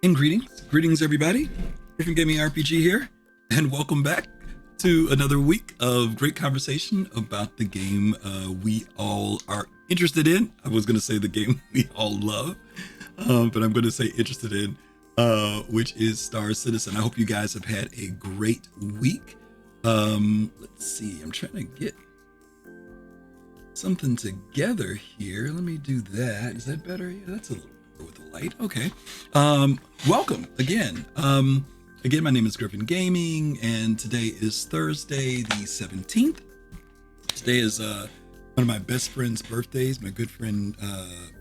And greetings everybody. Griffin Gaming RPG here, and welcome back to another week of great conversation about the game we all are interested in. I was going to say the game we all love, but I'm going to say interested in, which is Star Citizen. I hope you guys have had a great week. Let's see, I'm trying to get something together here. Let me do that. Is that better? Yeah, that's a little better with the light. Okay. Welcome again. Again, my name is Griffin Gaming, and today is Thursday, the 17th. Today is one of my best friend's birthdays. My good friend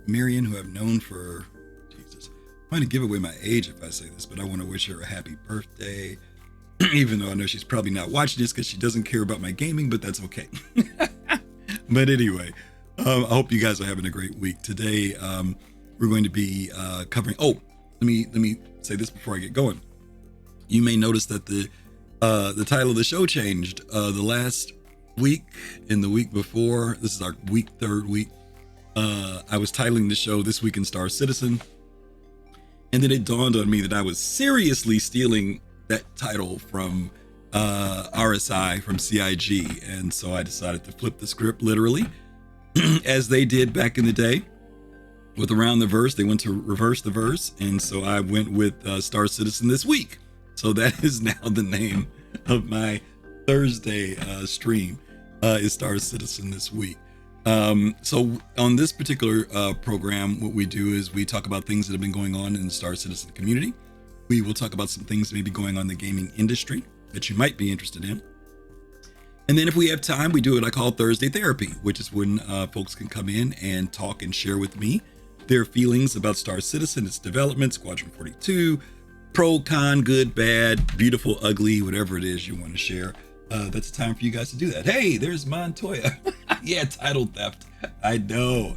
Marion, who I've known for Jesus. I'm going to give away my age if I say this, but I want to wish her a happy birthday. Even though I know she's probably not watching this because she doesn't care about my gaming, but that's okay. But anyway, I hope you guys are having a great week. Today, we're going to be covering. Oh, let me say this before I get going. You may notice that the title of the show changed. The last week and the week before, this is our third week. I was titling the show "This Week in Star Citizen," and then it dawned on me that I was seriously stealing that title from RSI, from CIG, and so I decided to flip the script literally, as they did back in the day with Around the Verse. They went to reverse the verse, and so I went with Star Citizen this week. So that is now the name of my Thursday stream, is Star Citizen this week. So on this particular program, what we do is we talk about things that have been going on in the Star Citizen community. We will talk about some things maybe going on in the gaming industry that you might be interested in. And then if we have time, we do what I call Thursday Therapy, which is when folks can come in and talk and share with me their feelings about Star Citizen, its development, Squadron 42, pro, con, good, bad, beautiful, ugly, whatever it is you want to share. That's a time for you guys to do that. Hey, there's Montoya. Yeah, title theft. I know.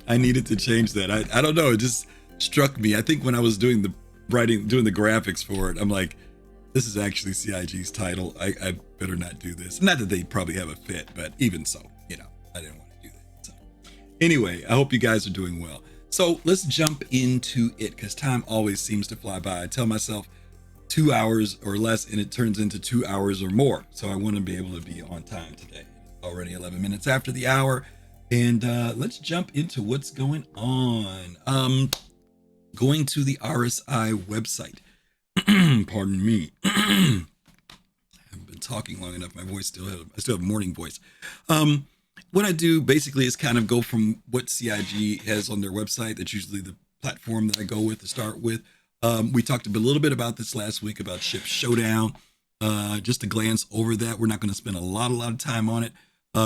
I needed to change that. I don't know. It just struck me. I think when I was doing the graphics for it, I'm like, this is actually CIG's title. I better not do this. Not that they probably have a fit, but even so, I didn't want to do that. So anyway, I hope you guys are doing well. So let's jump into it, because time always seems to fly by. I tell myself 2 hours or less, and it turns into 2 hours or more. So I want to be able to be on time today. Already 11 minutes after the hour, and let's jump into what's going on. Going to the RSI website. Pardon me. I haven't been talking long enough. My voice I still have morning voice. What I do basically is kind of go from what CIG has on their website. That's usually the platform that I go with to start with. We talked a little bit about this last week about Ship Showdown. Just to glance over that, we're not going to spend a lot of time on it,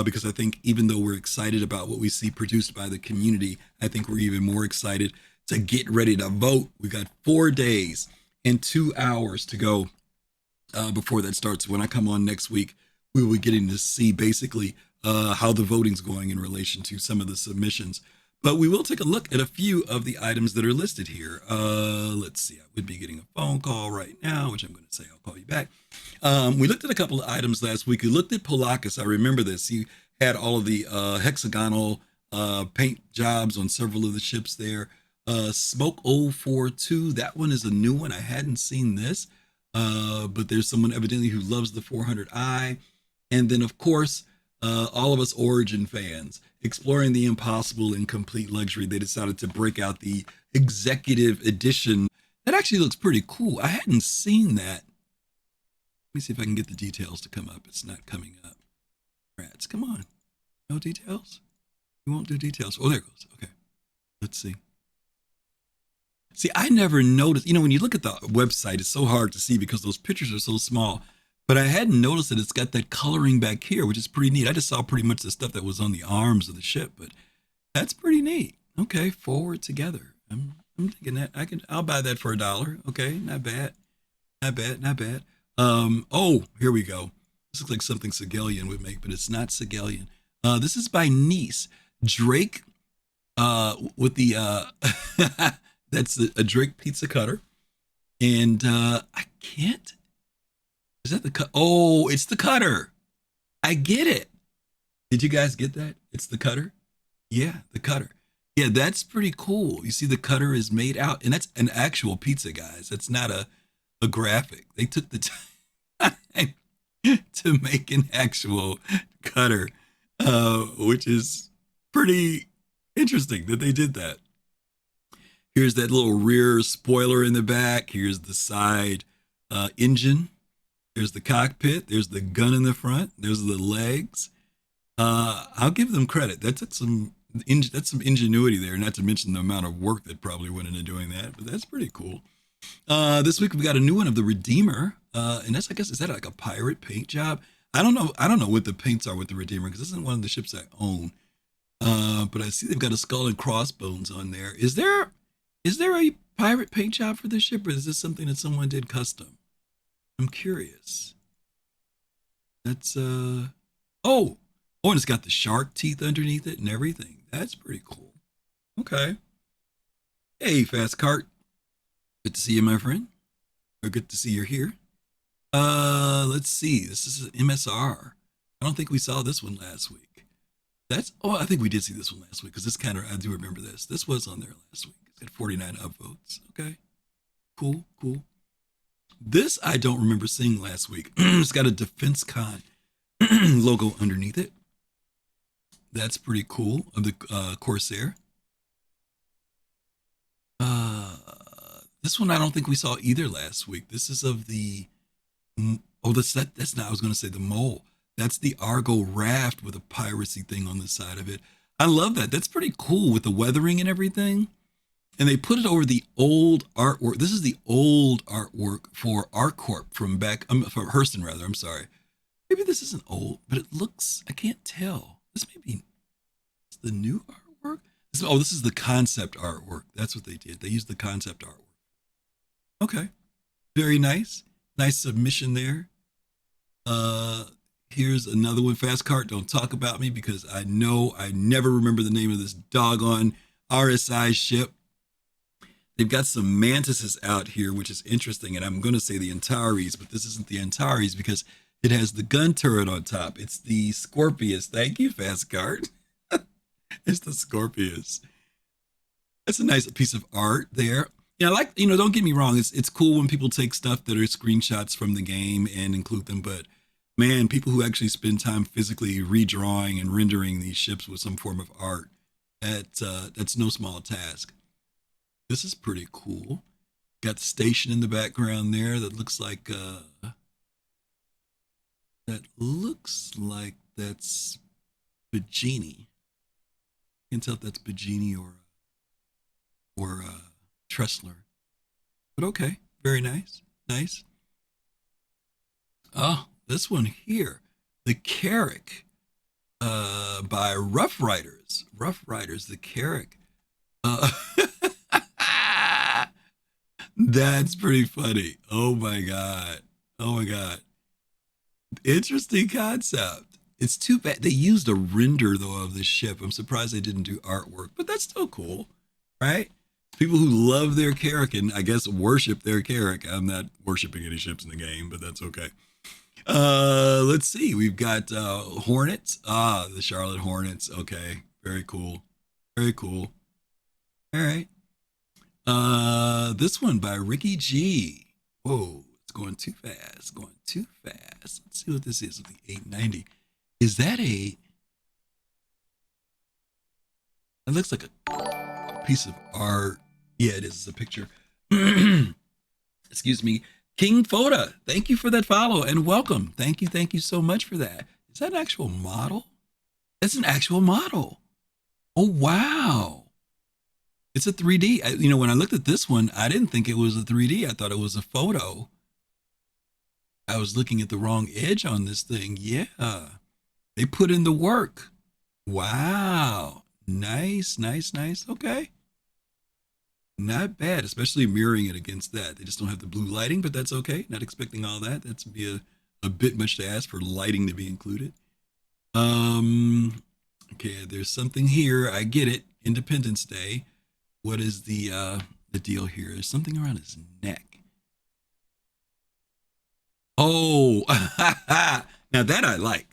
because I think even though we're excited about what we see produced by the community, I think we're even more excited to get ready to vote. We got 4 days and 2 hours to go before that starts. When I come on next week, we will be getting to see basically how the voting's going in relation to some of the submissions. But we will take a look at a few of the items that are listed here. Let's see. I would be getting a phone call right now, which I'm going to say I'll call you back. We looked at a couple of items last week. We looked at Polakis. I remember this. He had all of the hexagonal paint jobs on several of the ships there. Smoke 042, that one is a new one. I hadn't seen this, but there's someone evidently who loves the 400i. And then, of course, all of us Origin fans, exploring the impossible in complete luxury. They decided to break out the executive edition. That actually looks pretty cool. I hadn't seen that. Let me see if I can get the details to come up. It's not coming up. Rats, come on. No details? You won't do details. Oh, there it goes. Okay. Let's see. See, I never noticed, when you look at the website, it's so hard to see because those pictures are so small, but I hadn't noticed that it's got that coloring back here, which is pretty neat. I just saw pretty much the stuff that was on the arms of the ship, but that's pretty neat. Okay, forward together. I'm thinking that I'll buy that for $1. Okay, not bad. Oh, here we go. This looks like something Sigelian would make, but it's not Sigelian. This is by Nice. Drake, with the, that's a Drake pizza cutter. And I can't. Is that the cut? Oh, it's the cutter. I get it. Did you guys get that? It's the cutter. Yeah, the cutter. Yeah, that's pretty cool. You see, the cutter is made out, and that's an actual pizza, guys. That's not a graphic. They took the time to make an actual cutter, which is pretty interesting that they did that. Here's that little rear spoiler in the back. Here's the side engine. There's the cockpit. There's the gun in the front. There's the legs. I'll give them credit. That took some that's some ingenuity there. Not to mention the amount of work that probably went into doing that. But that's pretty cool. This week we've got a new one of the Redeemer, and that's, I guess, is that like a pirate paint job? I don't know. I don't know what the paints are with the Redeemer because this isn't one of the ships I own. But I see they've got a skull and crossbones on there. Is there a pirate paint job for this ship, or is this something that someone did custom? I'm curious. That's oh oh, and it's got the shark teeth underneath it and everything. That's pretty cool. Okay. Hey, Fast Cart. Good to see you, my friend. Or good to see you're here. Let's see. This is an MSR. I don't think we saw this one last week. I think we did see this one last week because this kind of, I do remember this. This was on there last week. It's got 49 upvotes. Okay. Cool, cool. This I don't remember seeing last week. It's got a Defense Con logo underneath it. That's pretty cool. Of the Corsair. This one I don't think we saw either last week. This is of the that's not, I was going to say the mole. That's the Argo raft with a piracy thing on the side of it. I love that. That's pretty cool with the weathering and everything. And they put it over the old artwork. This is the old artwork for ArcCorp from back, from Hurston rather. I'm sorry. Maybe this isn't old, but it looks, I can't tell. This may be it's the new artwork. This is the concept artwork. That's what they did. They used the concept artwork. Okay. Very nice. Nice submission there. Here's another one. Fast Cart, don't talk about me because I know I never remember the name of this doggone RSI ship. They've got some mantises out here, which is interesting, and I'm going to say the Antares, but this isn't the Antares because it has the gun turret on top. It's the Scorpius. Thank you, Fast Cart. It's the Scorpius. That's a nice piece of art there. Yeah, I like, don't get me wrong. It's cool when people take stuff that are screenshots from the game and include them, but man, people who actually spend time physically redrawing and rendering these ships with some form of art, that's no small task. This is pretty cool. Got the station in the background there that looks like that's Bajini. You can tell if that's Bajini or Tressler. But okay, very nice. Nice. Oh, this one here. The Carrack by Rough Riders. Rough Riders, the Carrack. That's pretty funny. Oh my God. Oh my God. Interesting concept. It's too bad they used a render though of the ship. I'm surprised they didn't do artwork, but that's still cool, right? People who love their Carrack and I guess worship their Carrack. I'm not worshiping any ships in the game, but that's okay. Let's see. We've got Hornets. The Charlotte Hornets. Okay, very cool. Very cool. All right. This one by Ricky G. Whoa, it's going too fast. Going too fast. Let's see what this is with the 890. Is that a? It looks like a piece of art. Yeah, it is. It's a picture. Excuse me. King Foda, thank you for that follow and welcome. Thank you so much for that. Is that an actual model? That's an actual model. Oh, wow. It's a 3D. When I looked at this one, I didn't think it was a 3D. I thought it was a photo. I was looking at the wrong edge on this thing. Yeah. They put in the work. Wow. Nice. Okay. Not bad, especially mirroring it against that. They just don't have the blue lighting, but that's okay. Not expecting all that. That's be a bit much to ask for lighting to be included. Okay, there's something here. I get it. Independence Day. What is the deal here? There's something around his neck. Oh, now that I like.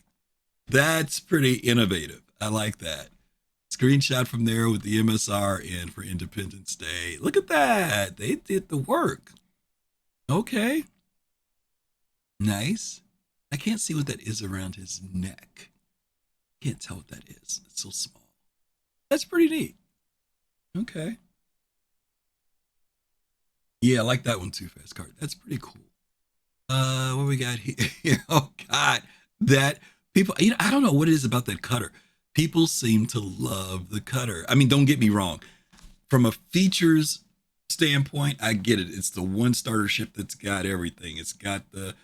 That's pretty innovative. I like that. It's screenshot from there with the MSR in for Independence Day. Look at that. They did the work. Okay. Nice. I can't see what that is around his neck. Can't tell what that is. It's so small. That's pretty neat. Okay. Yeah, I like that one too, Fast Card. That's pretty cool. What we got here? Oh God, that people. I don't know what it is about that cutter. People seem to love the cutter. I mean, don't get me wrong. From a features standpoint, I get it. It's the one starter ship that's got everything. It's got the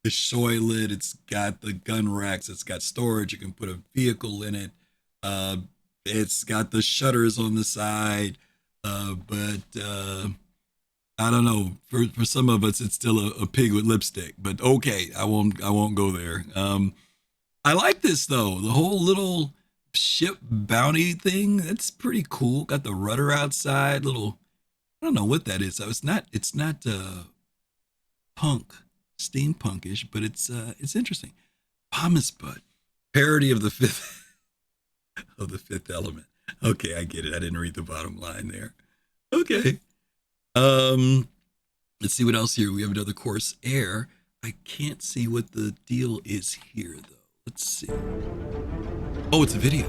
shoylet. It's got the gun racks. It's got storage. You can put a vehicle in it. Uh, it's got the shutters on the side. But I don't know. For some of us, it's still a pig with lipstick. But okay, I won't go there. I like this though. The whole little ship bounty thing. That's pretty cool. Got the rudder outside. Little. I don't know what that is. So it's not punk, steampunkish, but it's interesting. Pumice Bud, parody of the fifth element. Okay, I get it. I didn't read the bottom line there. Okay. Um, let's see what else here. We have another Corsair. I can't see what the deal is here though. Let's see. Oh, it's a video.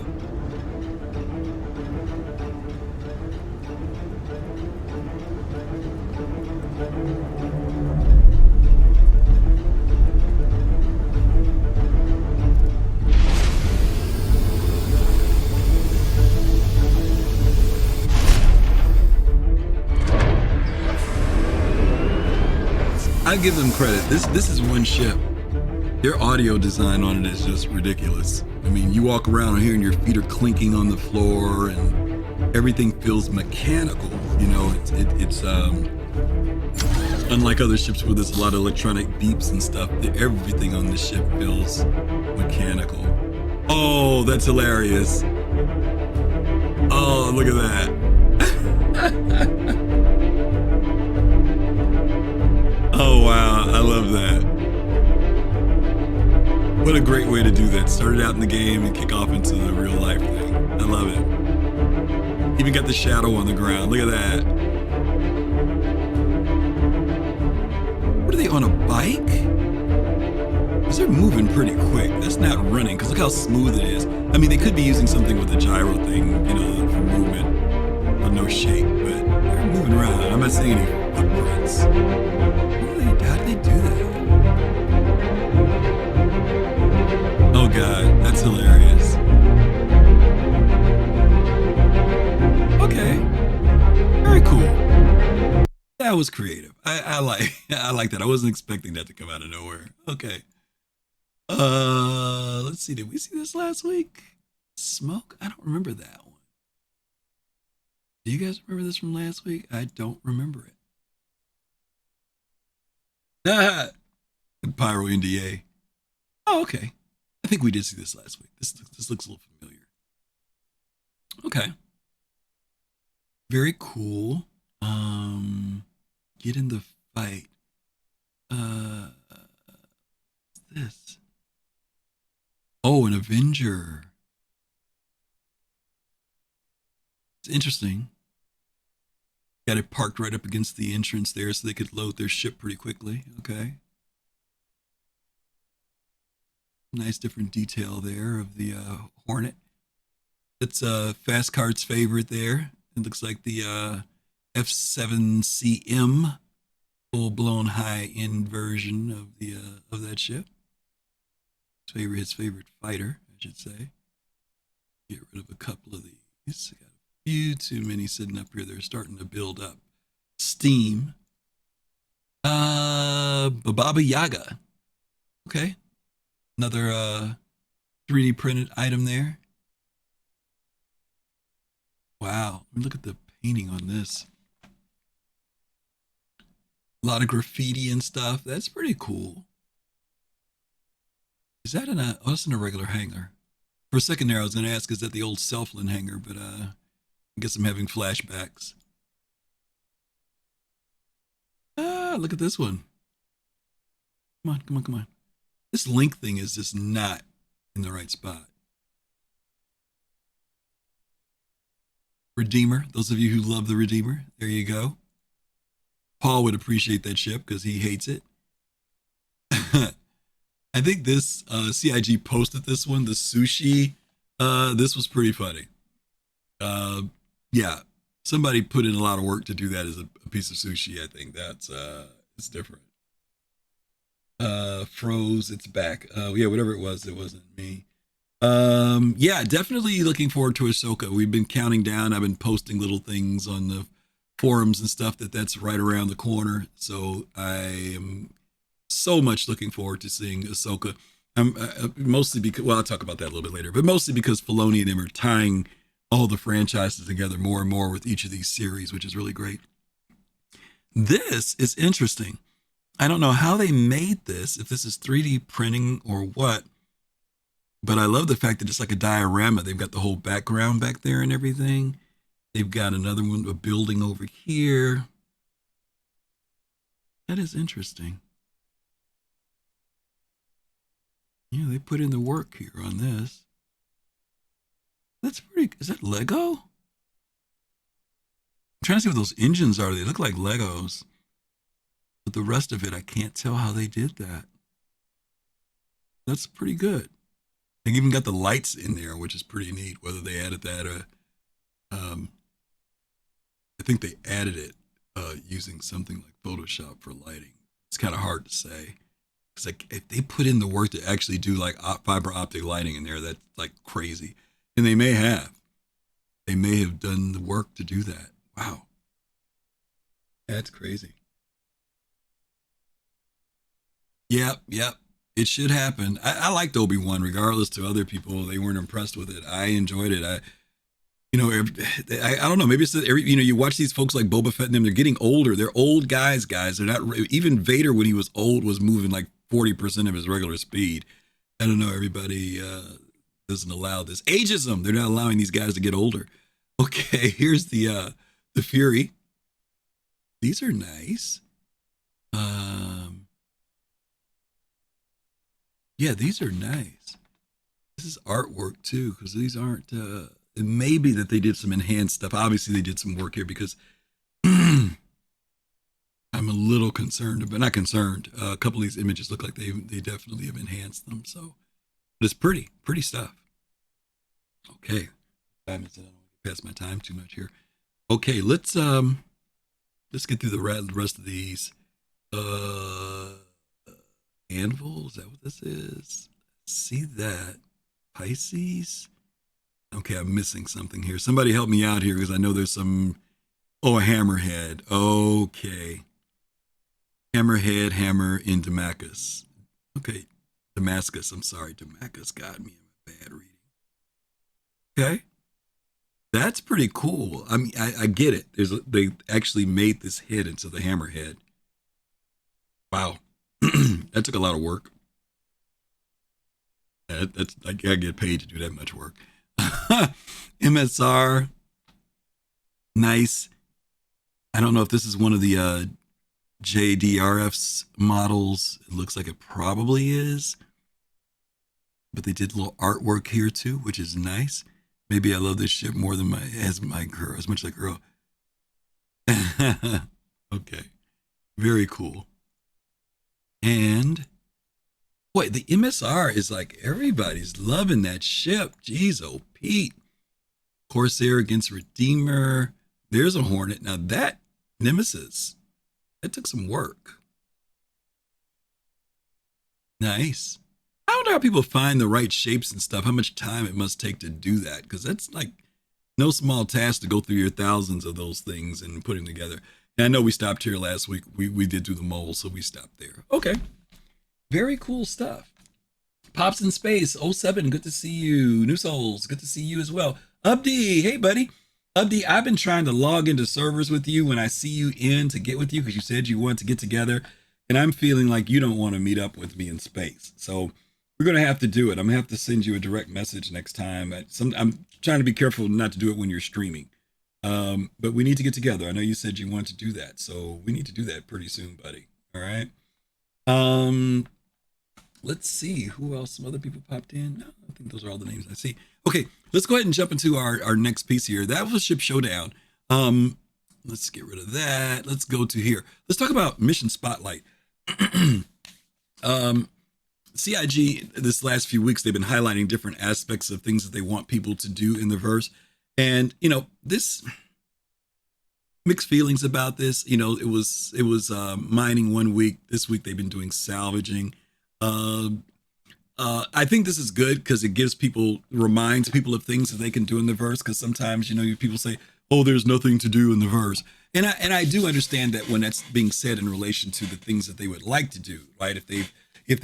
I give them credit. This is one ship. Their audio design on it is just ridiculous. I mean, you walk around here and your feet are clinking on the floor, and everything feels mechanical. You know, it's unlike other ships where there's a lot of electronic beeps and stuff. Everything on this ship feels mechanical. Oh, that's hilarious. Oh, look at that. Oh wow, I love that. What a great way to do that. Start it out in the game and kick off into the real life thing. I love it. Even got the shadow on the ground. Look at that. What are they, on a bike? Because they're moving pretty quick. That's not running, because look how smooth it is. I mean, they could be using something with a gyro thing, you know, for movement, but no shape, but they're moving around. I'm not seeing any footprints. How did they do that? Oh God, that's hilarious. Okay, very cool. That was creative. I like I like that. I wasn't expecting that to come out of nowhere. Okay. Let's see. Did we see this last week? Smoke? I don't remember that one. Do you guys remember this from last week? I don't remember it. Pyro NDA. Oh, okay. I think we did see this last week. This looks a little familiar. Okay. Very cool. Get in the fight. What's this? Oh, an Avenger. It's interesting. Got it parked right up against the entrance there so they could load their ship pretty quickly. Okay. Nice different detail there of the Hornet. That's Fast Card's favorite there. It looks like the F7CM, full-blown high-end version of that ship. His favorite fighter, I should say. Get rid of a couple of these. I got a few too many sitting up here. They're starting to build up steam. Baba Yaga. Okay. Another 3D printed item there. Wow. Look at the painting on this. A lot of graffiti and stuff. That's pretty cool. Is that in a, oh, that's in a regular hangar. For a second there, I was going to ask, is that the old Selflin hangar? But I guess I'm having flashbacks. Ah, look at this one. Come on, come on, come on. This link thing is just not in the right spot. Redeemer. Those of you who love the Redeemer, there you go. Paul would appreciate that ship because he hates it. I think this CIG posted this one, the sushi. This was pretty funny. Uh, yeah, somebody put in a lot of work to do that as a piece of sushi. I think that's it's different. Froze, it's back. Yeah, whatever it wasn't me. Yeah, definitely looking forward to Ahsoka. We've been counting down. I've been posting little things on the forums and stuff that's right around the corner. So I am so much looking forward to seeing Ahsoka. Mostly because, well, I'll talk about that a little bit later, but mostly because Filoni and him are tying all the franchises together more and more with each of these series, which is really great. This is interesting. I don't know how they made this, if this is 3D printing or what, but I love the fact that it's like a diorama. They've got the whole background back there and everything. They've got another one, a building over here. That is interesting. Yeah, they put in the work here on this. That's pretty, is that Lego? I'm trying to see what those engines are. They look like Legos. But the rest of it, I can't tell how they did that. That's pretty good. They even got the lights in there, which is pretty neat. Whether they added that or, I think they added it using something like Photoshop for lighting. It's kind of hard to say. It's like if they put in the work to actually do like fiber optic lighting in there, that's like crazy. And they may have. They may have done the work to do that. Wow. That's crazy. Yep, yep. It should happen. I liked Obi-Wan, regardless to other people. They weren't impressed with it. I enjoyed it. I don't know. Maybe it's that you watch these folks like Boba Fett and them. They're getting older. They're old guys. They're not even Vader when he was old was moving like 40% of his regular speed. I don't know. Everybody doesn't allow this ageism. They're not allowing these guys to get older. Okay, here's the Fury. These are nice. Um, yeah, these are nice. This is artwork too, because these aren't. It may be that they did some enhanced stuff. Obviously, they did some work here because I'm a little concerned, but not concerned. A couple of these images look like they definitely have enhanced them. So, but it's pretty stuff. Okay, time is I don't want to pass my time too much here. Okay, let's get through the rest of these. Uh, Anvil, is that what this is? See that Pisces? Okay, I'm missing something here. Somebody help me out here because I know there's some. Oh, a hammerhead. Okay. Hammerhead, hammer in Damascus. Okay. Damascus. I'm sorry. Damascus got me. I'm a bad reading. Okay. That's pretty cool. I mean, I get it. They actually made this head into the hammerhead. Wow. That took a lot of work. I get paid to do that much work. MSR, nice. I don't know if this is one of the JDRF's models. It looks like it probably is. But they did a little artwork here too, which is nice. Maybe I love this ship more than my girl, as much as a girl. Okay. Very cool. And boy, the MSR is like everybody's loving that ship. Jeez, oh Pete. Corsair against Redeemer. There's a Hornet. Now that Nemesis, that took some work. Nice. I wonder how people find the right shapes and stuff, how much time it must take to do that. Because that's like no small task to go through your thousands of those things and put them together. And I know we stopped here last week. We did do the mole, so we stopped there. Okay. Very cool stuff. Pops in Space, '07, good to see you. New Souls, good to see you as well. Abdi, hey buddy. Abdi, I've been trying to log into servers with you when I see you in to get with you because you said you want to get together. And I'm feeling like you don't want to meet up with me in space. So we're going to have to do it. I'm going to have to send you a direct message next time. I'm trying to be careful not to do it when you're streaming. But we need to get together. I know you said you want to do that. So we need to do that pretty soon, buddy. All right. Let's see who else. Some other people popped in. No, I think those are all the names I see. Okay, let's go ahead and jump into our next piece here. That was Ship Showdown. Um, let's get rid of that. Let's go to here. Let's talk about Mission Spotlight. um, CIG, this last few weeks, they've been highlighting different aspects of things that they want people to do in the verse. And, this mixed feelings about this. It was mining one week. This week they've been doing salvaging. Uh, I think this is good because it reminds people of things that they can do in the verse. Because sometimes, people say, "Oh, there's nothing to do in the verse," and I do understand that when that's being said in relation to the things that they would like to do, right? If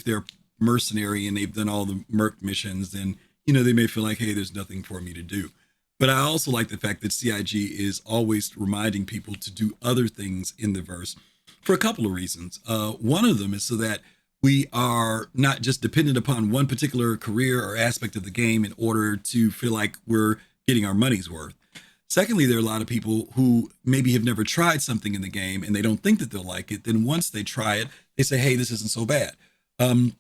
they're mercenary and they've done all the merc missions, then they may feel like, "Hey, there's nothing for me to do." But I also like the fact that CIG is always reminding people to do other things in the verse for a couple of reasons. One of them is so that we are not just dependent upon one particular career or aspect of the game in order to feel like we're getting our money's worth. Secondly, there are a lot of people who maybe have never tried something in the game and they don't think that they'll like it. Then once they try it, they say, "Hey, this isn't so bad." Um,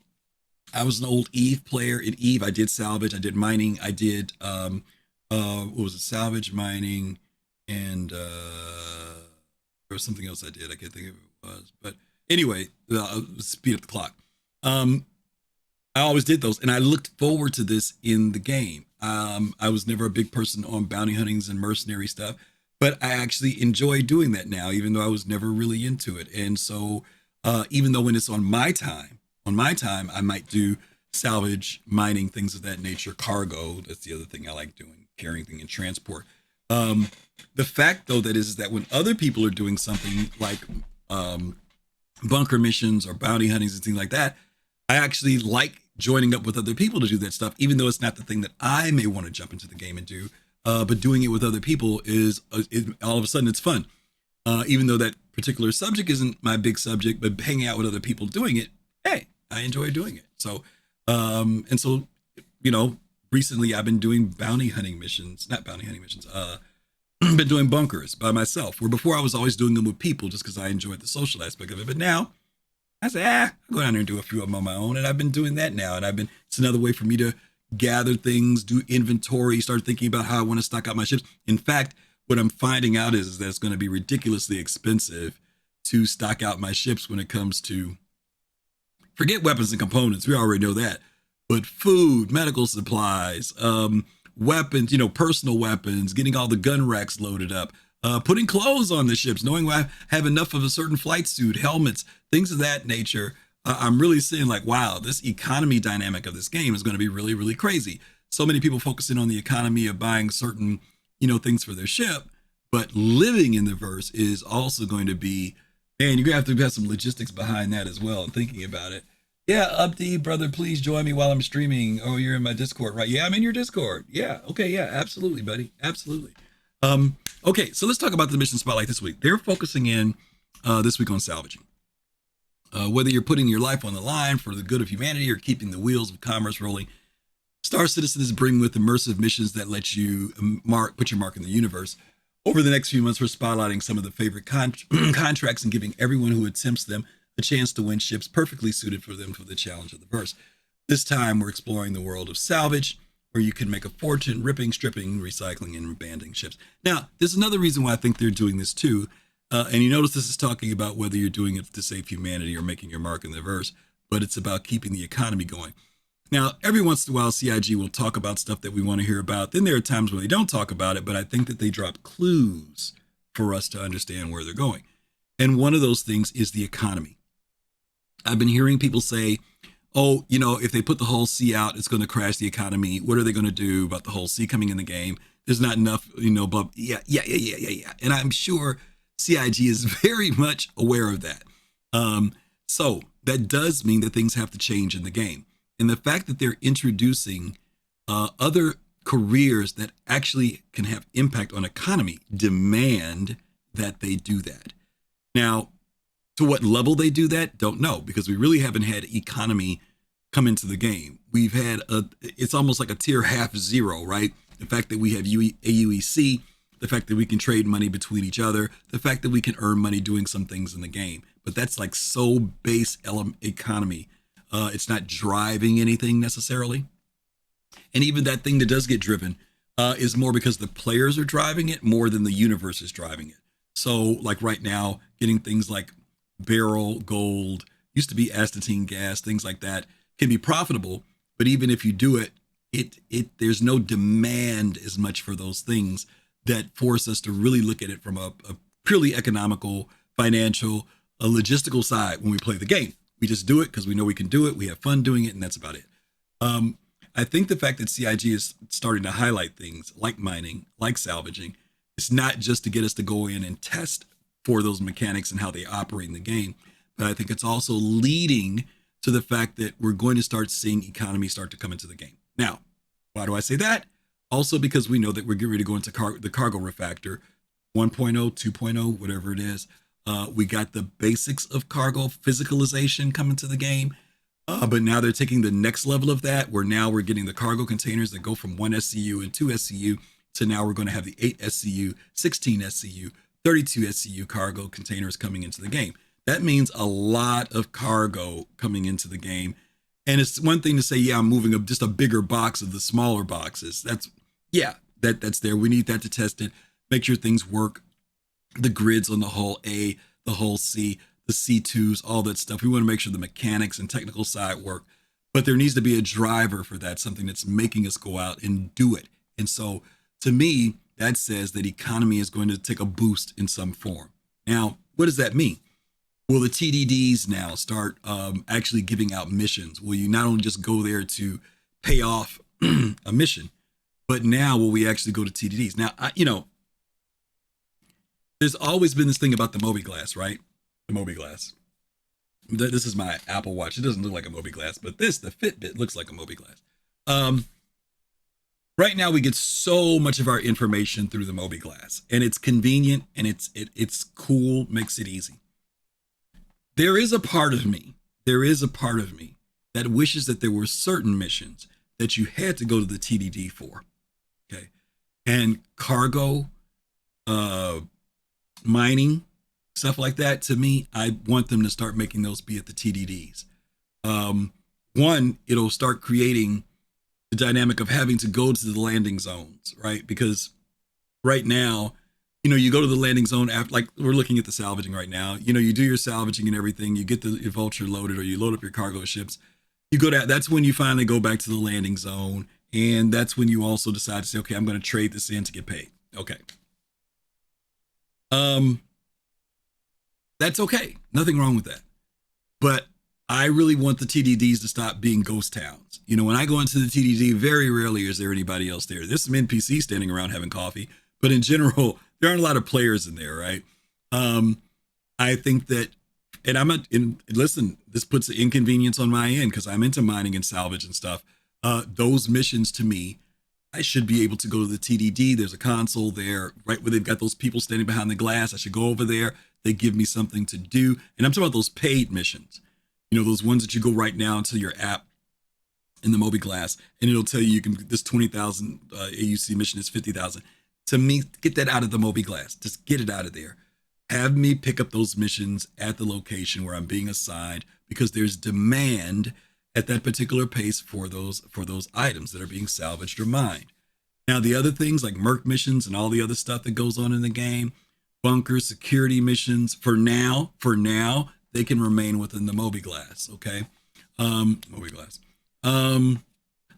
I was an old Eve player. In Eve, I did salvage, I did mining, I did what was it, salvage, mining, and there was something else I did. I can't think of what it was, but anyway, speed up the clock. Um, I always did those, and I looked forward to this in the game. I was never a big person on bounty huntings and mercenary stuff, but I actually enjoy doing that now, even though I was never really into it. And so, even though when it's on my time, I might do salvage, mining, things of that nature, cargo. That's the other thing I like doing, carrying thing and transport. Um, the fact, though, that is that when other people are doing something like um, bunker missions or bounty huntings and things like that, I actually like joining up with other people to do that stuff, even though it's not the thing that I may want to jump into the game and do. But doing it with other people all of a sudden it's fun. Even though that particular subject isn't my big subject, but hanging out with other people doing it, hey, I enjoy doing it. So, you know, recently I've been doing bounty hunting missions, not bounty hunting missions, been doing bunkers by myself, where before I was always doing them with people just because I enjoyed the social aspect of it. But now I say, I'll go down there and do a few of them on my own. And I've been doing that now. And it's another way for me to gather things, do inventory, start thinking about how I want to stock out my ships. In fact, what I'm finding out is that it's going to be ridiculously expensive to stock out my ships when it comes to, forget weapons and components. We already know that. But food, medical supplies, weapons, personal weapons, getting all the gun racks loaded up, putting clothes on the ships, knowing I have enough of a certain flight suit, helmets, things of that nature. I'm really seeing like, wow, this economy dynamic of this game is going to be really, really crazy. So many people focusing on the economy of buying certain, things for their ship, but living in the verse is also going to be, man, you're going to have some logistics behind that as well and thinking about it. Yeah, Updee, brother, please join me while I'm streaming. Oh, you're in my Discord, right? Yeah, I'm in your Discord. Yeah, okay, yeah, absolutely, buddy. Absolutely. Okay, so let's talk about the mission spotlight this week. They're focusing in this week on salvaging. Whether you're putting your life on the line for the good of humanity or keeping the wheels of commerce rolling, Star Citizen is bringing with immersive missions that let you put your mark in the universe. Over the next few months, we're spotlighting some of the favorite contracts and giving everyone who attempts them a chance to win ships perfectly suited for them for the challenge of the verse. This time, we're exploring the world of salvage, where you can make a fortune ripping, stripping, recycling, and abandoning ships. Now, there's another reason why I think they're doing this too. And you notice this is talking about whether you're doing it to save humanity or making your mark in the verse, but it's about keeping the economy going. Now, every once in a while, CIG will talk about stuff that we want to hear about. Then there are times when they don't talk about it, but I think that they drop clues for us to understand where they're going. And one of those things is the economy. I've been hearing people say, oh, if they put the whole sea out, it's going to crash the economy. What are they going to do about the whole sea coming in the game? There's not enough, but yeah. And I'm sure CIG is very much aware of that. So that does mean that things have to change in the game. And the fact that they're introducing other careers that actually can have impact on economy demand that they do that. Now, to what level they do that, don't know, because we really haven't had economy come into the game. We've had it's almost like a tier half zero, right? The fact that we have AUEC, the fact that we can trade money between each other, the fact that we can earn money doing some things in the game. But that's like so base economy. It's not driving anything necessarily. And even that thing that does get driven is more because the players are driving it more than the universe is driving it. So, like right now, getting things like barrel gold, used to be astatine gas, things like that can be profitable. But even if you do it, there's no demand as much for those things that force us to really look at it from a purely economical, financial, a logistical side when we play the game. We just do it because we know we can do it. We have fun doing it, and that's about it. I think the fact that CIG is starting to highlight things like mining, like salvaging, it's not just to get us to go in and test for those mechanics and how they operate in the game, but I think it's also leading to the fact that we're going to start seeing economy start to come into the game. Now, why do I say that? Also because we know that we're getting ready to go into the cargo refactor 1.0, 2.0, whatever it is. We got the basics of cargo physicalization coming to the game. But now they're taking the next level of that, where now we're getting the cargo containers that go from 1 SCU and 2 SCU to now we're going to have the 8 SCU, 16 SCU, 32 SCU cargo containers coming into the game. That means a lot of cargo coming into the game. And it's one thing to say, yeah, I'm moving up just a bigger box of the smaller boxes. That's there. We need that to test it, make sure things work. The grids on the hull A, the hull C, the C2s, all that stuff. We want to make sure the mechanics and technical side work, but there needs to be a driver for that, something that's making us go out and do it. And so to me, that says that economy is going to take a boost in some form. Now, what does that mean? Will the TDDs now start actually giving out missions? Will you not only just go there to pay off a mission, but now will we actually go to TDDs? Now, there's always been this thing about the Mobi-Glass, right? The Mobi-Glass. This is my Apple Watch. It doesn't look like a Mobi-Glass, but the Fitbit looks like a Mobi-Glass. Right now, we get so much of our information through the Mobi-Glass, and it's convenient and it's cool, makes it easy. There is a part of me that wishes that there were certain missions that you had to go to the TDD for. Okay, and cargo, mining, stuff like that. To me, I want them to start making those be at the TDDs. One, it'll start creating the dynamic of having to go to the landing zones, right? Because right now, you go to the landing zone after, like we're looking at the salvaging right now. You do your salvaging and everything. You get your Vulture loaded, or you load up your cargo ships. You go to, that's when you finally go back to the landing zone, and that's when you also decide to say, okay, I'm going to trade this in to get paid. Okay. That's okay. Nothing wrong with that. But I really want the TDDs to stop being ghost towns. When I go into the TDD, very rarely is there anybody else there. There's some NPCs standing around having coffee, but in general, there aren't a lot of players in there, right? I think that, and listen, this puts the inconvenience on my end because I'm into mining and salvage and stuff. Those missions, to me, I should be able to go to the TDD. There's a console there, right, where they've got those people standing behind the glass. I should go over there. They give me something to do. And I'm talking about those paid missions. Those ones that you go right now into your app in the Mobi-Glass, and it'll tell you can, this 20,000 AUC mission is 50,000. To me, get that out of the Mobi-Glass. Just get it out of there. Have me pick up those missions at the location where I'm being assigned, because there's demand at that particular pace for those items that are being salvaged or mined. Now, the other things like Merc missions and all the other stuff that goes on in the game, bunkers, security missions, for now, they can remain within the Mobi-Glass, okay? Mobi-Glass.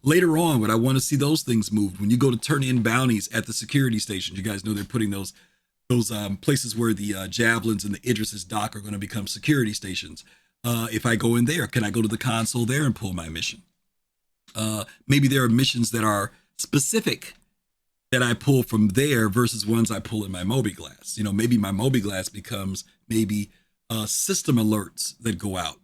Later on, but I want to see those things moved. When you go to turn in bounties at the security stations, you guys know they're putting those places where the Javelins and the Idris's dock are going to become security stations. If I go in there, can I go to the console there and pull my mission? Maybe there are missions that are specific that I pull from there versus ones I pull in my Mobi-Glass. Maybe my Mobi-Glass becomes maybe system alerts that go out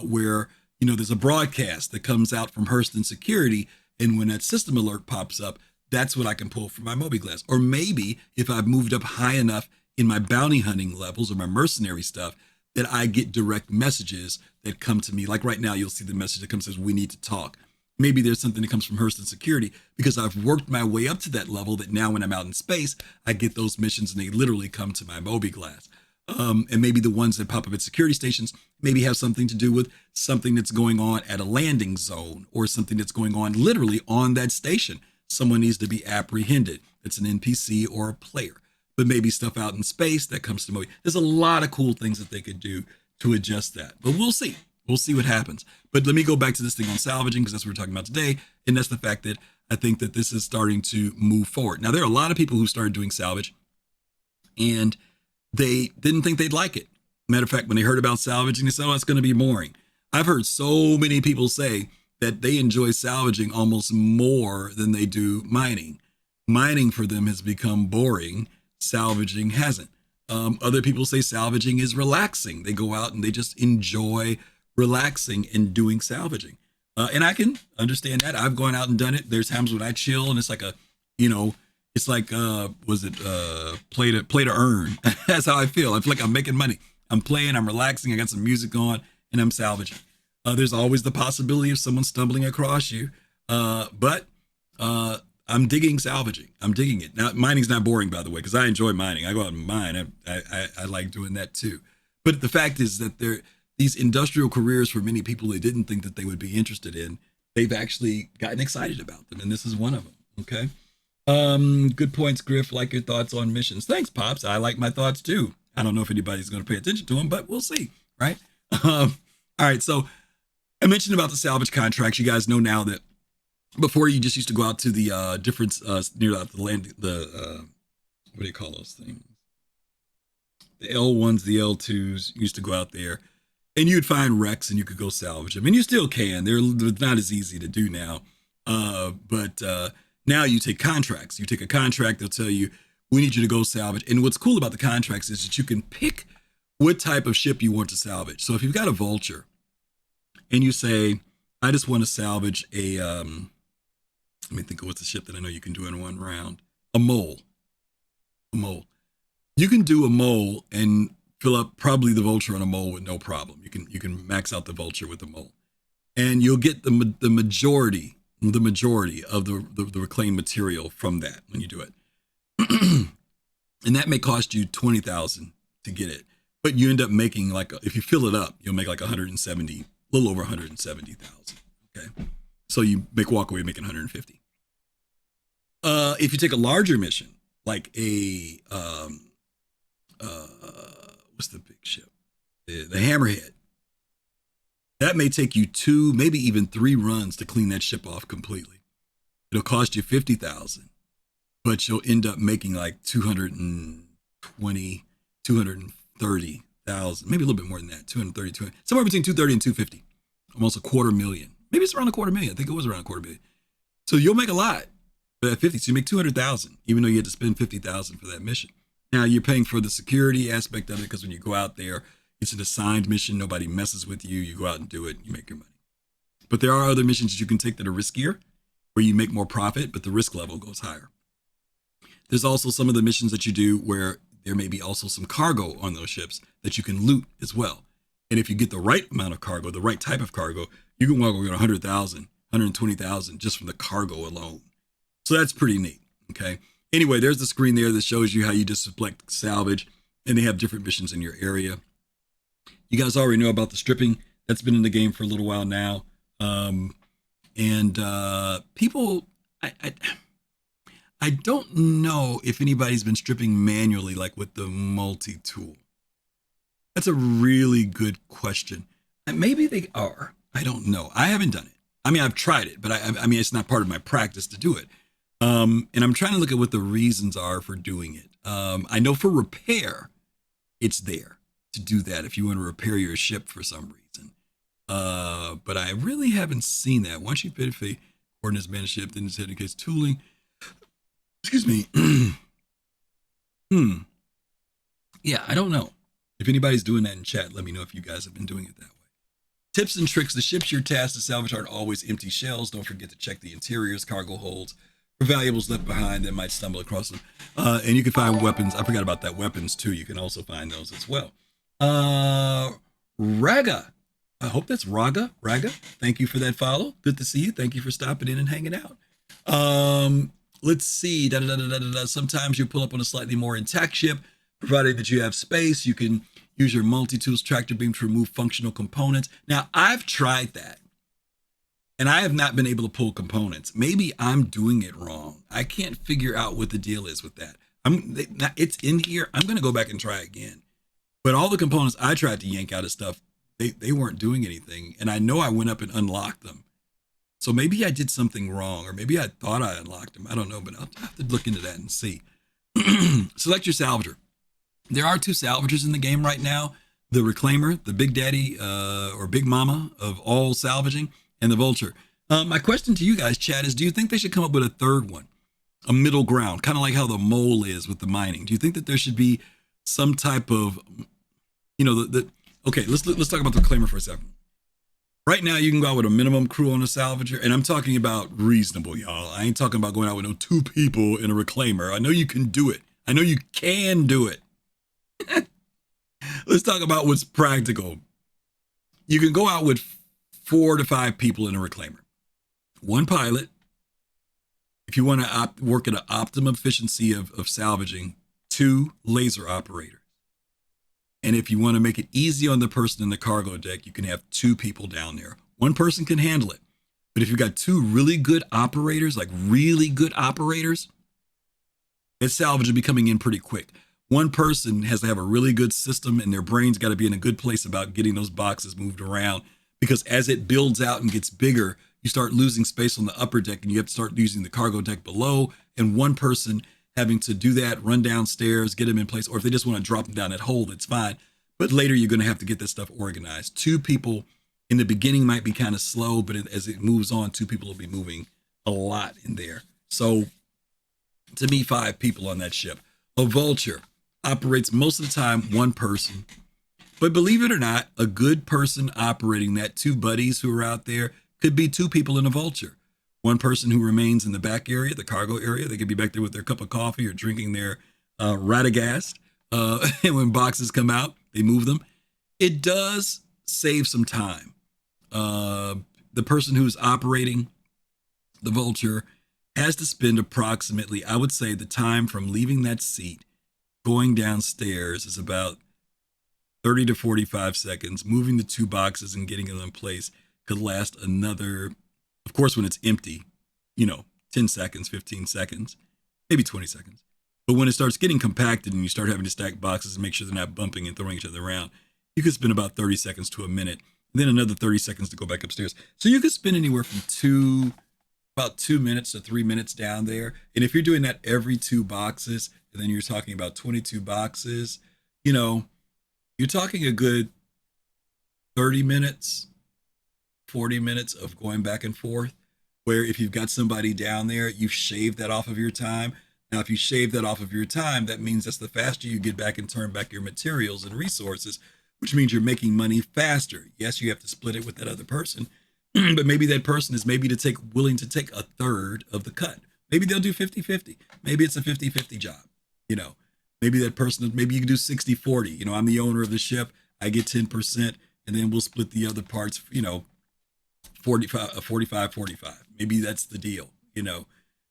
where, there's a broadcast that comes out from Hurston Security. And when that system alert pops up, that's what I can pull from my Mobi-Glass. Or maybe if I've moved up high enough in my bounty hunting levels or my mercenary stuff, that I get direct messages that come to me. Like right now, you'll see the message that comes, says, we need to talk. Maybe there's something that comes from Hurston Security because I've worked my way up to that level that now when I'm out in space, I get those missions and they literally come to my Mobi-Glass. And maybe the ones that pop up at security stations maybe have something to do with something that's going on at a landing zone or something that's going on literally on that station. Someone needs to be apprehended. It's an NPC or a player, but maybe stuff out in space that comes to movie. There's a lot of cool things that they could do to adjust that, but we'll see. We'll see what happens. But let me go back to this thing on salvaging because that's what we're talking about today. And that's the fact that I think that this is starting to move forward. Now, there are a lot of people who started doing salvage and they didn't think they'd like it. Matter of fact, when they heard about salvaging, they said, oh, it's going to be boring. I've heard so many people say that they enjoy salvaging almost more than they do mining. Mining for them has become boring. Salvaging hasn't. Other people say salvaging is relaxing. They go out and they just enjoy relaxing and doing salvaging. And I can understand that. I've gone out and done it. There's times when I chill and it's like it's like, play to earn. That's how I feel. I feel like I'm making money. I'm playing, I'm relaxing. I got some music on and I'm salvaging. There's always the possibility of someone stumbling across you. But I'm digging salvaging. I'm digging it. Now, mining's not boring, by the way, because I enjoy mining. I go out and mine. I like doing that too. But the fact is that these industrial careers for many people they didn't think that they would be interested in, they've actually gotten excited about them. And this is one of them. Okay. Good points, Griff. Like your thoughts on missions. Thanks, Pops. I like my thoughts too. I don't know if anybody's going to pay attention to them, but we'll see. Right. All right. So I mentioned about the salvage contracts. You guys know now that before you just used to go out to the different near the land, what do you call those things? The L1s, the L2s used to go out there and you'd find wrecks and you could go salvage them. And you still can. They're not as easy to do now. But now you take contracts. You take a contract, they'll tell you, we need you to go salvage. And what's cool about the contracts is that you can pick what type of ship you want to salvage. So if you've got a Vulture and you say, I just want to salvage a, let me think of what's the ship that I know you can do in one round. A mole. You can do a mole and fill up probably the Vulture on a mole with no problem. You can max out the Vulture with the mole. And you'll get the majority of the reclaimed material from that when you do it. And that may cost you $20,000 to get it. But you end up making if you fill it up, you'll make like 170, a little over 170,000. Okay. So you walk away making 150. If you take a larger mission, like a, what's the big ship? The Hammerhead. That may take you 2, maybe even 3 runs to clean that ship off completely. It'll cost you 50,000, but you'll end up making like 220, 230,000, maybe a little bit more than that, 230, somewhere between 230 and 250, almost $250,000. Maybe it's around $250,000. I think it was around $250,000. So you'll make a lot, but at 50, so you make 200,000, even though you had to spend 50,000 for that mission. Now you're paying for the security aspect of it because when you go out there, it's an assigned mission. Nobody messes with you. You go out and do it. You make your money. But there are other missions that you can take that are riskier, where you make more profit, but the risk level goes higher. There's also some of the missions that you do where there may be also some cargo on those ships that you can loot as well. And if you get the right amount of cargo, the right type of cargo, you can walk away with 100,000, 120,000 just from the cargo alone. So that's pretty neat. Okay. Anyway, there's the screen there that shows you how you just select salvage, and they have different missions in your area. You guys already know about the stripping. That's been in the game for a little while now. People, I don't know if anybody's been stripping manually, like with the multi-tool. That's a really good question. And maybe they are. I don't know. I haven't done it. I mean, I've tried it, but I mean, it's not part of my practice to do it. And I'm trying to look at what the reasons are for doing it. I know for repair, it's there to do that if you want to repair your ship for some reason. But I really haven't seen that. Once you fit a coordinates man ship, then it's indicates tooling. Excuse me. Yeah, I don't know. If anybody's doing that in chat, let me know if you guys have been doing it that way. Tips and tricks. The ships you're tasked to salvage aren't always empty shells. Don't forget to check the interiors, cargo holds, for valuables left behind that might stumble across them. And you can find weapons. I forgot about that. Weapons too. You can also find those as well. Raga. I hope that's Raga. Thank you for that follow. Good to see you. Thank you for stopping in and hanging out. Let's see. Sometimes you pull up on a slightly more intact ship, Provided that you have space, you can use your multi-tools tractor beam to remove functional components. Now, I've tried that, and I have not been able to pull components. Maybe I'm doing it wrong. I can't figure out what the deal is with that. It's in here. I'm going to go back and try again. But all the components I tried to yank out of stuff, they weren't doing anything. And I know I went up and unlocked them. So maybe I did something wrong, or maybe I thought I unlocked them. I don't know, but I'll have to look into that and see. Select your salvager. There are 2 salvagers in the game right now: the Reclaimer, the big daddy or big mama of all salvaging, and the Vulture. My question to you guys, chat, is do you think they should come up with a third one, a middle ground, kind of like how the mole is with the mining? Do you think that there should be some type of, okay, let's talk about the Reclaimer for a second. Right now, you can go out with a minimum crew on a salvager, and I'm talking about reasonable, y'all. I ain't talking about going out with no 2 people in a Reclaimer. I know you can do it. I know you can do it. Let's talk about what's practical. You can go out with 4 to 5 people in a Reclaimer. 1 pilot. If you want to work at an optimum efficiency of salvaging, 2 laser operators. And if you want to make it easy on the person in the cargo deck, you can have 2 people down there. 1 person can handle it. But if you've got 2 really good operators, like really good operators, that salvage will be coming in pretty quick. 1 person has to have a really good system, and their brain's got to be in a good place about getting those boxes moved around. Because as it builds out and gets bigger, you start losing space on the upper deck, and you have to start using the cargo deck below. And 1 person having to do that, run downstairs, get them in place, or if they just want to drop them down that hole, that's fine. But later you're going to have to get this stuff organized. 2 people in the beginning might be kind of slow, but as it moves on, 2 people will be moving a lot in there. So to me, 5 people on that ship. A Vulture operates most of the time 1 person. But believe it or not, a good person operating that 2 buddies who are out there could be 2 people in a Vulture. 1 person who remains in the back area, the cargo area. They could be back there with their cup of coffee or drinking their Radagast. And when boxes come out, they move them. It does save some time. The person who's operating the Vulture has to spend approximately, I would say, the time from leaving that seat, going downstairs is about 30 to 45 seconds. Moving the 2 boxes and getting them in place could last another, of course, when it's empty, 10 seconds, 15 seconds, maybe 20 seconds. But when it starts getting compacted and you start having to stack boxes and make sure they're not bumping and throwing each other around, you could spend about 30 seconds to a minute, and then another 30 seconds to go back upstairs. So you could spend anywhere from about 2 minutes to 3 minutes down there. And if you're doing that every 2 boxes, and then you're talking about 22 boxes, you're talking a good 30 minutes, 40 minutes of going back and forth, where if you've got somebody down there, you've shaved that off of your time. Now, if you shave that off of your time, that means that's the faster you get back and turn back your materials and resources, which means you're making money faster. Yes, you have to split it with that other person, but maybe that person is willing to take a third of the cut. Maybe they'll do 50-50. Maybe it's a 50-50 job. Maybe that person, maybe you can do 60-40. I'm the owner of the ship. I get 10%, and then we'll split the other parts, 45-45. Maybe that's the deal,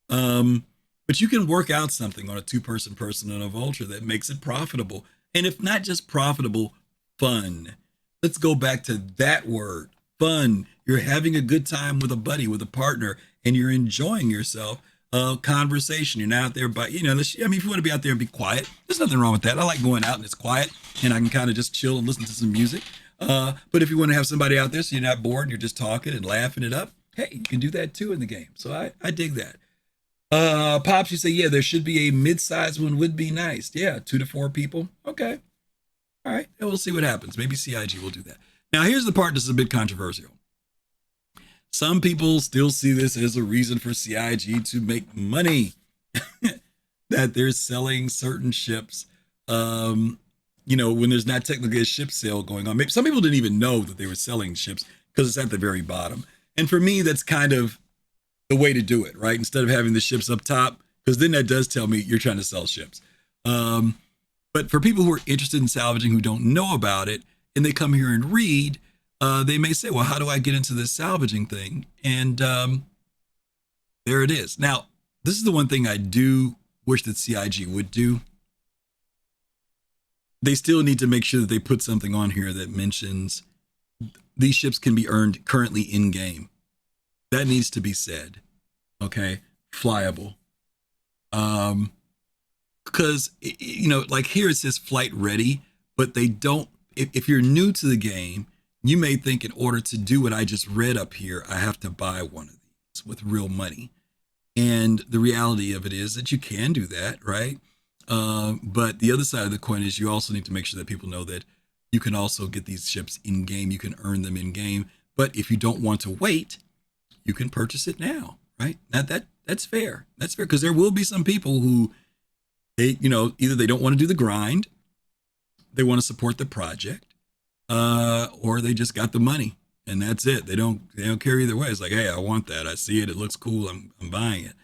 but you can work out something on a 2-person on a Vulture that makes it profitable. And if not just profitable, fun. Let's go back to that word, fun. You're having a good time with a buddy, with a partner, and you're enjoying yourself. Conversation. You're not out there, but if you want to be out there and be quiet, there's nothing wrong with that. I like going out and it's quiet and I can kind of just chill and listen to some music. But if you want to have somebody out there so you're not bored and you're just talking and laughing it up, hey, you can do that too in the game. So I dig that. Pops, you say, yeah, there should be a mid-sized one would be nice. Yeah, 2 to 4 people. Okay. All right. And we'll see what happens. Maybe CIG will do that. Now, here's the part that's a bit controversial. Some people still see this as a reason for CIG to make money, that they're selling certain ships, when there's not technically a ship sale going on. Maybe some people didn't even know that they were selling ships because it's at the very bottom. And for me, that's kind of the way to do it, right? Instead of having the ships up top, because then that does tell me you're trying to sell ships. But for people who are interested in salvaging, who don't know about it, and they come here and read, they may say, well, how do I get into this salvaging thing? And there it is. Now, this is the one thing I do wish that CIG would do. they still need to make sure that they put something on here that mentions these ships can be earned currently in game. That needs to be said. Okay, flyable. Um, because like here it says flight ready, but they don't. If you're new to the game, you may think in order to do what I just read up here, I have to buy one of these with real money. And the reality of it is that you can do that, right? But the other side of the coin is you also need to make sure that people know that you can also get these ships in game. You can earn them in game. But if you don't want to wait, you can purchase it now, right? Now that's fair. That's fair because there will be some people who either they don't want to do the grind, they want to support the project, or they just got the money and that's it. They don't care either way. It's like, hey, I want that. I see it. It looks cool. I'm buying it.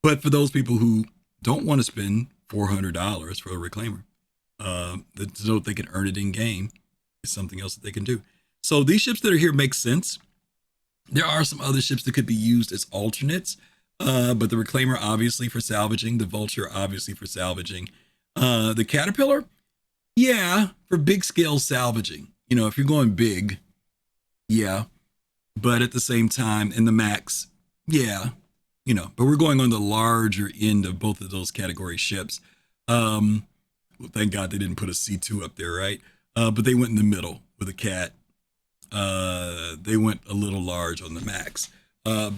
But for those people who don't want to spend $400 for a reclaimer, so they can earn it in game, is something else that they can do. So these ships that are here make sense. There are some other ships that could be used as alternates, but the reclaimer obviously for salvaging, the vulture obviously for salvaging, the caterpillar, yeah, for big scale salvaging. If you're going big, yeah, but at the same time, in the max, yeah, but we're going on the larger end of both of those category ships. Well, thank God they didn't put a C2 up there, right? But they went in the middle with a cat. They went a little large on the max. But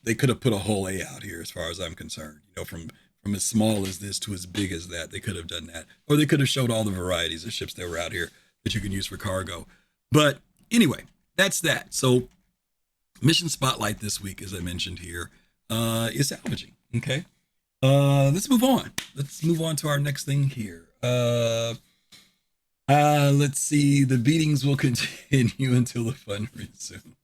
they could have put a whole A out here as far as I'm concerned. From as small as this to as big as that, they could have done that. Or they could have showed all the varieties of ships that were out here that you can use for cargo. But anyway, that's that. So mission spotlight this week, as I mentioned here, is salvaging. Okay. Let's move on. Let's move on to our next thing here. Let's see. The beatings will continue until the fun resumes.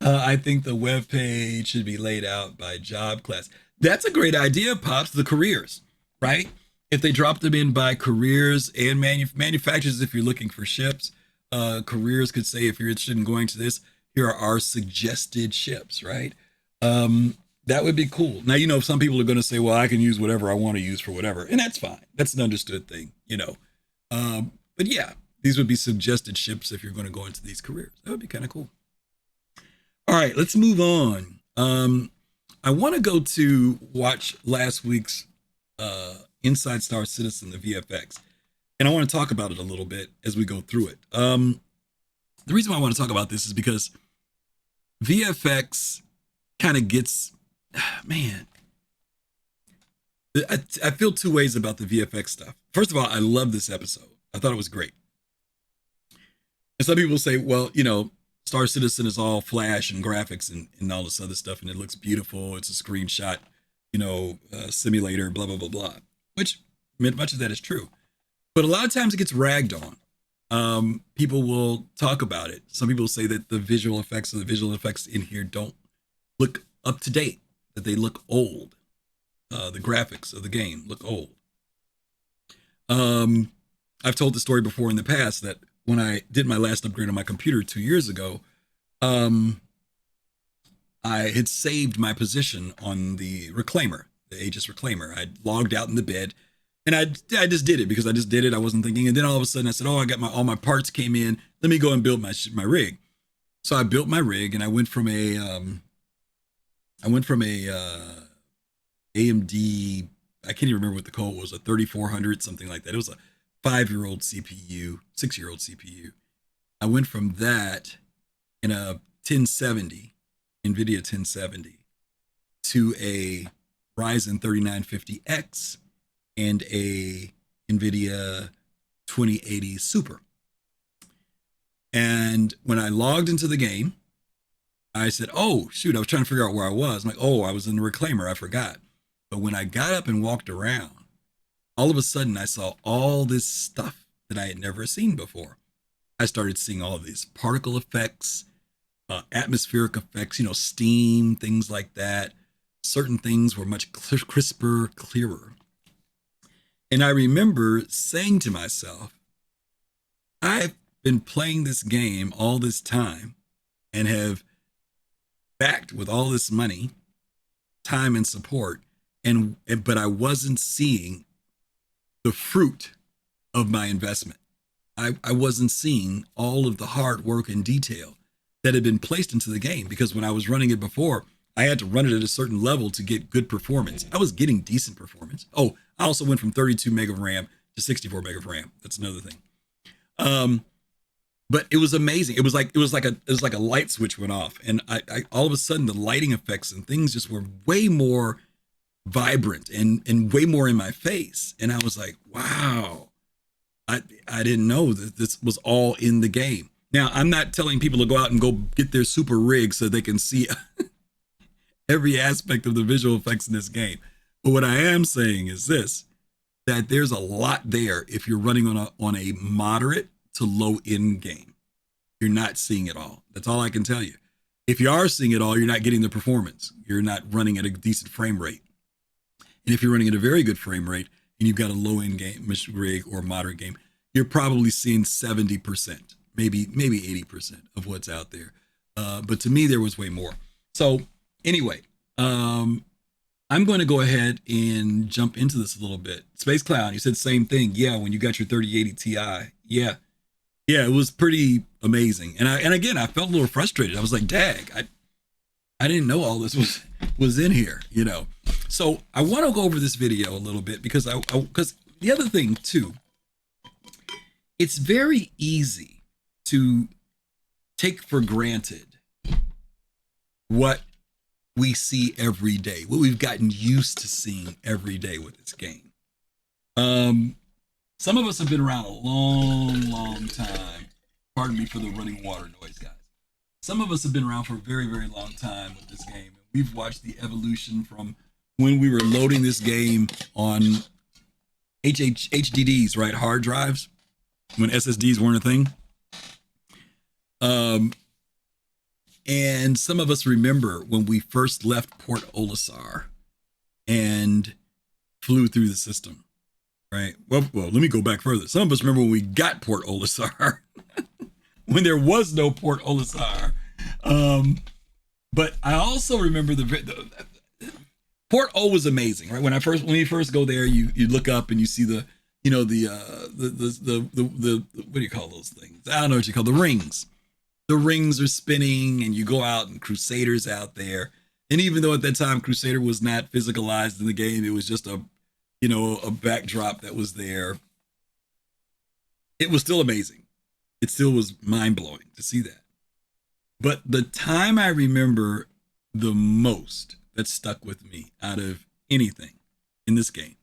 I think the web page should be laid out by job class. That's a great idea, Pops. The careers, right? If they drop them in by careers and manufacturers, if you're looking for ships, careers could say, if you're interested in going to this, here are our suggested ships, right? That would be cool. Now, some people are going to say, well, I can use whatever I want to use for whatever, and that's fine. That's an understood thing, But yeah, these would be suggested ships if you're going to go into these careers. That would be kind of cool. All right, let's move on. I want to go to watch last week's Inside Star Citizen, the VFX, and I want to talk about it a little bit as we go through it. The reason why I want to talk about this is because VFX kind of gets, man, I feel two ways about the VFX stuff. First of all, I love this episode. I thought it was great. And some people say, well, Star Citizen is all flash and graphics and all this other stuff, and it looks beautiful. It's a screenshot, simulator, blah, blah, blah, blah, which much of that is true. But a lot of times it gets ragged on. People will talk about it. Some people say that the visual effects in here don't look up to date, that they look old. The graphics of the game look old. I've told the story before in the past that when I did my last upgrade on my computer 2 years ago, I had saved my position on the Reclaimer, the Aegis Reclaimer. I logged out in the bed, and I just did it because I just did it. I wasn't thinking, and then all of a sudden I said, "Oh, I got all my parts came in. Let me go and build my rig." So I built my rig, and I went from a AMD. I can't even remember what the code was, a 3400, something like that. It was a 5-year-old CPU, 6-year-old CPU. I went from that in a 1070, NVIDIA 1070, to a Ryzen 3950X and a NVIDIA 2080 Super. And when I logged into the game, I said, oh, shoot, I was trying to figure out where I was. I'm like, oh, I was in the Reclaimer, I forgot. But when I got up and walked around, all of a sudden I saw all this stuff that I had never seen before. I started seeing all of these particle effects, atmospheric effects, steam, things like that. Certain things were much crisper, clearer. And I remember saying to myself, I've been playing this game all this time and have backed with all this money, time and support, but I wasn't seeing the fruit of my investment. I wasn't seeing all of the hard work and detail that had been placed into the game, because when I was running it before, I had to run it at a certain level to get good performance. I was getting decent performance. Oh, I also went from 32 meg of RAM to 64 meg of RAM. That's another thing. But it was amazing. It was like a light switch went off, and I all of a sudden the lighting effects and things just were way more vibrant and way more in my face. And I was like, wow, I didn't know that this was all in the game. Now, I'm not telling people to go out and go get their super rig so they can see every aspect of the visual effects in this game. But what I am saying is this, that there's a lot there if you're running on a moderate to low end game. You're not seeing it all. That's all I can tell you. If you are seeing it all, you're not getting the performance. You're not running at a decent frame rate. And if you're running at a very good frame rate and you've got a low end game, rig or moderate game, you're probably seeing 70%, maybe 80% of what's out there. But to me, there was way more. So anyway, I'm going to go ahead and jump into this a little bit. Space Clown, you said same thing. Yeah, when you got your 3080 Ti. Yeah, it was pretty amazing. And again, I felt a little frustrated. I was like, dag, I didn't know all this was in here, you know. So I want to go over this video a little bit because because the other thing too, it's very easy to take for granted what we see every day, what we've gotten used to seeing every day with this game. Some of us have been around a long time. Pardon me for the running water noise, guys. Some of us have been around for a very, very long time with this game. We've watched the evolution from when we were loading this game on HDDs, right? Hard drives, when SSDs weren't a thing. And some of us remember when we first left Port Olisar and flew through the system, right? Well, let me go back further. Some of us remember when we got Port Olisar, when there was no Port Olisar. But I also remember the Port O was amazing, right? When you first go there, you look up and you see the what do you call those things? I don't know what you call the rings. The rings are spinning and you go out and Crusader's out there. And even though at that time Crusader was not physicalized in the game, it was just a backdrop that was there. It was still amazing. It still was mind-blowing to see that. But the time I remember the most that stuck with me out of anything in this game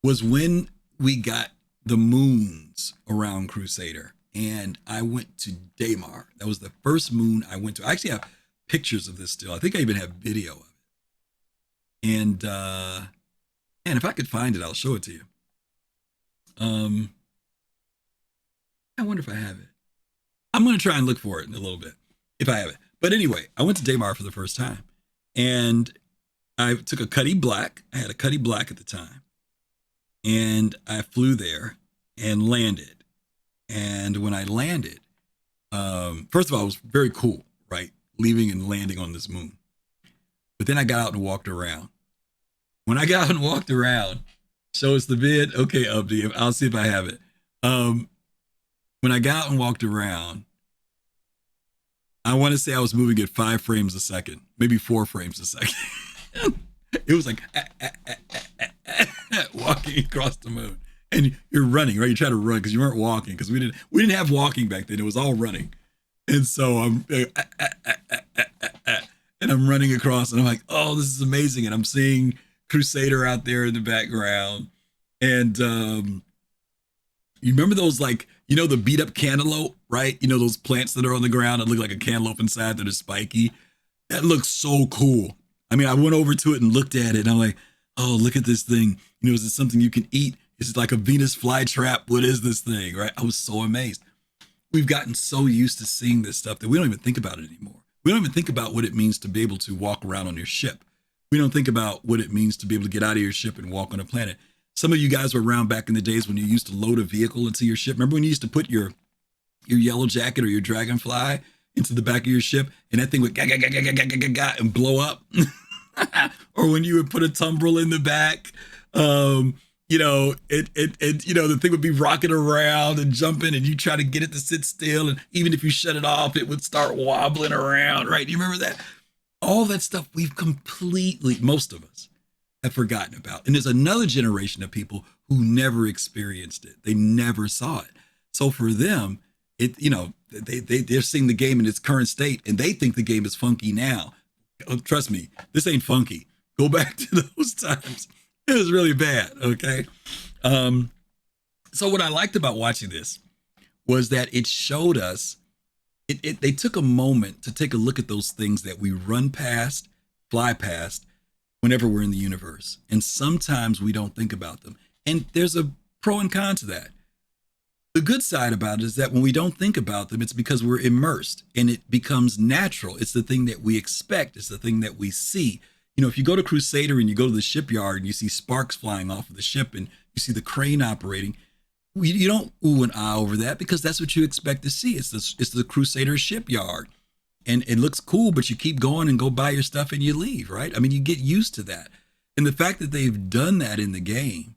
was when we got the moons around Crusader. And I went to Daymar. That was the first moon I went to. I actually have pictures of this still. I think I even have video of it. And if I could find it, I'll show it to you. I wonder if I have it. I'm going to try and look for it in a little bit, if I have it. But anyway, I went to Daymar for the first time. And I took a Cuddy Black. I had a Cuddy Black at the time. And I flew there and landed. And when I landed, first of all, it was very cool, right? Leaving and landing on this moon. But then I got out and walked around. When I got out and walked around, show us the vid. Okay, Updi, I'll see if I have it. When I got out and walked around, I want to say I was moving at 5 frames a second, maybe 4 frames a second. It was like walking across the moon. And you're running, right? You try to run because you weren't walking, because we didn't have walking back then. It was all running. And so I'm and I'm running across, and I'm like, oh, this is amazing. And I'm seeing Crusader out there in the background. And you remember those, like, the beat up cantaloupe, right? Those plants that are on the ground that look like a cantaloupe inside that are spiky. That looks so cool. I mean, I went over to it and looked at it, and I'm like, oh, look at this thing. Is this something you can eat? Is it like a Venus flytrap? What is this thing, right? I was so amazed. We've gotten so used to seeing this stuff that we don't even think about it anymore. We don't even think about what it means to be able to walk around on your ship. We don't think about what it means to be able to get out of your ship and walk on a planet. Some of you guys were around back in the days when you used to load a vehicle into your ship. Remember when you used to put your yellow jacket or your dragonfly into the back of your ship and that thing would and blow up? Or when you would put a tumbril in the back, the thing would be rocking around and jumping, and you try to get it to sit still, and even if you shut it off, it would start wobbling around, right? You remember that? All that stuff we've completely, most of us, have forgotten about. And there's another generation of people who never experienced it. They never saw it. So for them, they're seeing the game in its current state, and they think the game is funky now. Oh, trust me, this ain't funky. Go back to those times. It was really bad. Okay. So what I liked about watching this was that it showed us, they took a moment to take a look at those things that we run past, fly past whenever we're in the universe. And sometimes we don't think about them. And there's a pro and con to that. The good side about it is that when we don't think about them, it's because we're immersed and it becomes natural. It's the thing that we expect. It's the thing that we see. If you go to Crusader and you go to the shipyard and you see sparks flying off of the ship and you see the crane operating, you don't ooh and ah over that because that's what you expect to see. It's the Crusader shipyard. And it looks cool, but you keep going and go buy your stuff and you leave, right? I mean, you get used to that. And the fact that they've done that in the game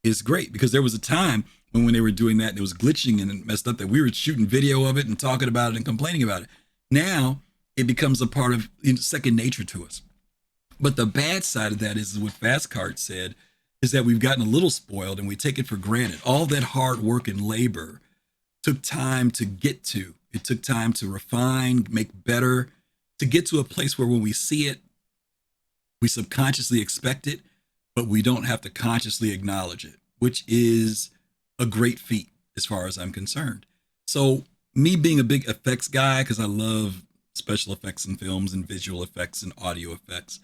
is great, because there was a time when they were doing that, and it was glitching and messed up, that we were shooting video of it and talking about it and complaining about it. Now it becomes a part of second nature to us. But the bad side of that is what Fastcart said, is that we've gotten a little spoiled and we take it for granted. All that hard work and labor took time to get to. It took time to refine, make better, to get to a place where when we see it, we subconsciously expect it, but we don't have to consciously acknowledge it, which is a great feat as far as I'm concerned. So me being a big effects guy, because I love special effects in films and visual effects and audio effects,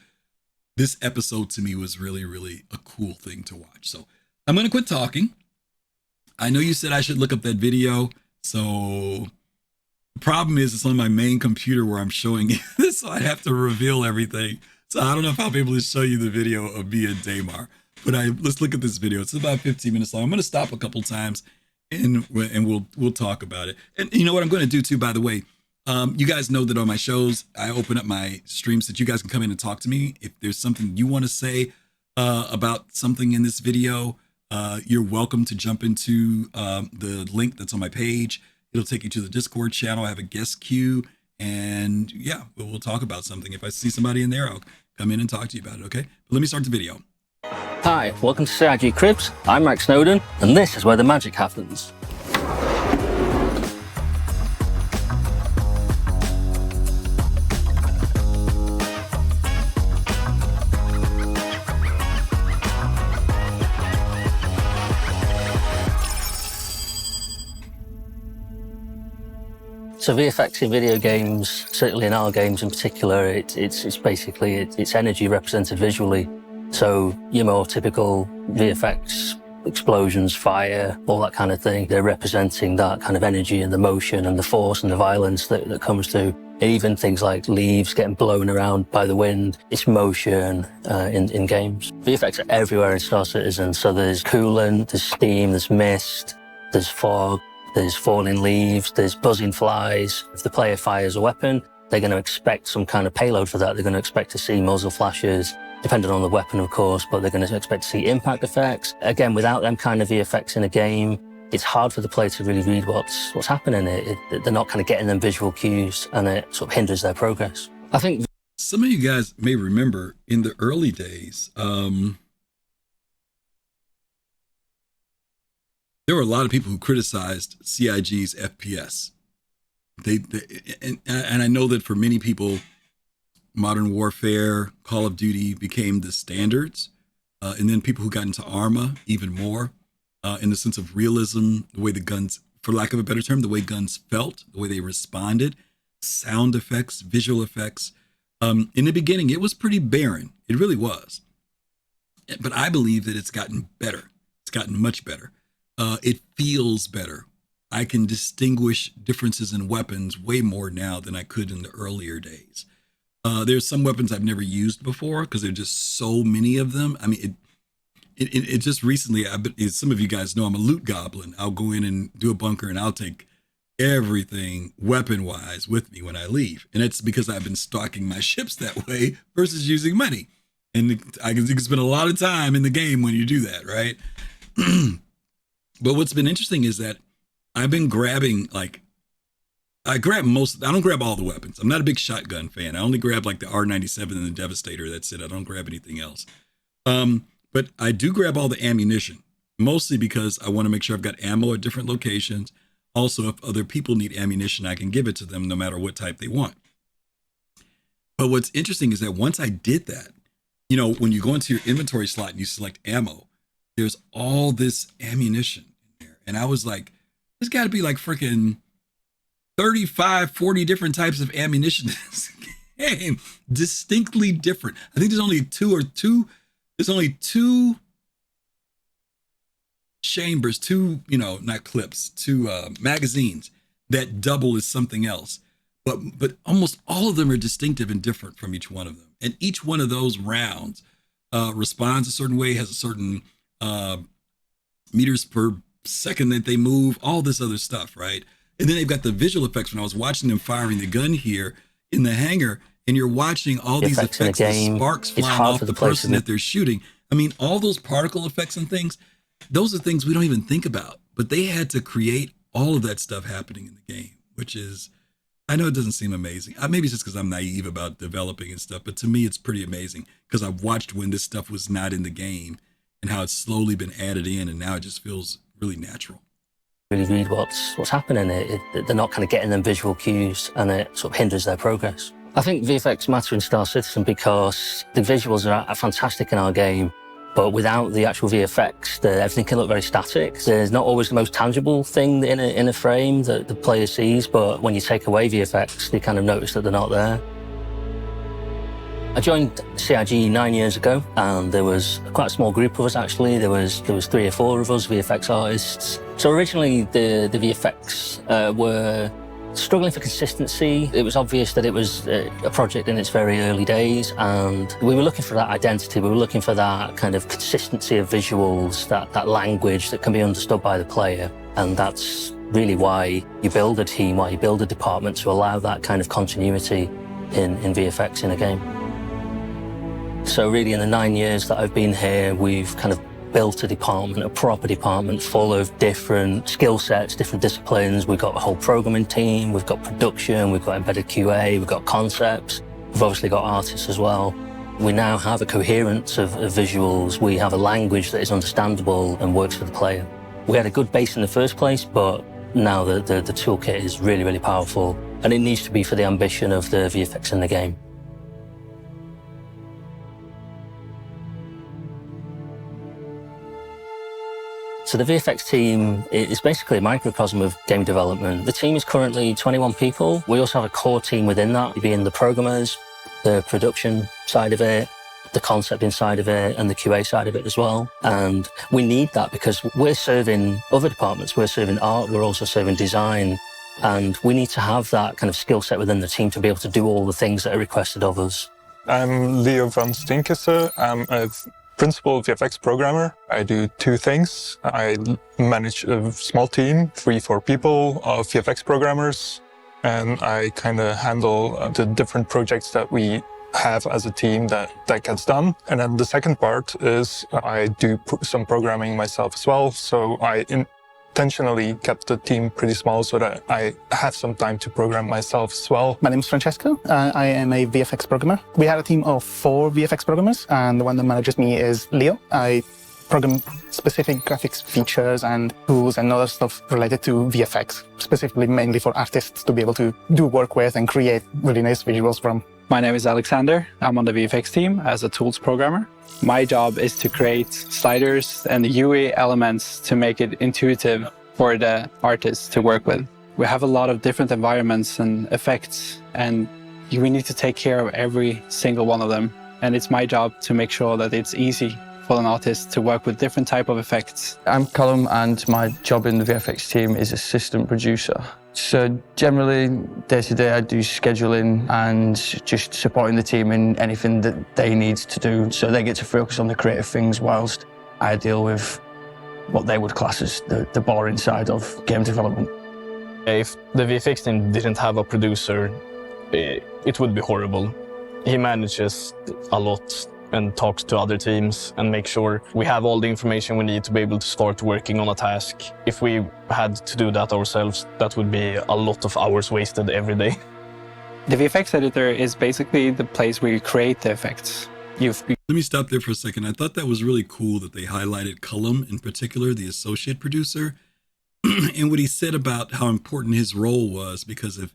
this episode to me was really, really a cool thing to watch. So I'm going to quit talking. I know you said I should look up that video. So the problem is it's on my main computer where I'm showing it, so I have to reveal everything. So I don't know if I'll be able to show you the video of me and Damar, but let's look at this video. It's about 15 minutes long. I'm going to stop a couple times and we'll talk about it. And you know what I'm going to do too, by the way, you guys know that on my shows, I open up my streams so that you guys can come in and talk to me. If there's something you want to say about something in this video, you're welcome to jump into the link that's on my page. It'll take you to the Discord channel. I have a guest queue, and yeah, we'll talk about something. If I see somebody in there, I'll come in and talk to you about it, okay? But let me start the video. Hi, welcome to CIG Cribs. I'm Max Snowden, and this is where the magic happens. So VFX in video games, certainly in our games in particular, it's basically it's energy represented visually. So your more typical VFX, explosions, fire, all that kind of thing, they're representing that kind of energy and the motion and the force and the violence that comes through. Even things like leaves getting blown around by the wind, it's motion in games. VFX are everywhere in Star Citizen. So there's coolant, there's steam, there's mist, there's fog, there's falling leaves, there's buzzing flies. If the player fires a weapon, they're going to expect some kind of payload for that. They're going to expect to see muzzle flashes, depending on the weapon, of course, but they're going to expect to see impact effects. Again, without them kind of VFX in a game, it's hard for the player to really read what's happening. They're not kind of getting them visual cues, and it sort of hinders their progress. I think some of you guys may remember in the early days, there were a lot of people who criticized CIG's FPS. And I know that for many people, Modern Warfare, Call of Duty became the standards. And then people who got into Arma even more, in the sense of realism, the way the guns, for lack of a better term, the way guns felt, the way they responded, sound effects, visual effects. In the beginning, it was pretty barren. It really was. But I believe that it's gotten better. It's gotten much better. It feels better. I can distinguish differences in weapons way more now than I could in the earlier days. There's some weapons I've never used before because there are just so many of them. I mean, it just recently, as some of you guys know, I'm a loot goblin. I'll go in and do a bunker and I'll take everything weapon-wise with me when I leave. And it's because I've been stocking my ships that way versus using money. And you can spend a lot of time in the game when you do that, right? But what's been interesting is that I've been grabbing, like, I don't grab all the weapons. I'm not a big shotgun fan. I only grab like the R97 and the Devastator. That's it. I don't grab anything else. But I do grab all the ammunition, mostly because I want to make sure I've got ammo at different locations. Also, if other people need ammunition, I can give it to them no matter what type they want. But what's interesting is that once I did that, you know, when you go into your inventory slot and you select ammo, there's all this ammunition in there. And I was like, there's got to be like freaking 35, 40 different types of ammunition in this game. Distinctly different. I think there's only two chambers, two magazines that double as something else. But almost all of them are distinctive and different from each one of them. And each one of those rounds responds a certain way, has a certain meters per second that they move, all this other stuff, right? And then they've got the visual effects. When I was watching them firing the gun here in the hangar, and you're watching all these effects, the sparks flying off the person that they're shooting. I mean, all those particle effects and things, those are things we don't even think about. But they had to create all of that stuff happening in the game, which is, I know it doesn't seem amazing. Maybe it's just because I'm naive about developing and stuff, but to me, it's pretty amazing because I've watched when this stuff was not in the game and how it's slowly been added in, and now it just feels really natural. Really read what's happening. They're not kind of getting them visual cues, and it sort of hinders their progress. I think VFX matter in Star Citizen because the visuals are fantastic in our game, but without the actual VFX, everything can look very static. There's not always the most tangible thing in a frame that the player sees, but when you take away VFX, they kind of notice that they're not there. I joined CIG 9 years ago, and there was quite a small group of us actually. There was 3 or 4 of us VFX artists. So originally the VFX were struggling for consistency. It was obvious that it was a project in its very early days, and we were looking for that identity. We were looking for that kind of consistency of visuals, that language that can be understood by the player. And that's really why you build a team, why you build a department, to allow that kind of continuity in VFX in a game. So really, in the 9 years that I've been here, we've kind of built a department, a proper department full of different skill sets, different disciplines. We've got a whole programming team, we've got production, we've got embedded QA, we've got concepts. We've obviously got artists as well. We now have a coherence of visuals. We have a language that is understandable and works for the player. We had a good base in the first place, but now the toolkit is really, really powerful, and it needs to be for the ambition of the VFX in the game. So the VFX team is basically a microcosm of game development. The team is currently 21 people. We also have a core team within that, being the programmers, the production side of it, the concept inside of it, and the QA side of it as well. And we need that because we're serving other departments. We're serving art, we're also serving design. And we need to have that kind of skill set within the team to be able to do all the things that are requested of us. I'm Leo van Stinkesse. I'm a principal VFX programmer. I do 2 things. I manage a small team, 3-4 people of VFX programmers, and I kind of handle the different projects that we have as a team that gets done. And then the second part is I do some programming myself as well. So I intentionally kept the team pretty small so that I have some time to program myself as well. My name is Francesco. I am a VFX programmer. We have a team of 4 VFX programmers, and the one that manages me is Leo. I program specific graphics features and tools and other stuff related to VFX, specifically mainly for artists to be able to do work with and create really nice visuals from. My name is Alexander. I'm on the VFX team as a tools programmer. My job is to create sliders and UI elements to make it intuitive for the artists to work with. We have a lot of different environments and effects, and we need to take care of every single one of them. And it's my job to make sure that it's easy for an artist to work with different type of effects. I'm Callum, and my job in the VFX team is assistant producer. So generally, day to day, I do scheduling and just supporting the team in anything that they need to do. So they get to focus on the creative things whilst I deal with what they would class as the boring side of game development. If the VFX team didn't have a producer, it would be horrible. He manages a lot and talk to other teams and make sure we have all the information we need to be able to start working on a task. If we had to do that ourselves, that would be a lot of hours wasted every day. The VFX editor is basically the place where you create the effects. Let me stop there for a second. I thought that was really cool that they highlighted Cullum in particular, the associate producer, and what he said about how important his role was, because if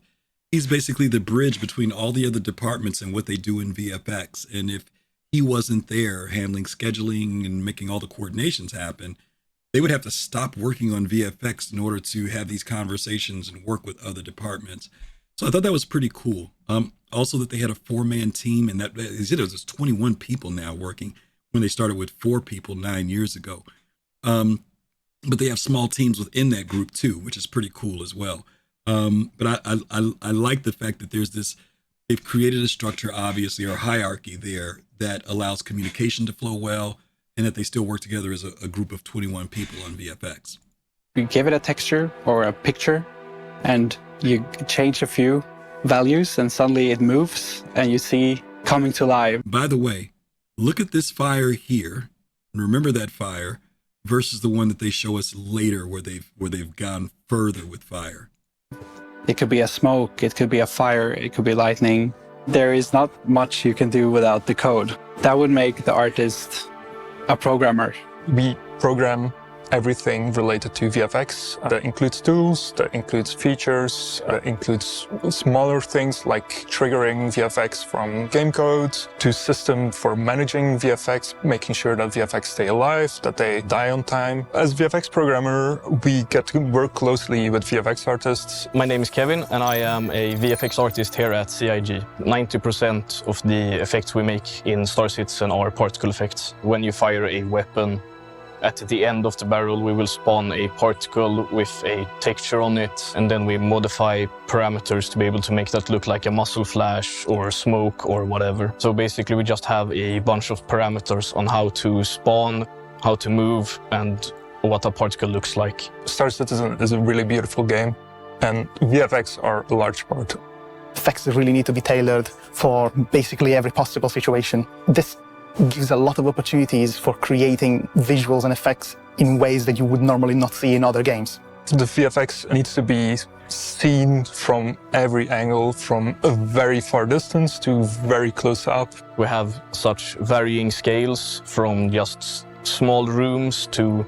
he's basically the bridge between all the other departments and what they do in VFX. And if he wasn't there handling scheduling and making all the coordinations happen, they would have to stop working on VFX in order to have these conversations and work with other departments. So I thought that was pretty cool. Also that they had a 4-man team, and that there's 21 people now working when they started with 4 people 9 years ago. But they have small teams within that group too, which is pretty cool as well. But I like the fact that they've created a structure, obviously, or a hierarchy there that allows communication to flow well, and that they still work together as a group of 21 people on VFX. You give it a texture or a picture, and you change a few values, and suddenly it moves, and you see coming to life. By the way, look at this fire here, and remember that fire, versus the one that they show us later where they've gone further with fire. It could be a smoke, it could be a fire, it could be lightning. There is not much you can do without the code. That would make the artist a programmer. We program everything related to VFX. That includes tools, that includes features, that includes smaller things like triggering VFX from game code to system for managing VFX, making sure that VFX stay alive, that they die on time. As VFX programmer, we get to work closely with VFX artists. My name is Kevin, and I am a VFX artist here at CIG. 90% of the effects we make in Star Citizen are particle effects. When you fire a weapon, at the end of the barrel, we will spawn a particle with a texture on it, and then we modify parameters to be able to make that look like a muzzle flash or smoke or whatever. So basically, we just have a bunch of parameters on how to spawn, how to move, and what a particle looks like. Star Citizen is a really beautiful game, and VFX are a large part. Effects really need to be tailored for basically every possible situation. This gives a lot of opportunities for creating visuals and effects in ways that you would normally not see in other games. The VFX needs to be seen from every angle, from a very far distance to very close up. We have such varying scales, from just small rooms to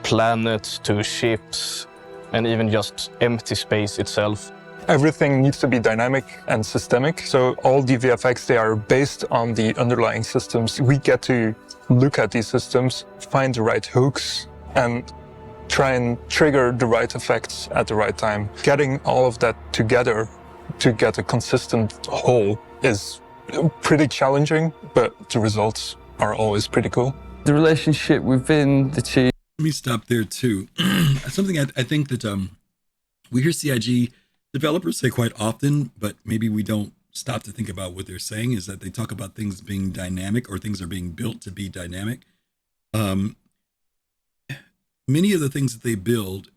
planets to ships, and even just empty space itself. Everything needs to be dynamic and systemic. So all the VFX, they are based on the underlying systems. We get to look at these systems, find the right hooks, and try and trigger the right effects at the right time. Getting all of that together to get a consistent whole is pretty challenging, but the results are always pretty cool. The relationship within the team. Let me stop there too. Something I think that we hear CIG developers say quite often, but maybe we don't stop to think about what they're saying, is that they talk about things being dynamic, or things are being built to be dynamic. Many of the things that they build,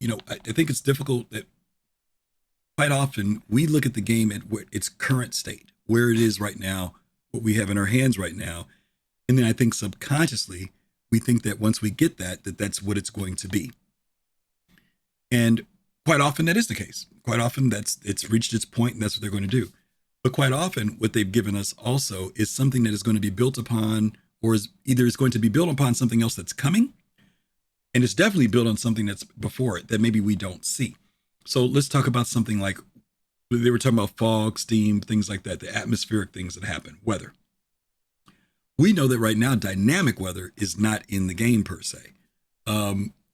I think it's difficult that quite often we look at the game at its current state, where it is right now, what we have in our hands right now. And then I think subconsciously, we think that once we get that's what it's going to be. And quite often that is the case. Quite often it's reached its point and that's what they're going to do. But quite often what they've given us also is something that is going to be built upon, or is going to be built upon something else that's coming. And it's definitely built on something that's before it that maybe we don't see. So let's talk about something like, they were talking about fog, steam, things like that, the atmospheric things that happen, weather. We know that right now, dynamic weather is not in the game per se.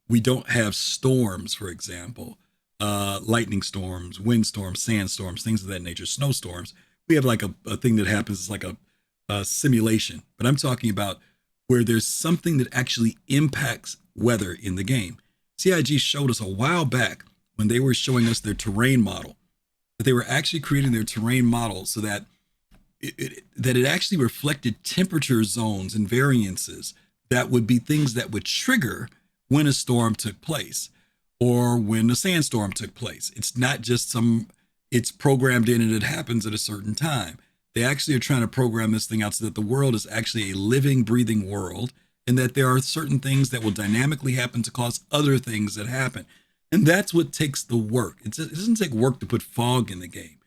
We don't have storms, for example. Lightning storms, wind storms, sandstorms, things of that nature, snowstorms. We have like a thing that happens, it's like a simulation. But I'm talking about where there's something that actually impacts weather in the game. CIG showed us a while back when they were showing us their terrain model, that they were actually creating their terrain model so that it actually reflected temperature zones and variances that would be things that would trigger when a storm took place, or when a sandstorm took place. It's not just it's programmed in and it happens at a certain time. They actually are trying to program this thing out so that the world is actually a living, breathing world, and that there are certain things that will dynamically happen to cause other things that happen. And that's what takes the work. It doesn't take work to put fog in the game,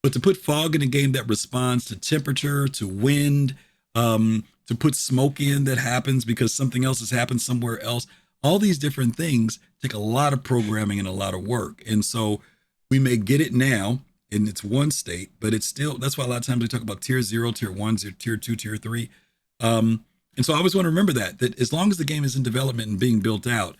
but to put fog in a game that responds to temperature, to wind, to put smoke in that happens because something else has happened somewhere else. All these different things take a lot of programming and a lot of work. And so we may get it now in its one state, but it's still, that's why a lot of times we talk about tier 0, tier 1, tier 2, tier 3. And so I always want to remember that as long as the game is in development and being built out,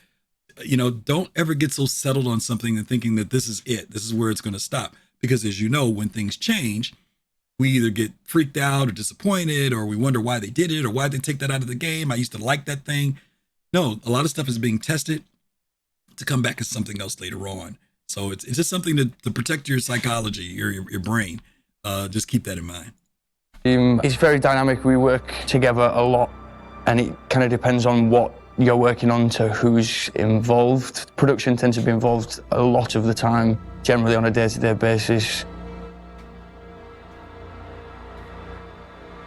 don't ever get so settled on something and thinking that this is it. This is where it's going to stop. Because as you know, when things change, we either get freaked out or disappointed, or we wonder why they did it or why they take that out of the game. I used to like that thing. No, a lot of stuff is being tested to come back as something else later on. So it's just something to protect your psychology, your brain. Just keep that in mind. It's very dynamic. We work together a lot, and it kind of depends on what you're working on to who's involved. Production tends to be involved a lot of the time, generally on a day-to-day basis.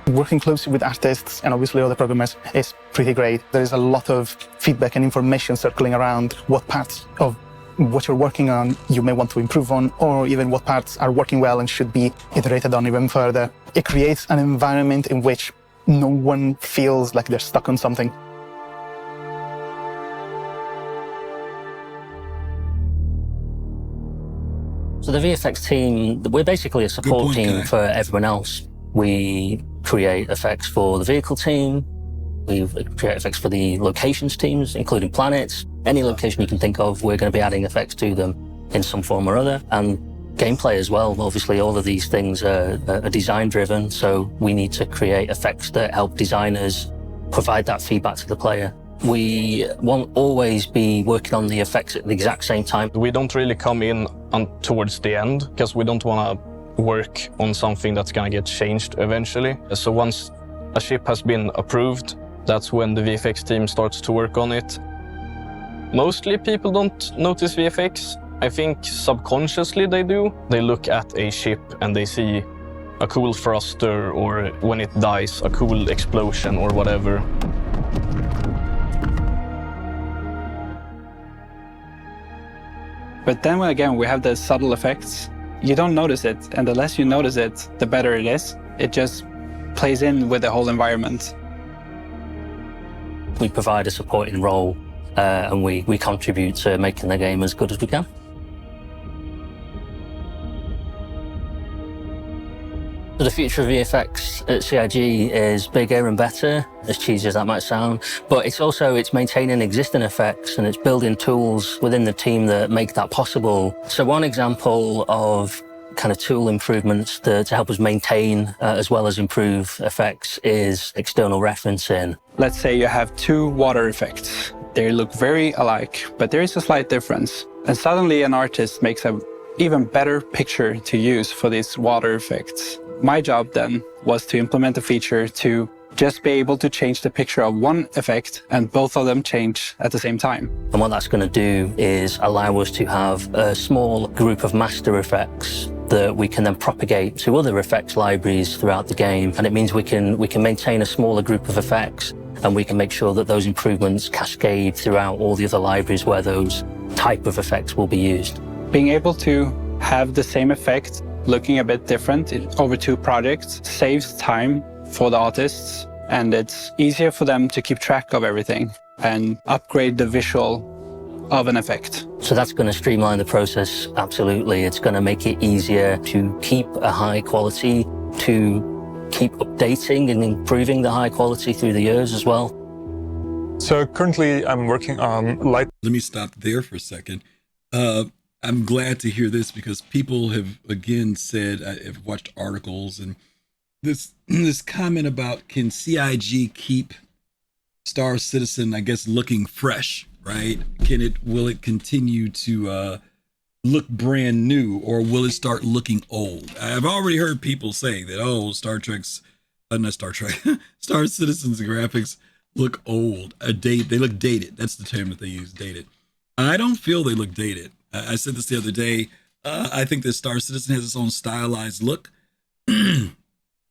Working closely with artists and obviously other programmers is pretty great. There is a lot of feedback and information circling around what parts of what you're working on you may want to improve on, or even what parts are working well and should be iterated on even further. It creates an environment in which no one feels like they're stuck on something. So the VFX team, we're basically a support team for everyone else. We create effects for the vehicle team. We create effects for the locations teams, including planets. Any location you can think of, we're going to be adding effects to them in some form or other. And gameplay as well. Obviously, all of these things are design-driven, so we need to create effects that help designers provide that feedback to the player. We won't always be working on the effects at the exact same time. We don't really come in towards the end, because we don't want to work on something that's going to get changed eventually. So once a ship has been approved, that's when the VFX team starts to work on it. Mostly people don't notice VFX. I think subconsciously they do. They look at a ship and they see a cool thruster, or when it dies, a cool explosion or whatever. But then again, we have the subtle effects. You don't notice it, and the less you notice it, the better it is. It just plays in with the whole environment. We provide a supporting role, and we contribute to making the game as good as we can. So the future of VFX at CIG is bigger and better, as cheesy as that might sound, but it's maintaining existing effects, and it's building tools within the team that make that possible. So one example of kind of tool improvements to help us maintain as well as improve effects is external referencing. Let's say you have two water effects. They look very alike, but there is a slight difference. And suddenly an artist makes an even better picture to use for these water effects. My job then was to implement a feature to just be able to change the picture of one effect and both of them change at the same time. And what that's going to do is allow us to have a small group of master effects that we can then propagate to other effects libraries throughout the game. And it means we can maintain a smaller group of effects, and we can make sure that those improvements cascade throughout all the other libraries where those type of effects will be used. Being able to have the same effect looking a bit different over two projects saves time for the artists, and it's easier for them to keep track of everything and upgrade the visual of an effect. So that's going to streamline the process, absolutely. It's going to make it easier to keep a high quality, to keep updating and improving the high quality through the years as well. So currently I'm working on light. Let me stop there for a second. I'm glad to hear this, because people have again said, I've watched articles, and this comment about, can CIG keep Star Citizen, I guess, looking fresh, right? Will it continue to look brand new, or will it start looking old? I've already heard people say that, Star Citizen's graphics look old, they look dated. That's the term that they use, dated. I don't feel they look dated. I said this the other day. I think that Star Citizen has its own stylized look.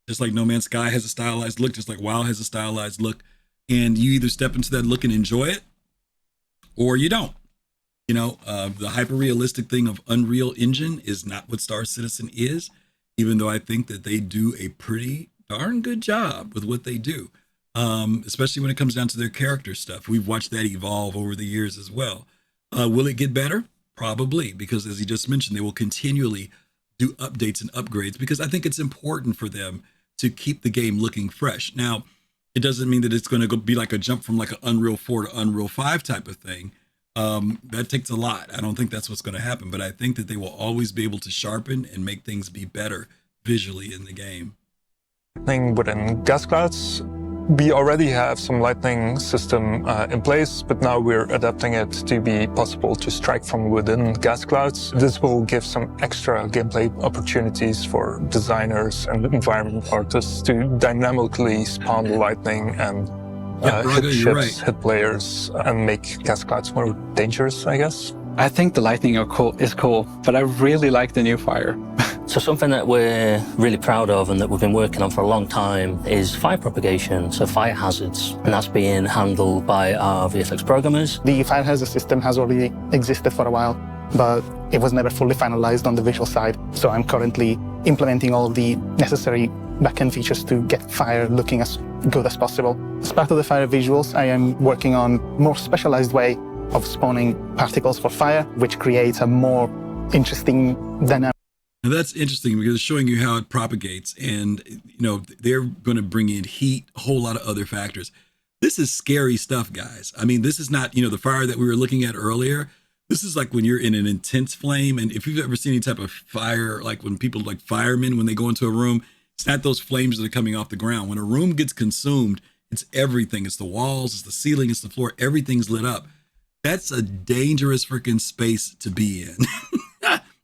Just like No Man's Sky has a stylized look, just like WoW has a stylized look. And you either step into that look and enjoy it, or you don't. You know, the hyper-realistic thing of Unreal Engine is not what Star Citizen is, even though I think that they do a pretty darn good job with what they do, especially when it comes down to their character stuff. We've watched that evolve over the years as well. Will it get better? Probably, because as he just mentioned, they will continually do updates and upgrades, because I think it's important for them to keep the game looking fresh. Now, it doesn't mean that it's going to be like a jump from like an Unreal 4 to Unreal 5 type of thing. That takes a lot. I don't think that's what's going to happen, but I think that they will always be able to sharpen and make things be better visually in the game. Thing within gas clouds, we already have some lightning system in place, but now we're adapting it to be possible to strike from within gas clouds. This will give some extra gameplay opportunities for designers and environment artists to dynamically spawn lightning and Braga, hit you're ships, right. hit players, and make gas clouds more dangerous, I guess. I think the lightning is cool, but I really like the new fire. So something that we're really proud of and that we've been working on for a long time is fire propagation, so fire hazards, and that's being handled by our VFX programmers. The fire hazard system has already existed for a while, but it was never fully finalized on the visual side. So I'm currently implementing all of the necessary backend features to get fire looking as good as possible. As part of the fire visuals, I am working on a more specialized way of spawning particles for fire, which creates a more interesting dynamic. Now that's interesting because it's showing you how it propagates, and you know they're going to bring in heat, a whole lot of other factors. This is scary stuff, guys. I mean, this is not, you know, the fire that we were looking at earlier. This is like when you're in an intense flame, and if you've ever seen any type of fire, like when people, like firemen, when they go into a room, it's not those flames that are coming off the ground. When a room gets consumed, it's everything. It's the walls, it's the ceiling, it's the floor. Everything's lit up. That's a dangerous freaking space to be in.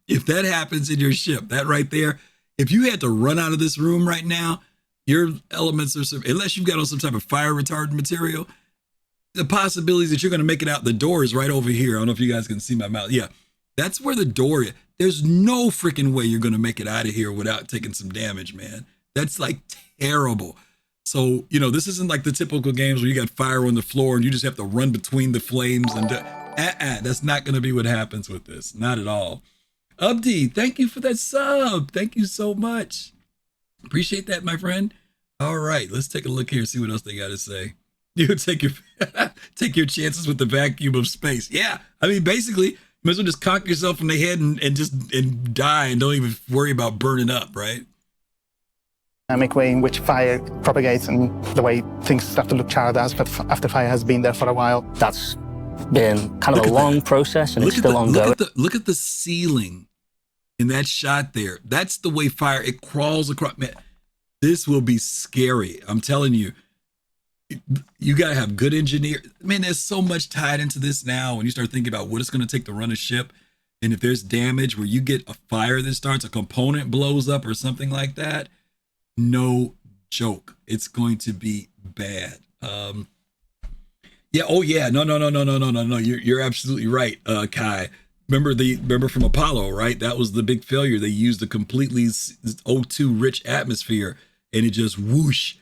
If that happens in your ship, that right there, if you had to run out of this room right now, your elements are, unless you've got on some type of fire retardant material, the possibilities that you're going to make it out the door is right over here. I don't know if you guys can see my mouth. Yeah, that's where the door is. There's no freaking way you're going to make it out of here without taking some damage, man. That's like terrible. So, you know, this isn't like the typical games where you got fire on the floor and you just have to run between the flames. And that's not going to be what happens with this. Not at all. Abdi, thank you for that sub. Thank you so much. Appreciate that, my friend. All right, let's take a look here and see what else they got to say. You take your chances with the vacuum of space. Yeah, I mean, basically, you might as well just conk yourself in the head and die and don't even worry about burning up, right? Dynamic way in which fire propagates and the way things start to look charred after fire has been there for a while. That's been kind of a long process, and it's still ongoing. Look at the ceiling in that shot there. That's the way fire, it crawls across. Man, this will be scary. I'm telling you. You got to have good engineer. Man, there's so much tied into this now when you start thinking about what it's going to take to run a ship. And if there's damage where you get a fire that starts, a component blows up or something like that, no joke. It's going to be bad. Yeah. Oh yeah. No. You're absolutely right, Kai. Remember from Apollo, right? That was the big failure. They used a completely O2 rich atmosphere and it just whoosh.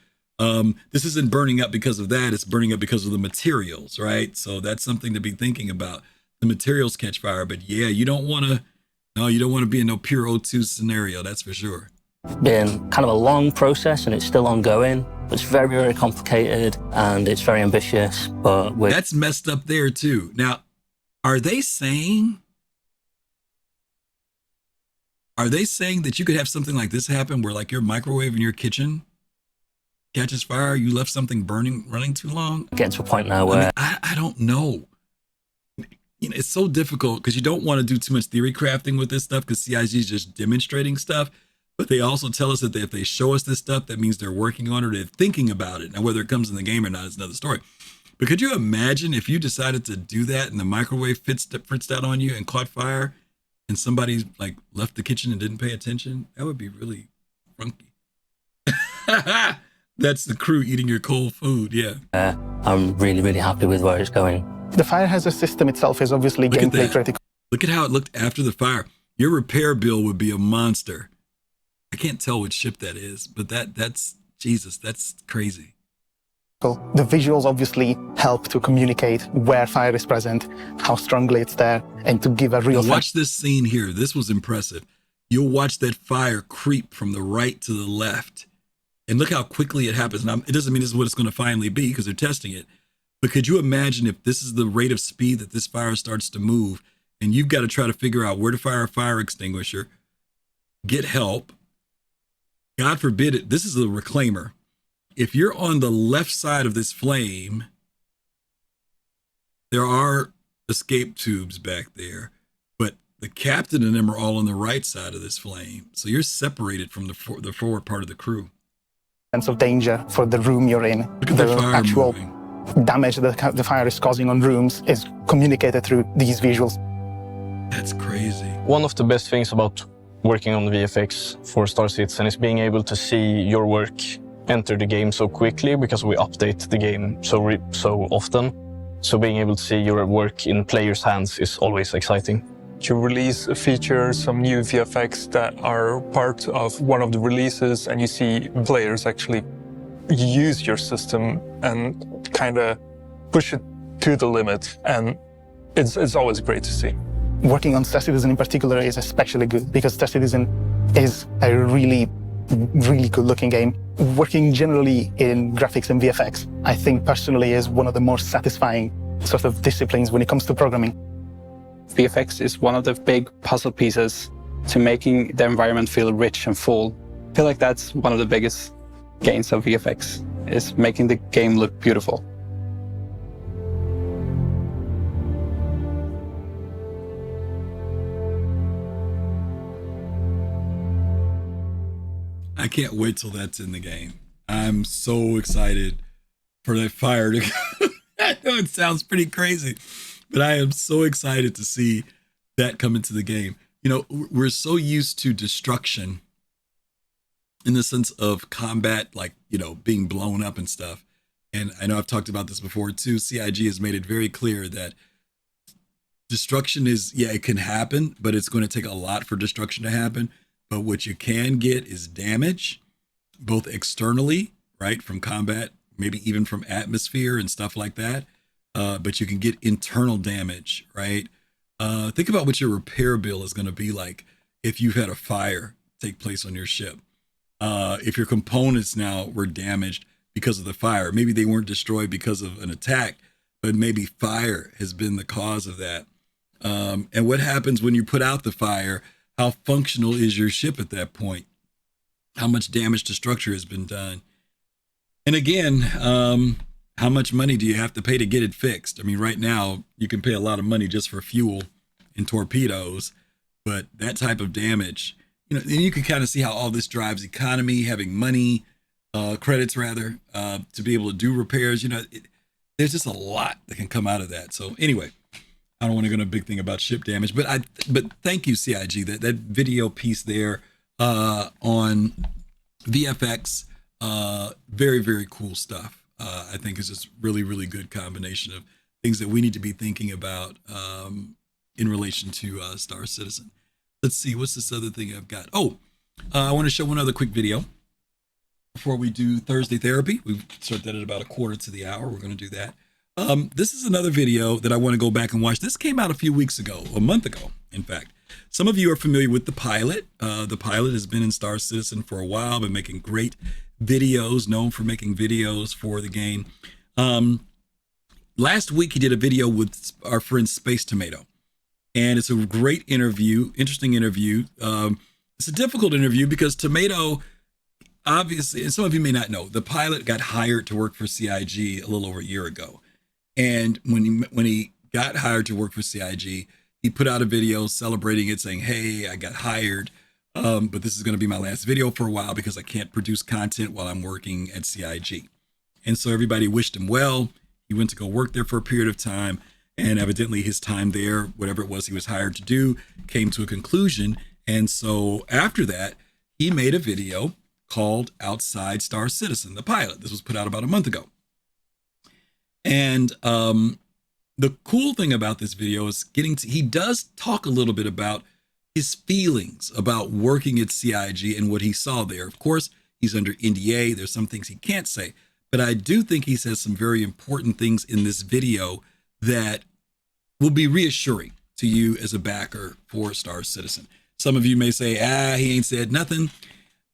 This isn't burning up because of that. It's burning up because of the materials, right? So that's something to be thinking about. The materials catch fire, but yeah, you don't want to be in no pure O2 scenario. That's for sure. Been kind of a long process, and it's still ongoing. It's very, very complicated, and it's very ambitious. But that's messed up there too. Now, are they saying that you could have something like this happen, where like your microwave in your kitchen catches fire? You left something running too long. Getting to a point now where I don't know. You know, it's so difficult because you don't want to do too much theory crafting with this stuff because CIG is just demonstrating stuff. But they also tell us that if they show us this stuff, that means they're working on it or they're thinking about it. Now, whether it comes in the game or not is another story. But could you imagine if you decided to do that and the microwave fritzed out on you and caught fire and somebody like left the kitchen and didn't pay attention? That would be really funky. That's the crew eating your cold food, yeah. I'm really, really happy with where it's going. The fire hazard system itself is obviously gameplay critical. Look at how it looked after the fire. Your repair bill would be a monster. I can't tell which ship that is, but that's Jesus, that's crazy. The visuals obviously help to communicate where fire is present, how strongly it's there, and to give a real Now watch this scene here. This was impressive. You'll watch that fire creep from the right to the left. And look how quickly it happens. Now, it doesn't mean this is what it's going to finally be because they're testing it. But could you imagine if this is the rate of speed that this fire starts to move, and you've got to try to figure out where to fire a fire extinguisher, get help. God forbid it. This is a reclaimer. If you're on the left side of this flame, there are escape tubes back there, but the captain and them are all on the right side of this flame. So you're separated from the forward part of the crew. sense of danger for the room you're in. Look at the fire actual moving. damage that the fire is causing on rooms is communicated through these visuals. That's crazy. One of the best things about working on VFX for Star Citizen is being able to see your work enter the game so quickly because we update the game so often. So being able to see your work in players' hands is always exciting. You release a feature, some new VFX that are part of one of the releases, and you see players actually use your system and kind of push it to the limit. And it's always great to see. Working on Star Citizen in particular is especially good because Star Citizen is a really good looking game. Working generally in graphics and VFX, I think personally is one of the more satisfying sort of disciplines when it comes to programming. VFX is one of the big puzzle pieces to making the environment feel rich and full. I feel like that's one of the biggest gains of VFX, is making the game look beautiful. I can't wait till that's in the game. I'm so excited for that fire to I know it sounds pretty crazy, but I am so excited to see that come into the game. You know, we're so used to destruction in the sense of combat, like, you know, being blown up and stuff. And I know I've talked about this before too. CIG has made it very clear that destruction is, yeah, it can happen, but it's going to take a lot for destruction to happen. But what you can get is damage, both externally, right, from combat, maybe even from atmosphere and stuff like that. But you can get internal damage, right? Think about what your repair bill is going to be like if you've had a fire take place on your ship. If your components now were damaged because of the fire, maybe they weren't destroyed because of an attack, but maybe fire has been the cause of that. And what happens when you put out the fire? How functional is your ship at that point? How much damage to structure has been done? And again, how much money do you have to pay to get it fixed? I mean, right now, you can pay a lot of money just for fuel and torpedoes, but that type of damage, you know, and you can kind of see how all this drives economy, having money, credits rather, to be able to do repairs. You know, there's just a lot that can come out of that. So anyway, I don't want to go into a big thing about ship damage, but thank you, CIG, that video piece there on VFX, very, very cool stuff. I think it's just really, really good combination of things that we need to be thinking about in relation to Star Citizen. Let's see, what's this other thing I've got? Oh, I want to show one other quick video before we do Thursday Therapy. We start that at about 1:45. We're going to do that. This is another video that I want to go back and watch. This came out a few weeks ago, a month ago, in fact. Some of you are familiar with the pilot. The pilot has been in Star Citizen for a while, been making great videos, known for making videos for the game. Last week, he did a video with our friend Space Tomato, and it's a great interview, interesting interview. It's a difficult interview because Tomato, obviously, and some of you may not know, the pilot got hired to work for CIG a little over a year ago. And when he got hired to work for CIG, he put out a video celebrating it, saying, hey, I got hired, but this is going to be my last video for a while because I can't produce content while I'm working at CIG. And so everybody wished him well. He went to go work there for a period of time, and evidently his time there, whatever it was he was hired to do, came to a conclusion. And so after that, he made a video called Outside Star Citizen, the pilot. This was put out about a month ago. And the cool thing about this video is he does talk a little bit about his feelings about working at CIG and what he saw there. Of course, he's under NDA. There's some things he can't say, but I do think he says some very important things in this video that will be reassuring to you as a backer for Star Citizen. Some of you may say, he ain't said nothing,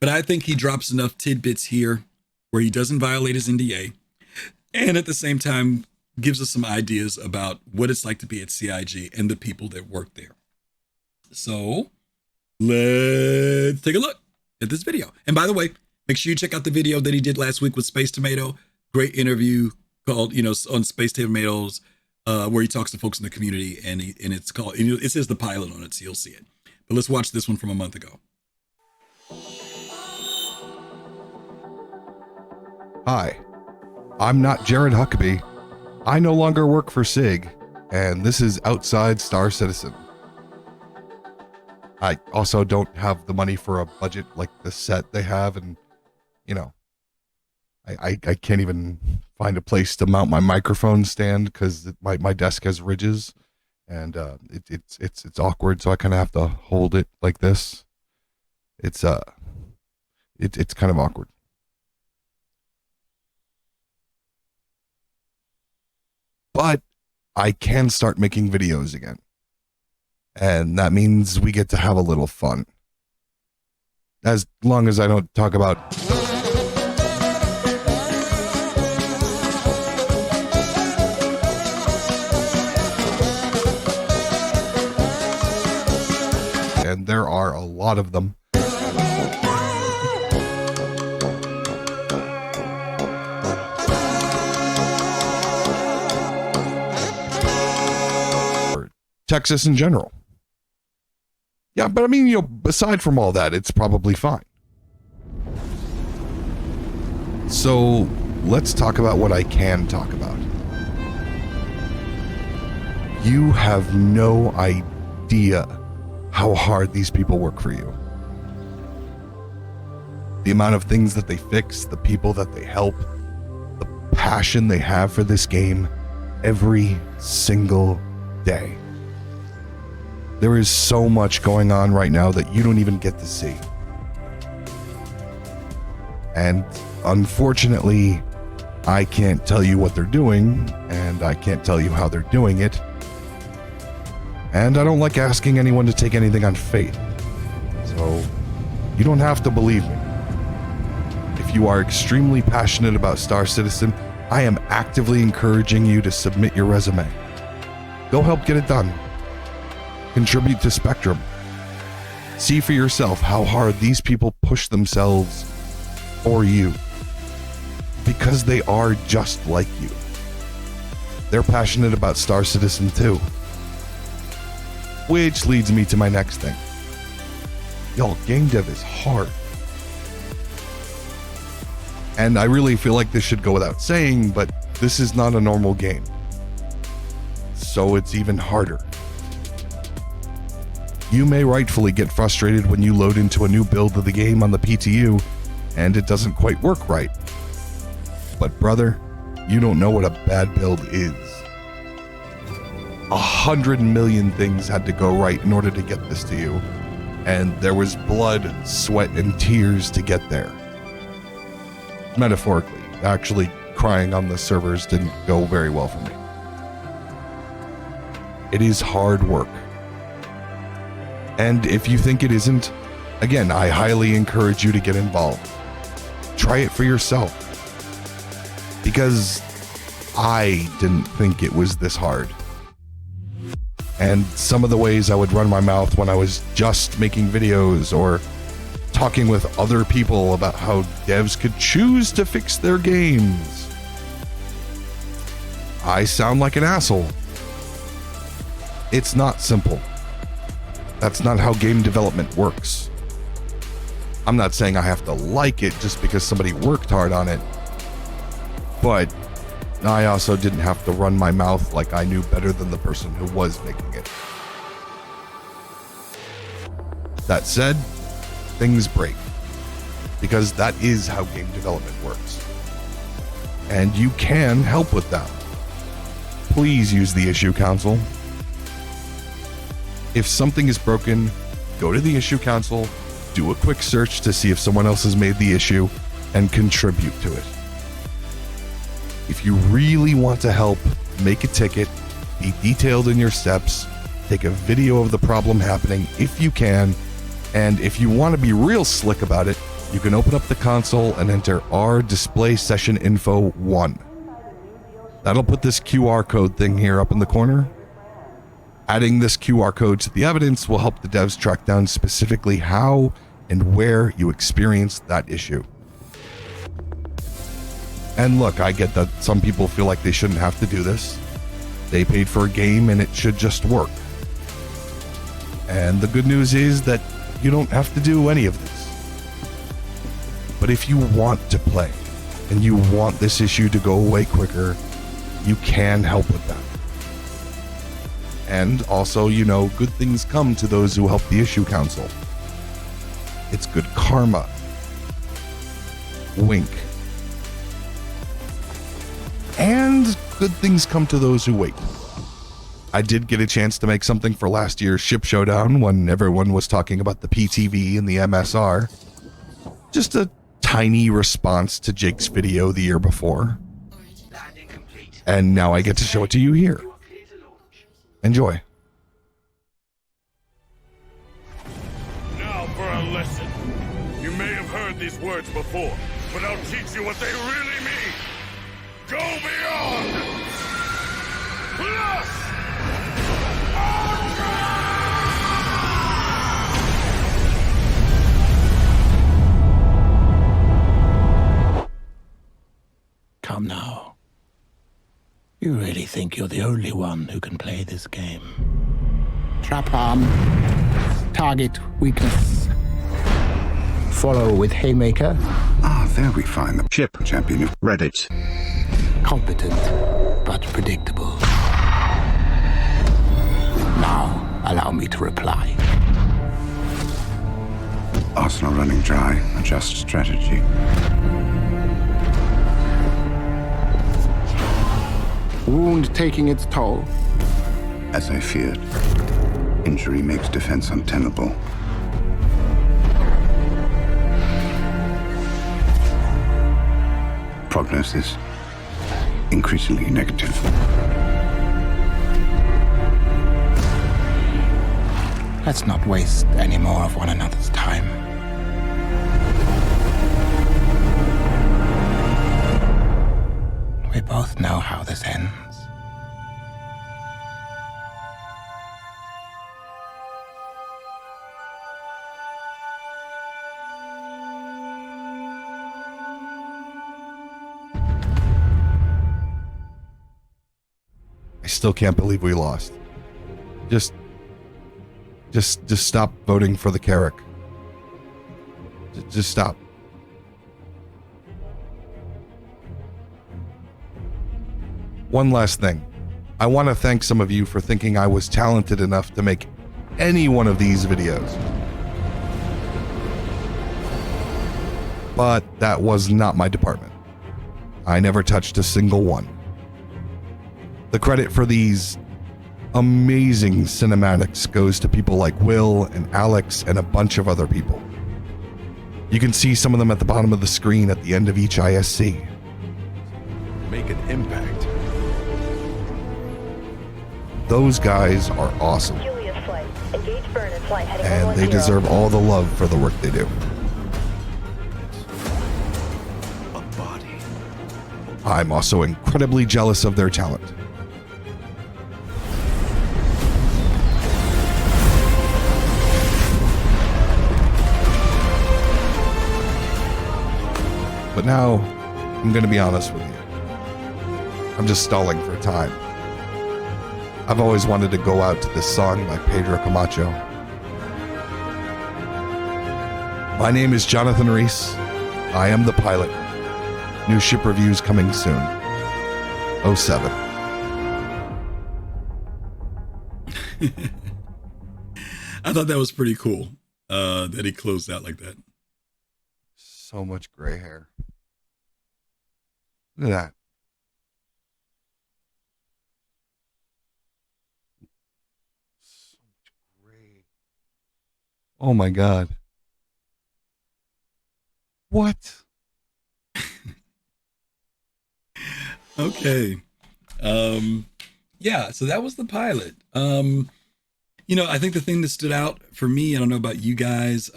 but I think he drops enough tidbits here where he doesn't violate his NDA and at the same time gives us some ideas about what it's like to be at CIG and the people that work there. So let's take a look at this video. And by the way, make sure you check out the video that he did last week with Space Tomato. Great interview called, on Space Tomatoes, where he talks to folks in the community, and it's called, it says the pilot on it, so you'll see it. But let's watch this one from a month ago. Hi, I'm not Jared Huckabee. I no longer work for SIG, and this is Outside Star Citizen. I also don't have the money for a budget like the set they have, and I can't even find a place to mount my microphone stand because my desk has ridges, and it's awkward, so I kind of have to hold it like this. It's kind of awkward. But I can start making videos again. And that means we get to have a little fun. As long as I don't talk about and there are a lot of them. Texas in general. Yeah, but I mean, aside from all that, it's probably fine. So let's talk about what I can talk about. You have no idea how hard these people work for you. The amount of things that they fix, the people that they help, the passion they have for this game every single day. There is so much going on right now that you don't even get to see. And unfortunately, I can't tell you what they're doing, and I can't tell you how they're doing it. And I don't like asking anyone to take anything on faith. So you don't have to believe me. If you are extremely passionate about Star Citizen, I am actively encouraging you to submit your resume. Go help get it done. Contribute to Spectrum. See for yourself how hard these people push themselves for you. Because they are just like you. They're passionate about Star Citizen too. Which leads me to my next thing. Y'all, game dev is hard. And I really feel like this should go without saying, but this is not a normal game. So it's even harder. You may rightfully get frustrated when you load into a new build of the game on the PTU and it doesn't quite work right. But brother, you don't know what a bad build is. 100 million things had to go right in order to get this to you, and there was blood, sweat, and tears to get there. Metaphorically, actually crying on the servers didn't go very well for me. It is hard work. And if you think it isn't, again, I highly encourage you to get involved. Try it for yourself. Because I didn't think it was this hard. And some of the ways I would run my mouth when I was just making videos or talking with other people about how devs could choose to fix their games. I sound like an asshole. It's not simple. That's not how game development works. I'm not saying I have to like it just because somebody worked hard on it, but I also didn't have to run my mouth like I knew better than the person who was making it. That said, things break, because that is how game development works. And you can help with that. Please use the issue council. If something is broken, go to the issue council, do a quick search to see if someone else has made the issue, and contribute to it. If you really want to help, make a ticket, be detailed in your steps, take a video of the problem happening if you can, and if you want to be real slick about it, you can open up the console and enter R display session info 1. That'll put this QR code thing here up in the corner. Adding this QR code to the evidence will help the devs track down specifically how and where you experienced that issue. And look, I get that some people feel like they shouldn't have to do this. They paid for a game and it should just work. And the good news is that you don't have to do any of this. But if you want to play and you want this issue to go away quicker, you can help with that. And also, you know, good things come to those who help the issue council. It's good karma. Wink. And good things come to those who wait. I did get a chance to make something for last year's Ship Showdown when everyone was talking about the PTV and the MSR. Just a tiny response to Jake's video the year before. And now I get to show it to you here. Enjoy. Now for a lesson. You may have heard these words before, but I'll teach you what they really mean. Go beyond! Plus! Come now. You really think you're the only one who can play this game? Trap arm. Target weakness. Follow with Haymaker. Ah, there we find the ship champion of Reddit. Competent, but predictable. Now, allow me to reply. Arsenal running dry. Adjust strategy. Wound taking its toll. As I feared. Injury makes defense untenable. Prognosis increasingly negative. Let's not waste any more of one another's time. We both know how this ends. I still can't believe we lost. Just stop voting for the Carrick. Just stop. One last thing. I want to thank some of you for thinking I was talented enough to make any one of these videos. But that was not my department. I never touched a single one. The credit for these amazing cinematics goes to people like Will and Alex and a bunch of other people. You can see some of them at the bottom of the screen at the end of each ISC. Make an impact. Those guys are awesome. And they deserve all the love for the work they do. I'm also incredibly jealous of their talent. But now, I'm going to be honest with you. I'm just stalling for time. I've always wanted to go out to this song by Pedro Camacho. My name is Jonathan Reese. I am the pilot. New ship reviews coming soon. 07. I thought that was pretty cool that he closed out like that. So much gray hair. Look at that. So much gray. Oh my God. What? Okay. Yeah, so that was the pilot. I think the thing that stood out for me, I don't know about you guys,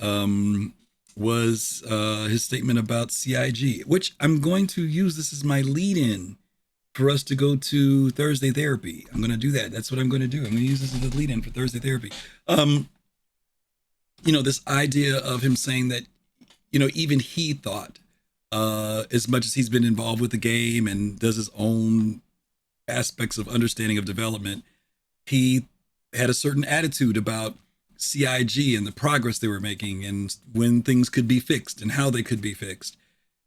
was his statement about CIG, which I'm going to use this as my lead in for us to go to Thursday therapy. I'm going to do that. That's what I'm going to do. I'm going to use this as the lead in for Thursday therapy. This idea of him saying that, even he thought, as much as he's been involved with the game and does his own aspects of understanding of development, he had a certain attitude about CIG and the progress they were making and when things could be fixed and how they could be fixed.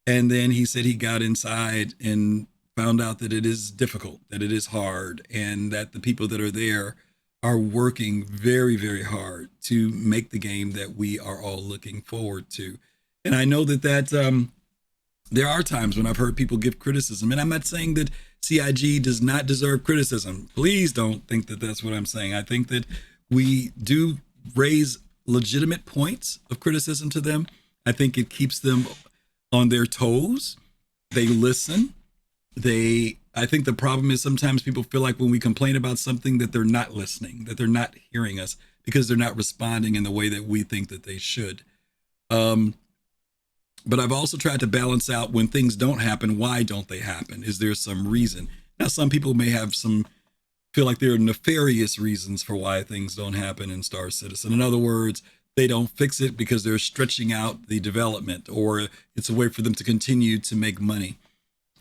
And then he said he got inside and found out that it is difficult, that it is hard, and that the people that are there are working very, very hard to make the game that we are all looking forward to. And I know that there are times when I've heard people give criticism, and I'm not saying that CIG does not deserve criticism. Please don't think that that's what I'm saying. I think that we do raise legitimate points of criticism to them. I think it keeps them on their toes. They listen. I think the problem is sometimes people feel like when we complain about something that they're not listening, that they're not hearing us because they're not responding in the way that we think that they should. But I've also tried to balance out when things don't happen, why don't they happen? Is there some reason? Now, some people may feel like there are nefarious reasons for why things don't happen in Star Citizen. In other words, they don't fix it because they're stretching out the development, or it's a way for them to continue to make money.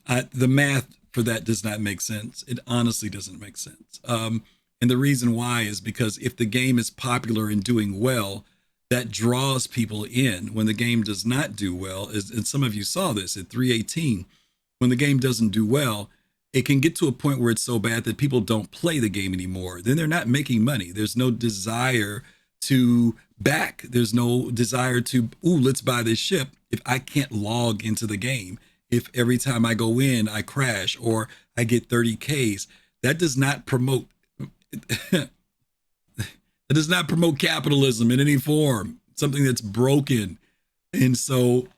The math for that does not make sense. It honestly doesn't make sense. And the reason why is because if the game is popular and doing well, that draws people in. When the game does not do well, and some of you saw this at 318, when the game doesn't do well, it can get to a point where it's so bad that people don't play the game anymore. Then they're not making money. There's no desire to back. There's no desire to, let's buy this ship if I can't log into the game. If every time I go in, I crash or I get 30 Ks. That does not promote it does not promote capitalism in any form, something that's broken. And so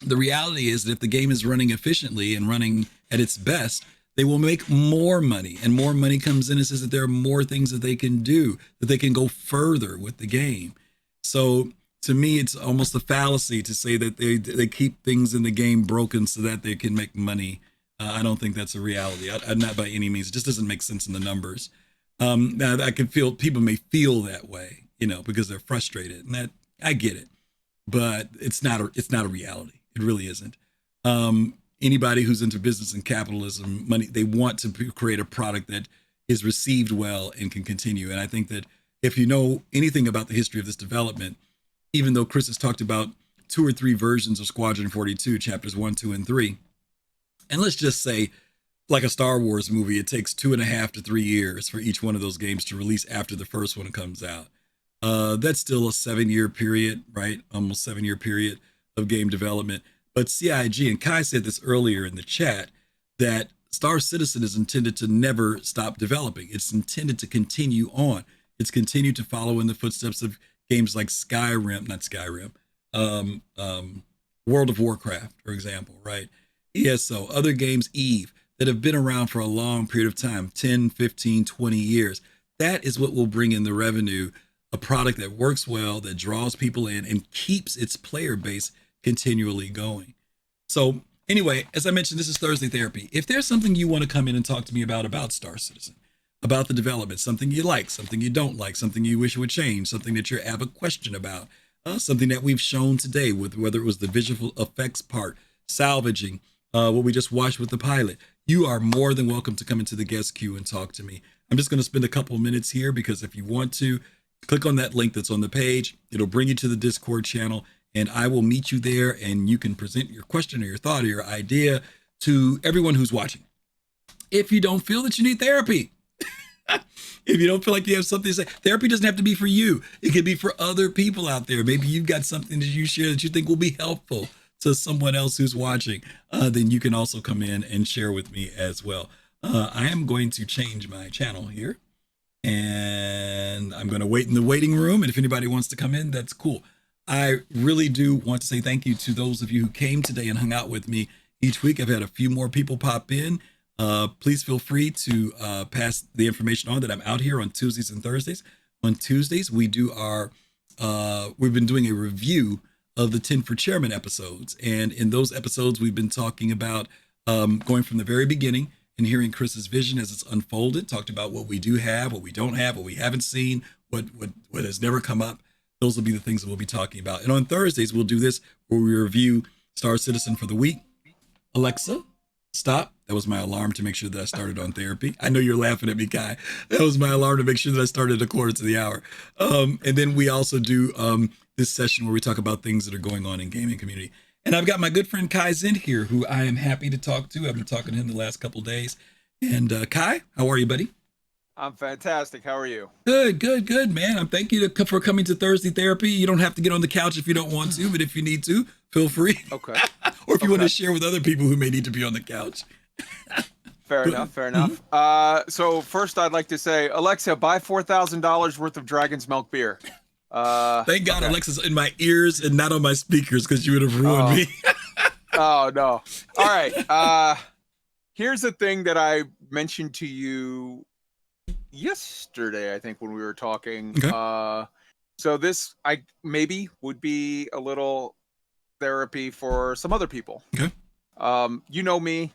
the reality is that if the game is running efficiently and running at its best, they will make more money, and more money comes in and says that there are more things that they can do, that they can go further with the game. So to me, it's almost a fallacy to say that they keep things in the game broken so that they can make money. I don't think that's a reality. Not by any means. It just doesn't make sense in the numbers. Now I can feel people may feel that way, because they're frustrated, and that I get it, but it's not a reality. It really isn't. Anybody who's into business and capitalism, money, they want to create a product that is received well and can continue. And I think that if you know anything about the history of this development, even though Chris has talked about 2 or 3 versions of Squadron 42, chapters 1, 2, and 3, and let's just say, like a Star Wars movie, it takes 2.5 to 3 years for each one of those games to release after the first one comes out. That's still a 7-year period, right? Almost 7-year period of game development. But CIG, and Kai said this earlier in the chat, that Star Citizen is intended to never stop developing. It's intended to continue on. It's continued to follow in the footsteps of games like World of Warcraft, for example, right? ESO, other games, EVE, that have been around for a long period of time, 10, 15, 20 years. That is what will bring in the revenue, a product that works well, that draws people in and keeps its player base continually going. So anyway, as I mentioned, this is Thursday Therapy. If there's something you want to come in and talk to me about Star Citizen, about the development, something you like, something you don't like, something you wish would change, something that you have a question about, something that we've shown today, with whether it was the visual effects part, salvaging, what we just watched with the pilot, you are more than welcome to come into the guest queue and talk to me. I'm just going to spend a couple minutes here because if you want to, click on that link that's on the page. It'll bring you to the Discord channel, and I will meet you there, and you can present your question or your thought or your idea to everyone who's watching. If you don't feel that you need therapy, if you don't feel like you have something to say, therapy doesn't have to be for you. It could be for other people out there. Maybe you've got something that you share that you think will be helpful to someone else who's watching. Then you can also come in and share with me as well. I am going to change my channel here, and I'm going to wait in the waiting room. And if anybody wants to come in, that's cool. I really do want to say thank you to those of you who came today and hung out with me each week. I've had a few more people pop in. Please feel free to pass the information on that I'm out here on Tuesdays and Thursdays. On Tuesdays, we do we've been doing a review of the 10 for Chairman episodes. And in those episodes, we've been talking about going from the very beginning and hearing Chris's vision as it's unfolded, talked about what we do have, what we don't have, what we haven't seen, what has never come up. Those will be the things that we'll be talking about. And on Thursdays, we'll do this where we review Star Citizen for the week. Alexa, stop. That was my alarm to make sure that I started on therapy. I know you're laughing at me, Kai. That was my alarm to make sure that I started a quarter to the hour. And then we also do this session where we talk about things that are going on in gaming community. And I've got my good friend Kai Zint here, who I am happy to talk to. I've been talking to him the last couple of days. And Kai, how are you, buddy? I'm fantastic. How are you? Good, man. I'm thank you for coming to Thursday Therapy. You don't have to get on the couch if you don't want to, but if you need to, feel free. Okay. Or if you want to share with other people who may need to be on the couch. Fair enough. So first I'd like to say, Alexa, buy $4,000 worth of Dragon's Milk beer. Thank God Alexa's in my ears and not on my speakers, because you would have ruined me. Oh, no. All right. Here's the thing that I mentioned to you yesterday, I think, when we were talking. Okay. So this maybe would be a little therapy for some other people. Okay. You know me.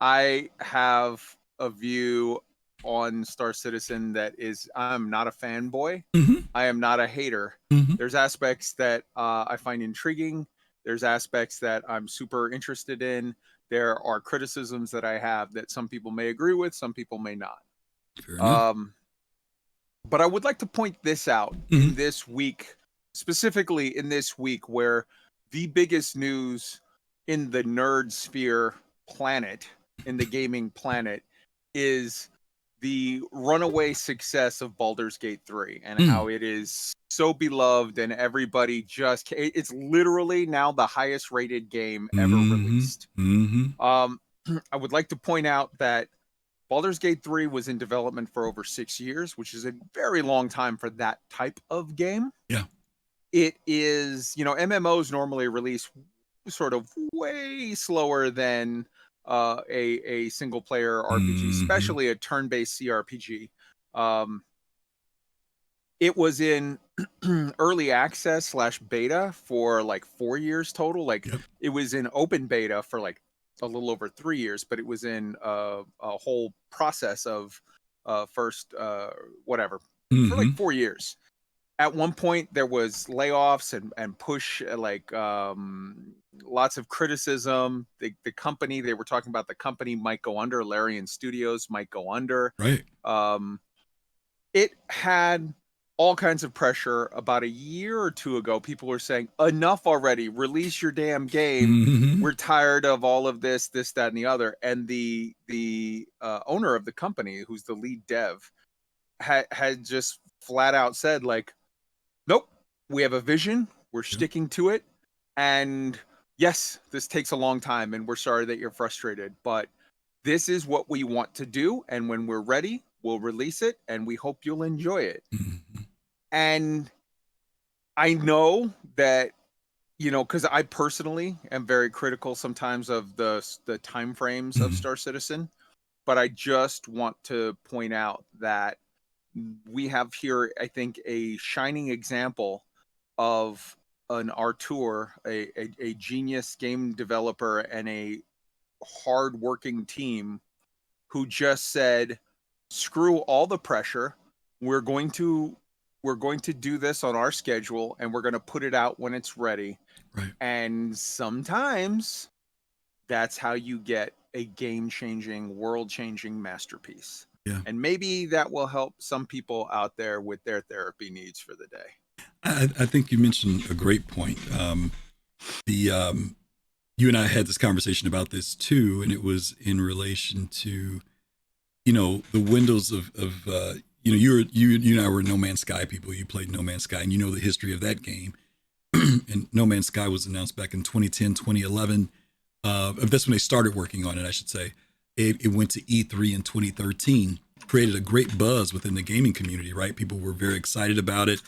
I have a view on Star Citizen that is, I'm not a fanboy. Mm-hmm. I am not a hater. Mm-hmm. There's aspects that I find intriguing. There's aspects that I'm super interested in. There are criticisms that I have that some people may agree with, some people may not. Fair enough. But I would like to point this out in this week, specifically in this week, where the biggest news in the nerd sphere planet, in the gaming planet, is the runaway success of Baldur's Gate 3 and how it is so beloved, and everybody it's literally now the highest rated game ever released. I would like to point out that Baldur's Gate 3 was in development for over 6 years, which is a very long time for that type of game. Yeah. It is, MMOs normally release sort of way slower than a single player RPG, especially a turn-based CRPG. It was in early access / beta for like 4 years total. It was in open beta for like a little over 3 years, but it was in a whole process of first whatever for like 4 years. At one point there was layoffs and push, lots of criticism. The company, they were talking about the company might go under. Larian Studios might go under. Right. It had all kinds of pressure. About a year or two ago, people were saying, enough already, release your damn game. We're tired of all of this, that, and the other. And the owner of the company, who's the lead dev, had just flat out said, like, nope, we have a vision, we're sticking to it, and yes, this takes a long time, and we're sorry that you're frustrated, but this is what we want to do, and when we're ready, we'll release it, and we hope you'll enjoy it. And I know that, because I personally am very critical sometimes of the time frames of Star Citizen, but I just want to point out that we have here, I think, a shining example of an auteur, a genius game developer, and a hard-working team who just said, screw all the pressure. We're going to do this on our schedule, and we're going to put it out when it's ready. Right. And sometimes that's how you get a game-changing, world-changing masterpiece. Yeah. And maybe that will help some people out there with their therapy needs for the day. I think you mentioned a great point. You and I had this conversation about this too, and it was in relation to, the windows of you and I were No Man's Sky people. You played No Man's Sky, and you know the history of that game. And No Man's Sky was announced back in 2010, 2011. That's when they started working on it, I should say. It went to E3 in 2013, created a great buzz within the gaming community, right? People were very excited about it.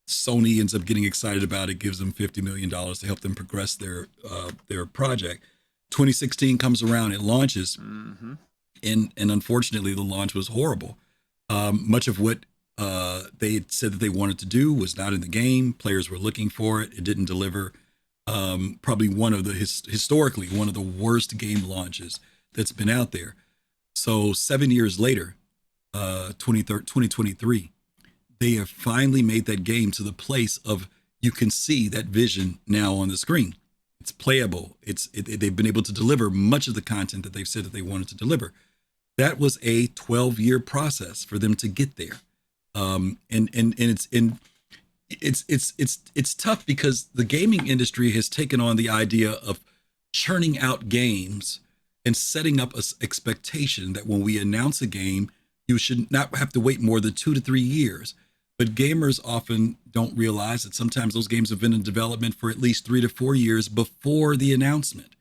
Sony ends up getting excited about it, gives them $50 million to help them progress their project. 2016 comes around, it launches, and unfortunately the launch was horrible. Much of what they had said that they wanted to do was not in the game. Players were looking for it. It didn't deliver. Probably one of the historically one of the worst game launches that's been out there. So 7 years later, 2023, they have finally made that game to the place of you can see that vision now on the screen. It's playable. They've been able to deliver much of the content that they've said that they wanted to deliver. That was a 12-year process for them to get there. And it's tough because the gaming industry has taken on the idea of churning out games and setting up an expectation that when we announce a game, you should not have to wait more than 2 to 3 years. But gamers often don't realize that sometimes those games have been in development for at least 3 to 4 years before the announcement.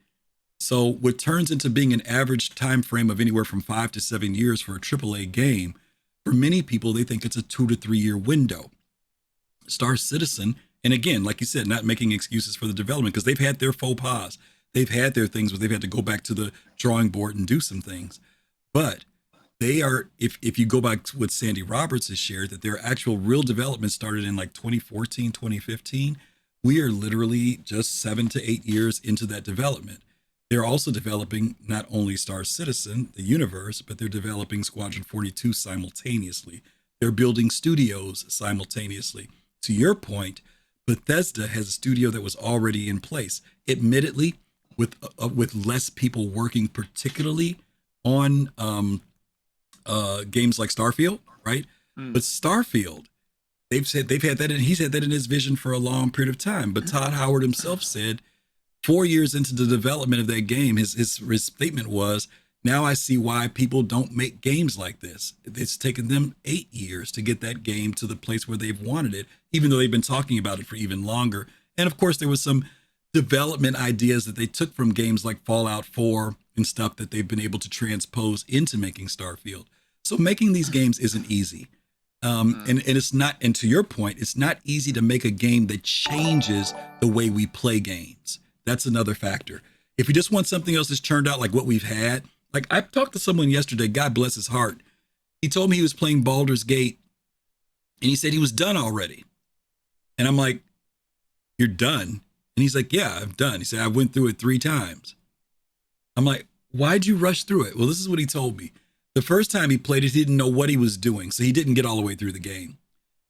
So what turns into being an average time frame of anywhere from 5 to 7 years for a AAA game, for many people, they think it's a 2 to 3 year window. Star Citizen, and again, like you said, not making excuses for the development because they've had their faux pas. They've had their things where they've had to go back to the drawing board and do some things. But they are, if you go back to what Sandy Roberts has shared, that their actual real development started in like 2014, 2015. We are literally just 7 to 8 years into that development. They're also developing not only Star Citizen, the universe, but they're developing Squadron 42 simultaneously. They're building studios simultaneously. To your point, Bethesda has a studio that was already in place, admittedly, with less people working, particularly on games like Starfield, right? But Starfield, they've had that, and he's had that in his vision for a long period of time. But Todd Howard himself said, 4 years into the development of that game, his statement was, "Now I see why people don't make games like this. It's taken them 8 years to get that game to the place where they've wanted it, even though they've been talking about it for even longer." And of course, there was some development ideas that they took from games like Fallout 4 and stuff that they've been able to transpose into making Starfield. So making these games isn't easy. And it's not, and to your point, it's not easy to make a game that changes the way we play games. That's another factor. If you just want something else that's churned out like what we've had, like I talked to someone yesterday, God bless his heart. He told me he was playing Baldur's Gate and he said he was done already. And I'm like, "You're done?" And he's like, "Yeah, I'm done." He said, "I went through it 3 times. I'm like, "Why'd you rush through it?" Well, this is what he told me. The first time he played it, he didn't know what he was doing, so he didn't get all the way through the game.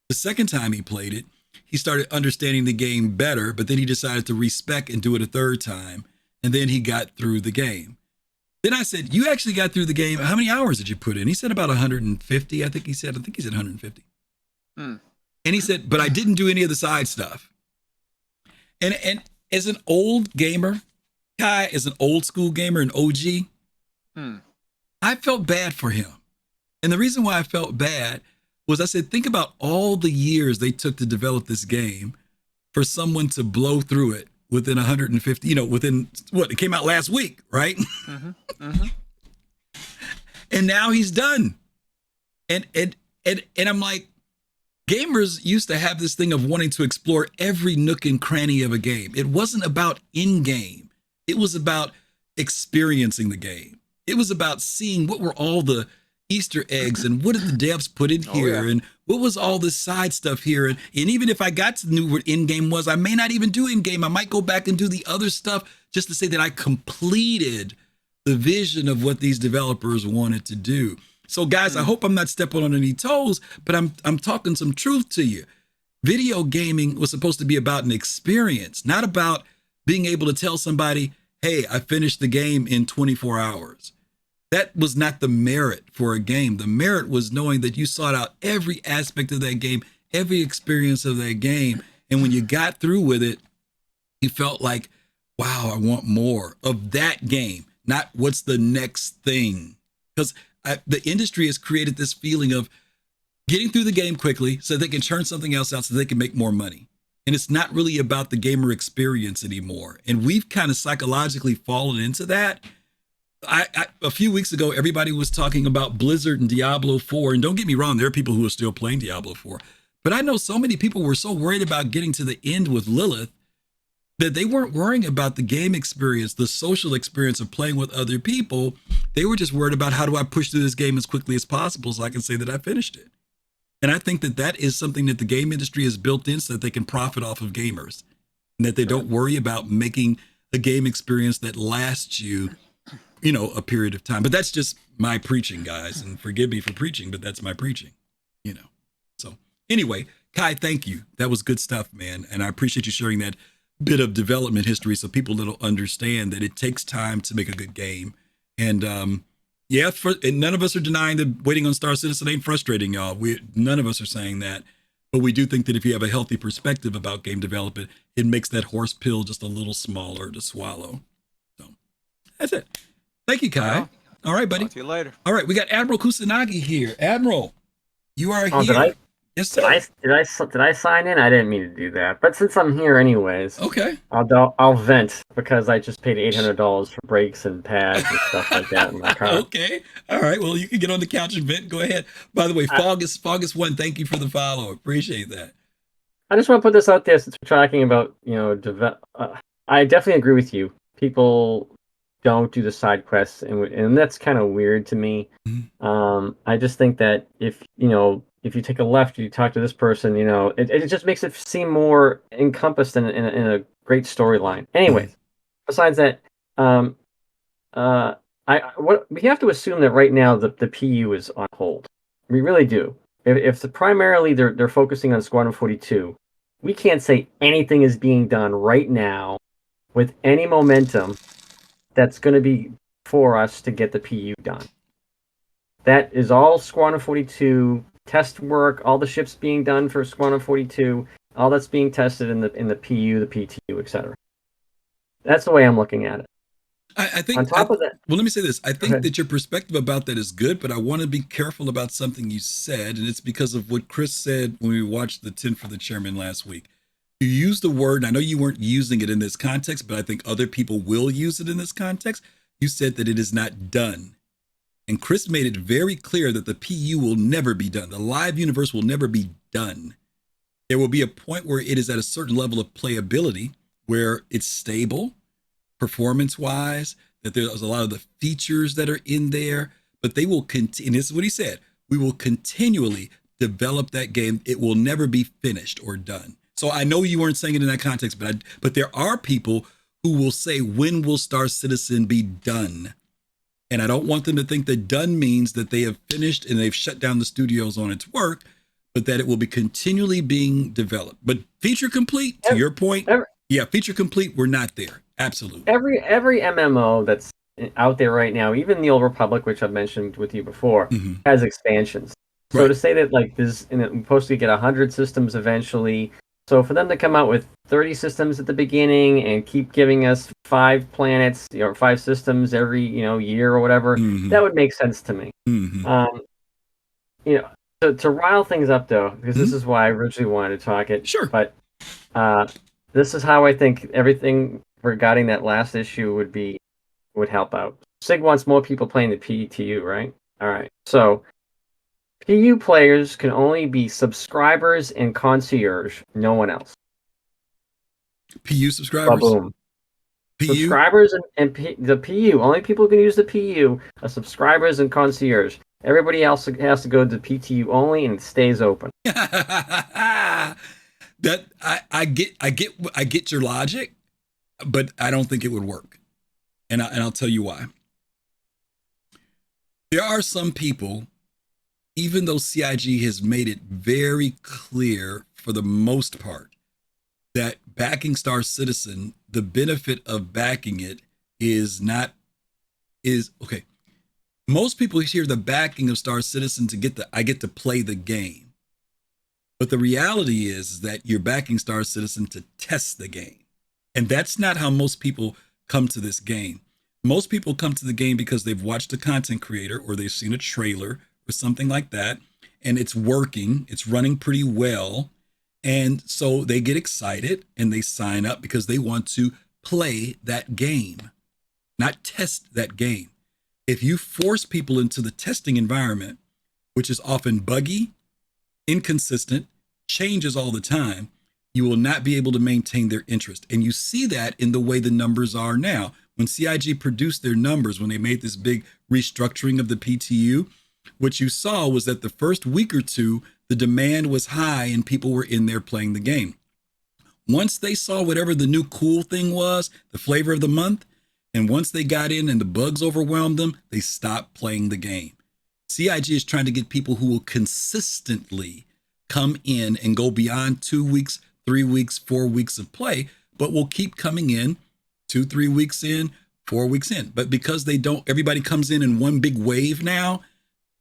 The second time he played it, he started understanding the game better, but then he decided to respec and do it a third time, and then he got through the game. Then I said, "You actually got through the game. How many hours did you put in?" He said about 150. I think he said 150. And he said, "But I didn't do any of the side stuff." And as an old gamer, Kai, as an old school gamer, an OG, I felt bad for him. And the reason why I felt bad was I said, think about all the years they took to develop this game for someone to blow through it within 150, within what, it came out last week, right? And now he's done. And I'm like, gamers used to have this thing of wanting to explore every nook and cranny of a game. It wasn't about in-game. It was about experiencing the game. It was about seeing what were all the Easter eggs and what did the devs put in here and what was all this side stuff here. And even if I got to know what in-game was, I may not even do in-game. I might go back and do the other stuff just to say that I completed the vision of what these developers wanted to do. So guys, I hope I'm not stepping on any toes, but I'm talking some truth to you. Video gaming was supposed to be about an experience, not about being able to tell somebody, "Hey, I finished the game in 24 hours. That was not the merit for a game. The merit was knowing that you sought out every aspect of that game, every experience of that game. And when you got through with it, you felt like, wow, I want more of that game, not what's the next thing. Because the industry has created this feeling of getting through the game quickly so they can churn something else out so they can make more money. And it's not really about the gamer experience anymore. And we've kind of psychologically fallen into that. a few weeks ago, everybody was talking about Blizzard and Diablo 4. And don't get me wrong, there are people who are still playing Diablo 4. But I know so many people were so worried about getting to the end with Lilith that they weren't worrying about the game experience, the social experience of playing with other people. They were just worried about, how do I push through this game as quickly as possible so I can say that I finished it. And I think that that is something that the game industry has built in so that they can profit off of gamers, and that they don't worry about making a game experience that lasts you, a period of time. But that's just my preaching, guys, and forgive me for preaching, but that's my preaching, So anyway, Kai, thank you. That was good stuff, man. And I appreciate you sharing that bit of development history so people that'll understand that it takes time to make a good game. And and none of us are denying that waiting on Star Citizen ain't frustrating, y'all. None of us are saying that. But we do think that if you have a healthy perspective about game development, it makes that horse pill just a little smaller to swallow. So that's it. Thank you, Kai. All right, buddy. Talk to you later. All right, we got Admiral Kusanagi here. Admiral, you are here. Yes, sir. Did I sign in? I didn't mean to do that. But since I'm here anyways, okay, I'll vent because I just paid $800 for brakes and pads and stuff like that in my car. Okay, all right. Well, you can get on the couch and vent. Go ahead. By the way, Fogus One, thank you for the follow. Appreciate that. I just want to put this out there since we're talking about I definitely agree with you. People don't do the side quests, and that's kind of weird to me. Mm-hmm. I just think that if you take a left, you talk to this person, it just makes it seem more encompassed in a great storyline. Anyways, besides that, we have to assume that right now the PU is on hold. We really do. If primarily they're focusing on Squadron 42, we can't say anything is being done right now with any momentum that's going to be for us to get the PU done. That is all Squadron 42 test work, all the ships being done for Squadron 42, all that's being tested in the PU, the PTU, etc. That's the way I'm looking at it. I think on top of that, well, let me say this. I think that your perspective about that is good, but I want to be careful about something you said, and it's because of what Chris said when we watched the 10 for the Chairman last week. You used the word, and I know you weren't using it in this context, but I think other people will use it in this context. You said that it is not done. And Chris made it very clear that the PU will never be done. The live universe will never be done. There will be a point where it is at a certain level of playability, where it's stable, performance-wise, that there's a lot of the features that are in there, but they will continue. And this is what he said. We will continually develop that game. It will never be finished or done. So I know you weren't saying it in that context, but there are people who will say, when will Star Citizen be done? And I don't want them to think that done means that they have finished and they've shut down the studios on its work, but that it will be continually being developed. But feature complete, to your point, feature complete, we're not there. Absolutely. Every MMO that's out there right now, even the Old Republic, which I've mentioned with you before, has expansions. So to say that we're supposed to get 100 systems eventually, so for them to come out with 30 systems at the beginning and keep giving us 5 planets, 5 systems every year or whatever, that would make sense to me. To rile things up though, because this is why I originally wanted to talk it. Sure. But this is how I think everything regarding that last issue would help out. Sig wants more people playing the PTU, right? All right. So PU players can only be subscribers and concierge, no one else. PU subscribers? Boom. PU? Subscribers and the PU. Only people who can use the PU are subscribers and concierge. Everybody else has to go to PTU only, and it stays open. That I get your logic, but I don't think it would work, and I'll tell you why. There are some people, even though CIG has made it very clear for the most part that backing Star Citizen, the benefit of backing it is okay. Most people hear the backing of Star Citizen I get to play the game. But the reality is that you're backing Star Citizen to test the game. And that's not how most people come to this game. Most people come to the game because they've watched a content creator or they've seen a trailer or something like that, and it's working, it's running pretty well. And so they get excited and they sign up because they want to play that game, not test that game. if you force people into the testing environment, which is often buggy, inconsistent, changes all the time, you will not be able to maintain their interest. And you see that in the way the numbers are now. When CIG produced their numbers, when they made this big restructuring of the PTU, what you saw was that the first week or two, the demand was high and people were in there playing the game. Once they saw whatever the new cool thing was, the flavor of the month, and once they got in and the bugs overwhelmed them, they stopped playing the game. CIG is trying to get people who will consistently come in and go beyond 2 weeks, 3 weeks, 4 weeks of play, but will keep coming in 2, 3 weeks in, 4 weeks in. But because they don't, everybody comes in one big wave now,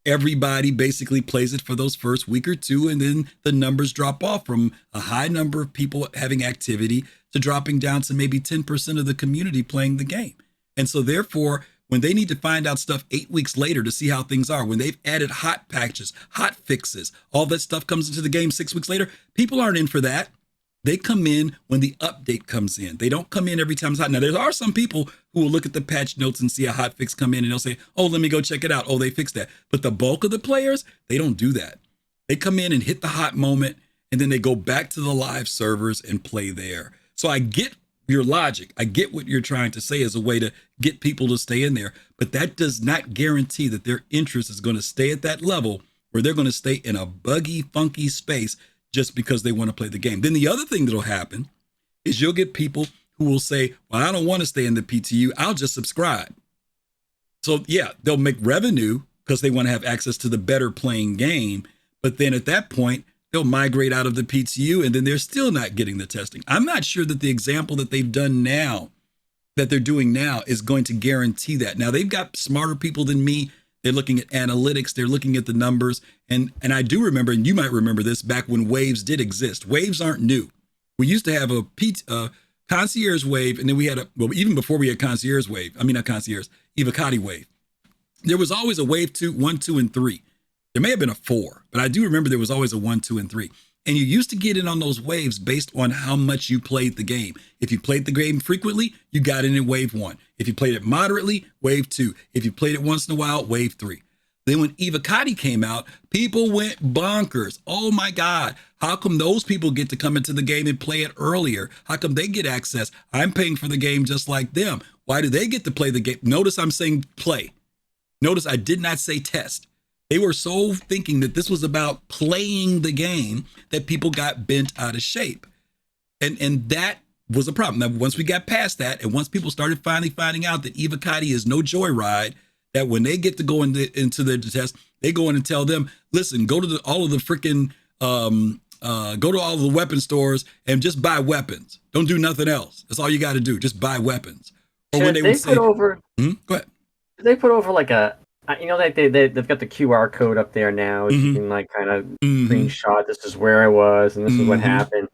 everybody basically plays it for those first week or two, and then the numbers drop off from a high number of people having activity to dropping down to maybe 10% of the community playing the game. And so therefore, when they need to find out stuff 8 weeks later to see how things are, when they've added hot patches, hot fixes, all that stuff comes into the game 6 weeks later, people aren't in for that. They come in when the update comes in. They don't come in every time it's hot. Now, there are some people who will look at the patch notes and see a hot fix come in and they'll say, oh, let me go check it out. Oh, they fixed that. But the bulk of the players, they don't do that. They come in and hit the hot moment, and then they go back to the live servers and play there. So I get your logic. I get what you're trying to say as a way to get people to stay in there. But that does not guarantee that their interest is going to stay at that level where they're going to stay in a buggy, funky space just because they want to play the game. Then the other thing that'll happen is you'll get people who will say, well, I don't want to stay in the PTU. I'll just subscribe. So yeah, they'll make revenue because they want to have access to the better playing game. But then at that point, they'll migrate out of the PTU and then they're still not getting the testing. I'm not sure that the example that they've done now, that they're doing now, is going to guarantee that. Now, they've got smarter people than me. They're looking at analytics. They're looking at the numbers. And I do remember, and you might remember this, back when waves did exist. Waves aren't new. We used to have a concierge wave, and then we had even before we had concierge wave, not concierge, Evocati wave. There was always a wave 2, 1, 2, and 3. There may have been a 4, but I do remember there was always a 1, 2, and 3. And you used to get in on those waves based on how much you played the game. If you played the game frequently, you got in wave 1. If you played it moderately, wave 2. If you played it once in a while, wave 3. Then when Evocati came out, people went bonkers. Oh my God, how come those people get to come into the game and play it earlier? How come they get access? I'm paying for the game just like them. Why do they get to play the game? Notice I'm saying play. Notice I did not say test. They were so thinking that this was about playing the game that people got bent out of shape. And that was a problem. Now, once we got past that, and once people started finally finding out that Evocati is no joyride, that when they get to go into the test, they go in and tell them, listen, go to all of the freaking, go to all of the weapon stores and just buy weapons. Don't do nothing else. That's all you got to do. Just buy weapons. Or when they would say, go ahead. They put over like a, they've got the QR code up there now. Mm-hmm. You can like kind of screenshot. This is where I was, and this is what happened.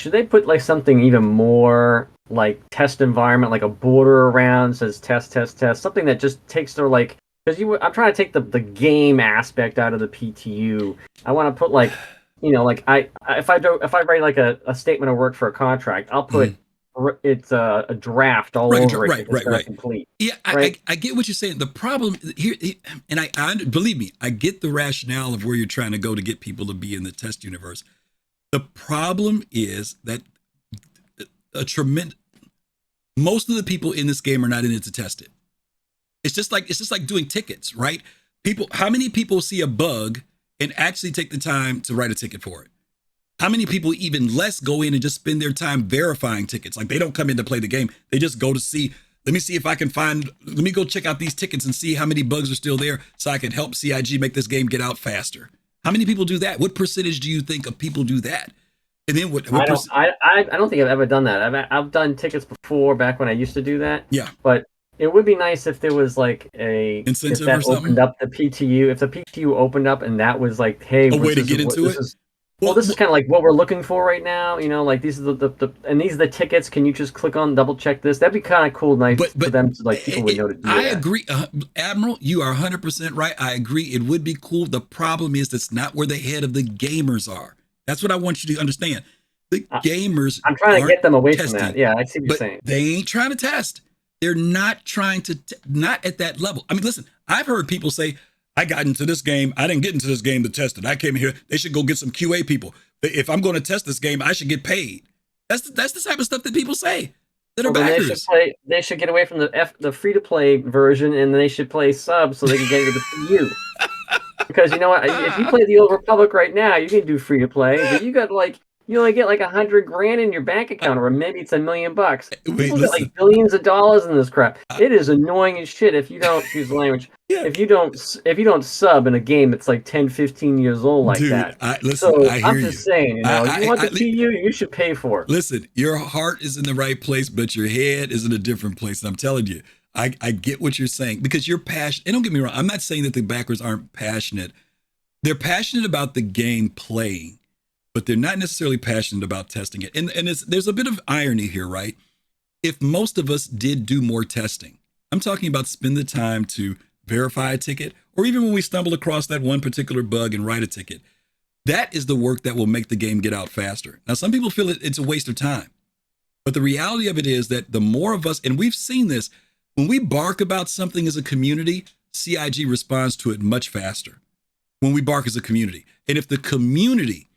Should they put like something even more like test environment, like a border around says test, something that just takes their like, because I'm trying to take the game aspect out of the PTU. I want to put like, like if I write like a statement of work for a contract, I'll put it's a draft all over it. Right. Complete. Yeah, right? I get what you're saying. The problem here, and I believe me, I get the rationale of where you're trying to go to get people to be in the test universe. The problem is that most of the people in this game are not in it to test it. It's just like doing tickets, right? How many people see a bug and actually take the time to write a ticket for it? How many people even less go in and just spend their time verifying tickets? Like they don't come in to play the game. They just go to see, let me go check out these tickets and see how many bugs are still there so I can help CIG make this game get out faster. How many people do that? What percentage do you think of people do that? And then I don't think I've ever done that. I've done tickets before back when I used to do that. Yeah. But it would be nice if there was like a incentive or something. Opened up the PTU. If the PTU opened up and that was like, hey, a way to get into it. This is kind of like what we're looking for right now. Like these are these are the tickets. Can you just click on double check this? That'd be kind of cool, nice for them to like people would know to do that. I agree, Admiral. You are 100% right. I agree. It would be cool. The problem is that's not where the head of the gamers are. That's what I want you to understand. The gamers. I'm trying to get them away from that. Yeah, I see what you're saying. They ain't trying to test. they're not trying to, not at that level. I mean, listen, I've heard people say, I got into this game. I didn't get into this game to test it. I came here. They should go get some QA people. If I'm going to test this game, I should get paid. That's the type of stuff that people say that are backers. They should get away from the free-to-play version, and they should play sub so they can get into the PU. Because you know what? If you play the Old Republic right now, you can do free-to-play, but you only get like $100,000 in your bank account, or maybe it's $1 million. People get like billions of dollars in this crap. It is annoying as shit if you don't use the language. Yeah. If you don't sub in a game that's like 10, 15 years old like that. I hear I'm just saying, you want the PU, you should pay for it. Listen, your heart is in the right place, but your head is in a different place. And I'm telling you, I get what you're saying because you're passionate. And don't get me wrong, I'm not saying that the backers aren't passionate. They're passionate about the game playing, but they're not necessarily passionate about testing it. And there's a bit of irony here, right? If most of us did do more testing, I'm talking about spend the time to verify a ticket, or even when we stumble across that one particular bug and write a ticket, that is the work that will make the game get out faster. Now, some people feel it's a waste of time, but the reality of it is that the more of us, and we've seen this, when we bark about something as a community, CIG responds to it much faster when we bark as a community. And if the community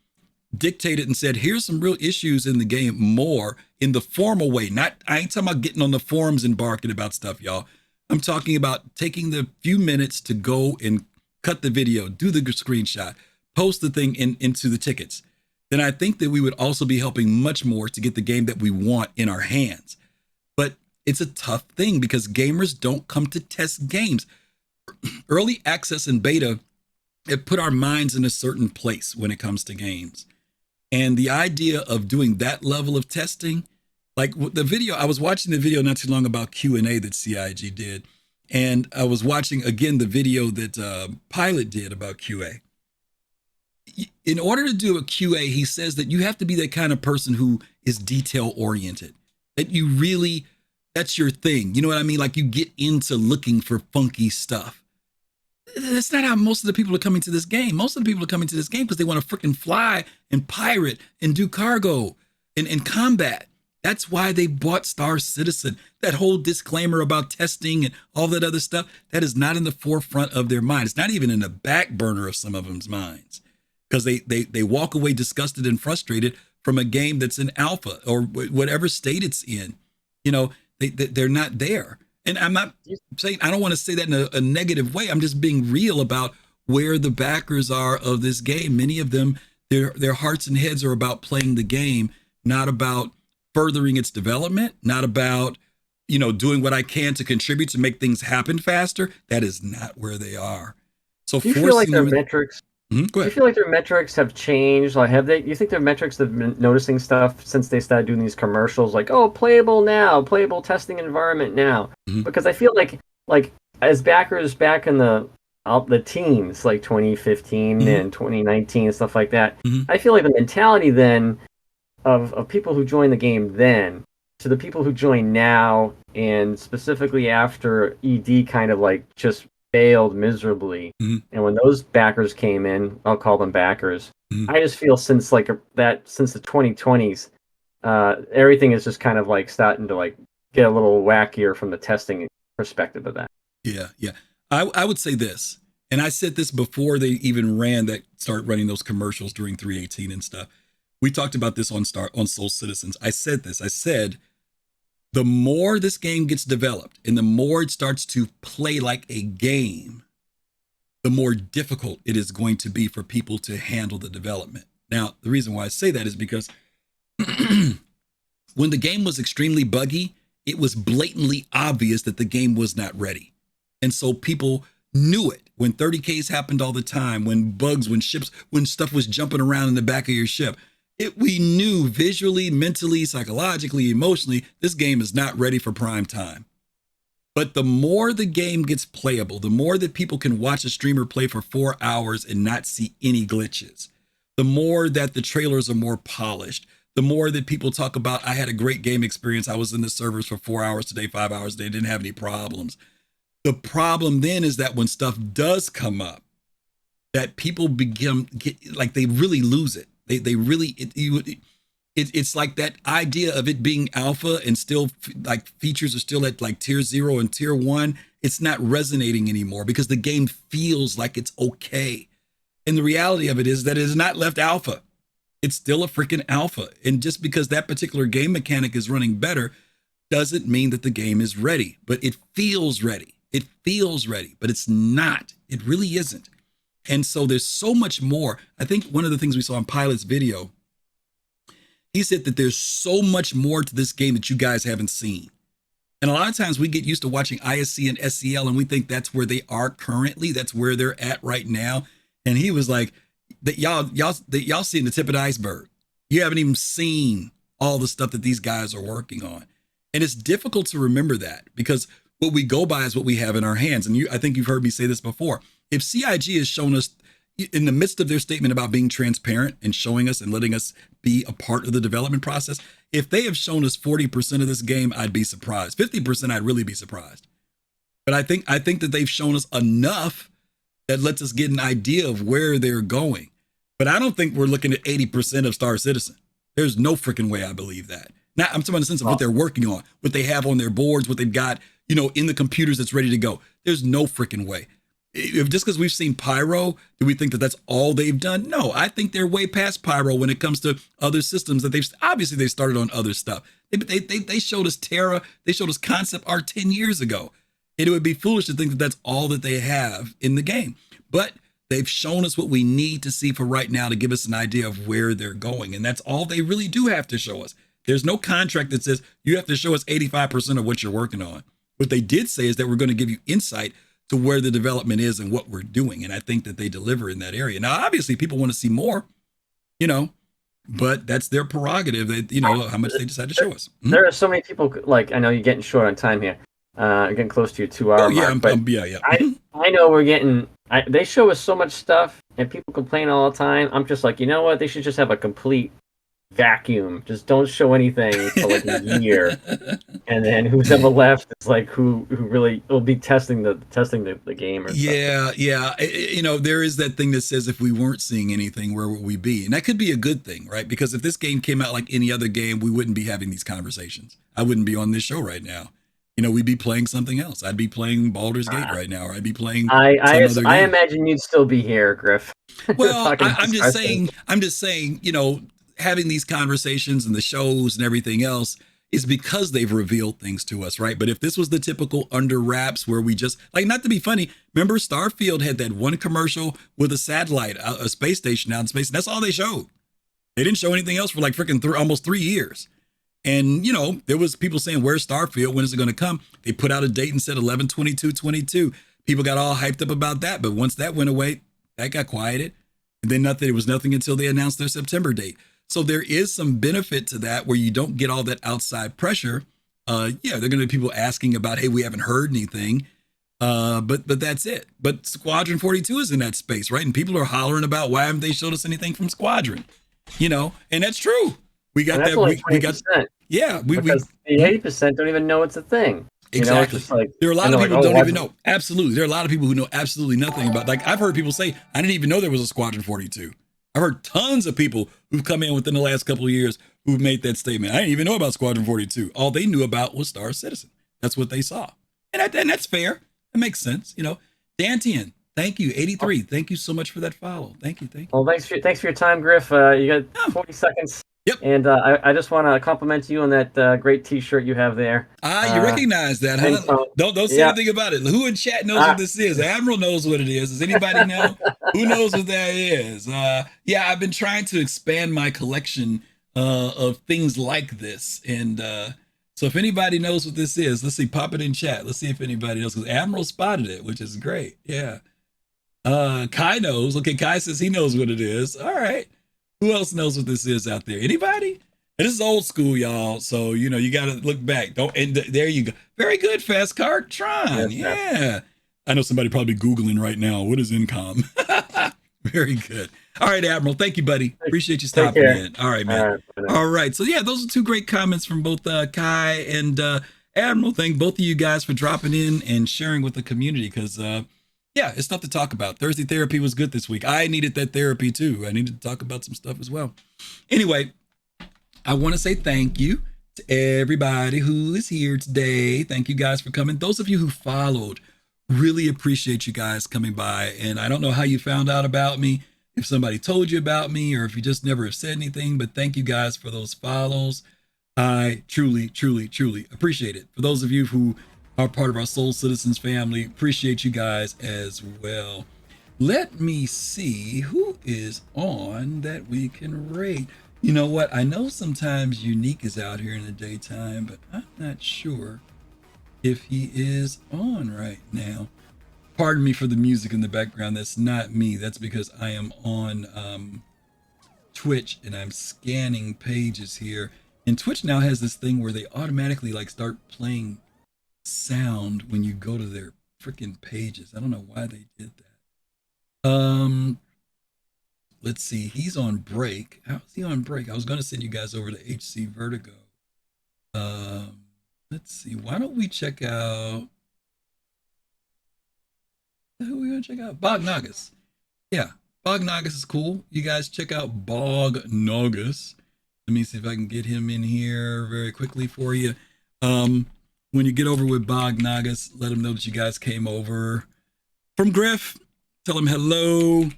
dictated and said, here's some real issues in the game more in the formal way, I ain't talking about getting on the forums and barking about stuff, y'all. I'm talking about taking the few minutes to go and cut the video, do the screenshot, post the thing into the tickets. Then I think that we would also be helping much more to get the game that we want in our hands. But it's a tough thing because gamers don't come to test games. Early access and beta have put our minds in a certain place when it comes to games. And the idea of doing that level of testing, like the video, I was watching the video not too long about Q&A that CIG did. And I was watching, again, the video that Pilot did about QA. In order to do a QA, he says that you have to be that kind of person who is detail oriented, that you really, that's your thing. You know what I mean? Like you get into looking for funky stuff. That's not how most of the people are coming to this game. Most of the people are coming to this game because they want to freaking fly and pirate and do cargo and combat. That's why they bought Star Citizen. That whole disclaimer about testing and all that other stuff, that is not in the forefront of their mind. It's not even in the back burner of some of them's minds because they walk away disgusted and frustrated from a game that's in alpha or whatever state it's in. You know, they're not there. And I'm not saying, I don't want to say that in a negative way. I'm just being real about where the backers are of this game. Many of them, their hearts and heads are about playing the game, not about furthering its development, not about, doing what I can to contribute to make things happen faster. That is not where they are. So do you feel like their metrics? Go ahead. Do you feel like their metrics have changed? Like, you think their metrics have been noticing stuff since they started doing these commercials? Like, oh, playable now, playable testing environment now. Mm-hmm. Because I feel like as backers back in the teens, like 2015 mm-hmm. and 2019 and stuff like that, mm-hmm. I feel like the mentality then of people who joined the game then to the people who join now, and specifically after ED kind of like just failed miserably, mm-hmm. and when those backers came in, I'll call them backers. Mm-hmm. I just feel since the 2020s, everything is just kind of like starting to like get a little wackier from the testing perspective of that. Yeah. I would say this, and I said this before they even started running those commercials during 318 and stuff. We talked about this on Soul Citizens. I said this. I said, the more this game gets developed and the more it starts to play like a game, the more difficult it is going to be for people to handle the development. Now, the reason why I say that is because when the game was extremely buggy, it was blatantly obvious that the game was not ready. And so people knew it when 30Ks happened all the time, when bugs, when stuff was jumping around in the back of your ship. We knew visually, mentally, psychologically, emotionally, this game is not ready for prime time. But the more the game gets playable, the more that people can watch a streamer play for 4 hours and not see any glitches, the more that the trailers are more polished, the more that people talk about, I had a great game experience. I was in the servers for 4 hours today, 5 hours today, didn't have any problems. The problem then is that when stuff does come up, that people they really lose it. They really, it's like that idea of it being alpha and still like features are still at like tier 0 and tier 1. It's not resonating anymore because the game feels like it's okay. And the reality of it is that it is not left alpha. It's still a freaking alpha. And just because that particular game mechanic is running better doesn't mean that the game is ready, but it feels ready. It feels ready, but it's not. It really isn't. And so there's so much more. I think one of the things we saw in Pilot's video, he said that there's so much more to this game that you guys haven't seen. And a lot of times we get used to watching ISC and SCL and we think that's where they are currently. That's where they're at right now. And he was like, that y'all seeing the tip of the iceberg. You haven't even seen all the stuff that these guys are working on. And it's difficult to remember that because what we go by is what we have in our hands. And I think you've heard me say this before. If CIG has shown us in the midst of their statement about being transparent and showing us and letting us be a part of the development process, if they have shown us 40% of this game, I'd be surprised. 50%, I'd really be surprised. But I think that they've shown us enough that lets us get an idea of where they're going. But I don't think we're looking at 80% of Star Citizen. There's no freaking way I believe that. Now, I'm talking about in the sense of what they're working on, what they have on their boards, what they've got, in the computers that's ready to go. There's no freaking way. If just because we've seen Pyro, do we think that that's all they've done? No, I think they're way past Pyro when it comes to other systems that they started on other stuff. They showed us Terra, they showed us concept art 10 years ago. And it would be foolish to think that that's all that they have in the game. But they've shown us what we need to see for right now to give us an idea of where they're going. And that's all they really do have to show us. There's no contract that says you have to show us 85% of what you're working on. What they did say is that we're going to give you insight to where the development is and what we're doing. And I think that they deliver in that area. Now, obviously, people want to see more, but that's their prerogative, that, how much they decide to show us. There are so many people, like, I know you're getting short on time here. Getting close to your 2-hour mark. Yeah. I know we're getting, they show us so much stuff and people complain all the time. I'm just like, you know what? They should just have a complete vacuum. Just don't show anything for like a year. And then who's ever left is like who really will be testing the game or yeah. There is that thing that says if we weren't seeing anything, where would we be? And that could be a good thing, right? Because if this game came out like any other game, we wouldn't be having these conversations. I wouldn't be on this show right now. We'd be playing something else. I'd be playing Baldur's Gate right now, or I'd be playing I imagine you'd still be here, Griff. Well, I'm just saying, having these conversations and the shows and everything else is because they've revealed things to us, right? But if this was the typical under wraps where we just, like, not to be funny, remember Starfield had that one commercial with a satellite, a space station out in space, and that's all they showed. They didn't show anything else for like freaking almost 3 years. And, there was people saying, where's Starfield? When is it going to come? They put out a date and said 11/22/22. People got all hyped up about that. But once that went away, that got quieted. And then it was nothing until they announced their September date. So there is some benefit to that where you don't get all that outside pressure. There are going to be people asking about, hey, we haven't heard anything. But that's it. But Squadron 42 is in that space, right? And people are hollering about why haven't they showed us anything from Squadron? And that's true. We got that. We got. Yeah, because the 80% don't even know it's a thing. Exactly. There are a lot of people who don't even know. Absolutely. There are a lot of people who know absolutely nothing about. Like, I've heard people say, I didn't even know there was a Squadron 42. I've heard tons of people who've come in within the last couple of years who've made that statement. I didn't even know about Squadron 42. All they knew about was Star Citizen. That's what they saw. And that's fair. That makes sense. Dantian, thank you. 83. Thank you so much for that follow. Thank you. Well, thanks for your time, Griff. You got 40 seconds. Yep. And I just want to compliment you on that great T-shirt you have there. You recognize that, huh? Don't say anything about it. Who in chat knows what this is? Admiral knows what it is. Does anybody know? Who knows what that is? I've been trying to expand my collection of things like this. And so if anybody knows what this is, let's see, pop it in chat. Let's see if anybody else, because Admiral spotted it, which is great. Yeah. Kai knows. Okay, Kai says he knows what it is. All right. Who else knows what this is out there? Anybody? And this is old school, y'all. So, you got to look back. There you go. Very good, Fast Card Tron. Yeah. I know somebody probably Googling right now. What is Incom? Very good. All right, Admiral. Thank you, buddy. Appreciate you stopping in. All right, man. All right. So, those are two great comments from both Kai and Admiral. Thank both of you guys for dropping in and sharing with the community because, it's stuff to talk about. Thursday therapy was good this week. I needed that therapy too. I needed to talk about some stuff as well. Anyway, I want to say thank you to everybody who is here today. Thank you guys for coming. Those of you who followed, really appreciate you guys coming by. And I don't know how you found out about me, if somebody told you about me, or if you just never have said anything, but thank you guys for those follows. I truly, truly, truly appreciate it. For those of you who are part of our Soul Citizens family, appreciate you guys as well. Let me see who is on that we can rate. You know what? I know sometimes Unique is out here in the daytime, but I'm not sure if he is on right now. Pardon me for the music in the background. That's not me. That's because I am on Twitch and I'm scanning pages here. And Twitch now has this thing where they automatically like start playing sound when you go to their freaking pages. I don't know why they did that. Let's see. He's on break. How is he on break? I was going to send you guys over to HC Vertigo. Let's see. Why don't we check out... Who are we going to check out? Bog Nagas. Yeah, Bog Nagas is cool. You guys check out Bog Nagas. Let me see if I can get him in here very quickly for you. When you get over with Bog Nagas, let him know that you guys came over from Griff. Tell him hello.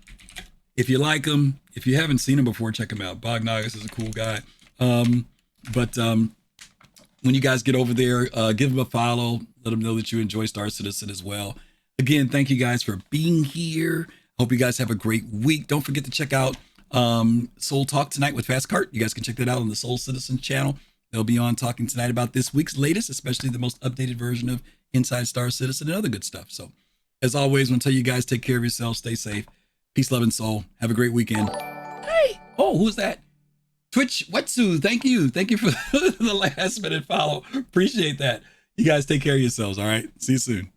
If you like him, if you haven't seen him before, check him out. Bog Nagas is a cool guy. When you guys get over there, give him a follow. Let him know that you enjoy Star Citizen as well. Again, thank you guys for being here. Hope you guys have a great week. Don't forget to check out Soul Talk tonight with Fast Cart. You guys can check that out on the Soul Citizen channel. They'll be on talking tonight about this week's latest, especially the most updated version of Inside Star Citizen and other good stuff. So, as always, I want to tell you guys, take care of yourselves, stay safe, peace, love, and soul. Have a great weekend. Hey, oh, who's that? Twitch Wetsu, thank you for the last minute follow. Appreciate that. You guys take care of yourselves. All right, see you soon.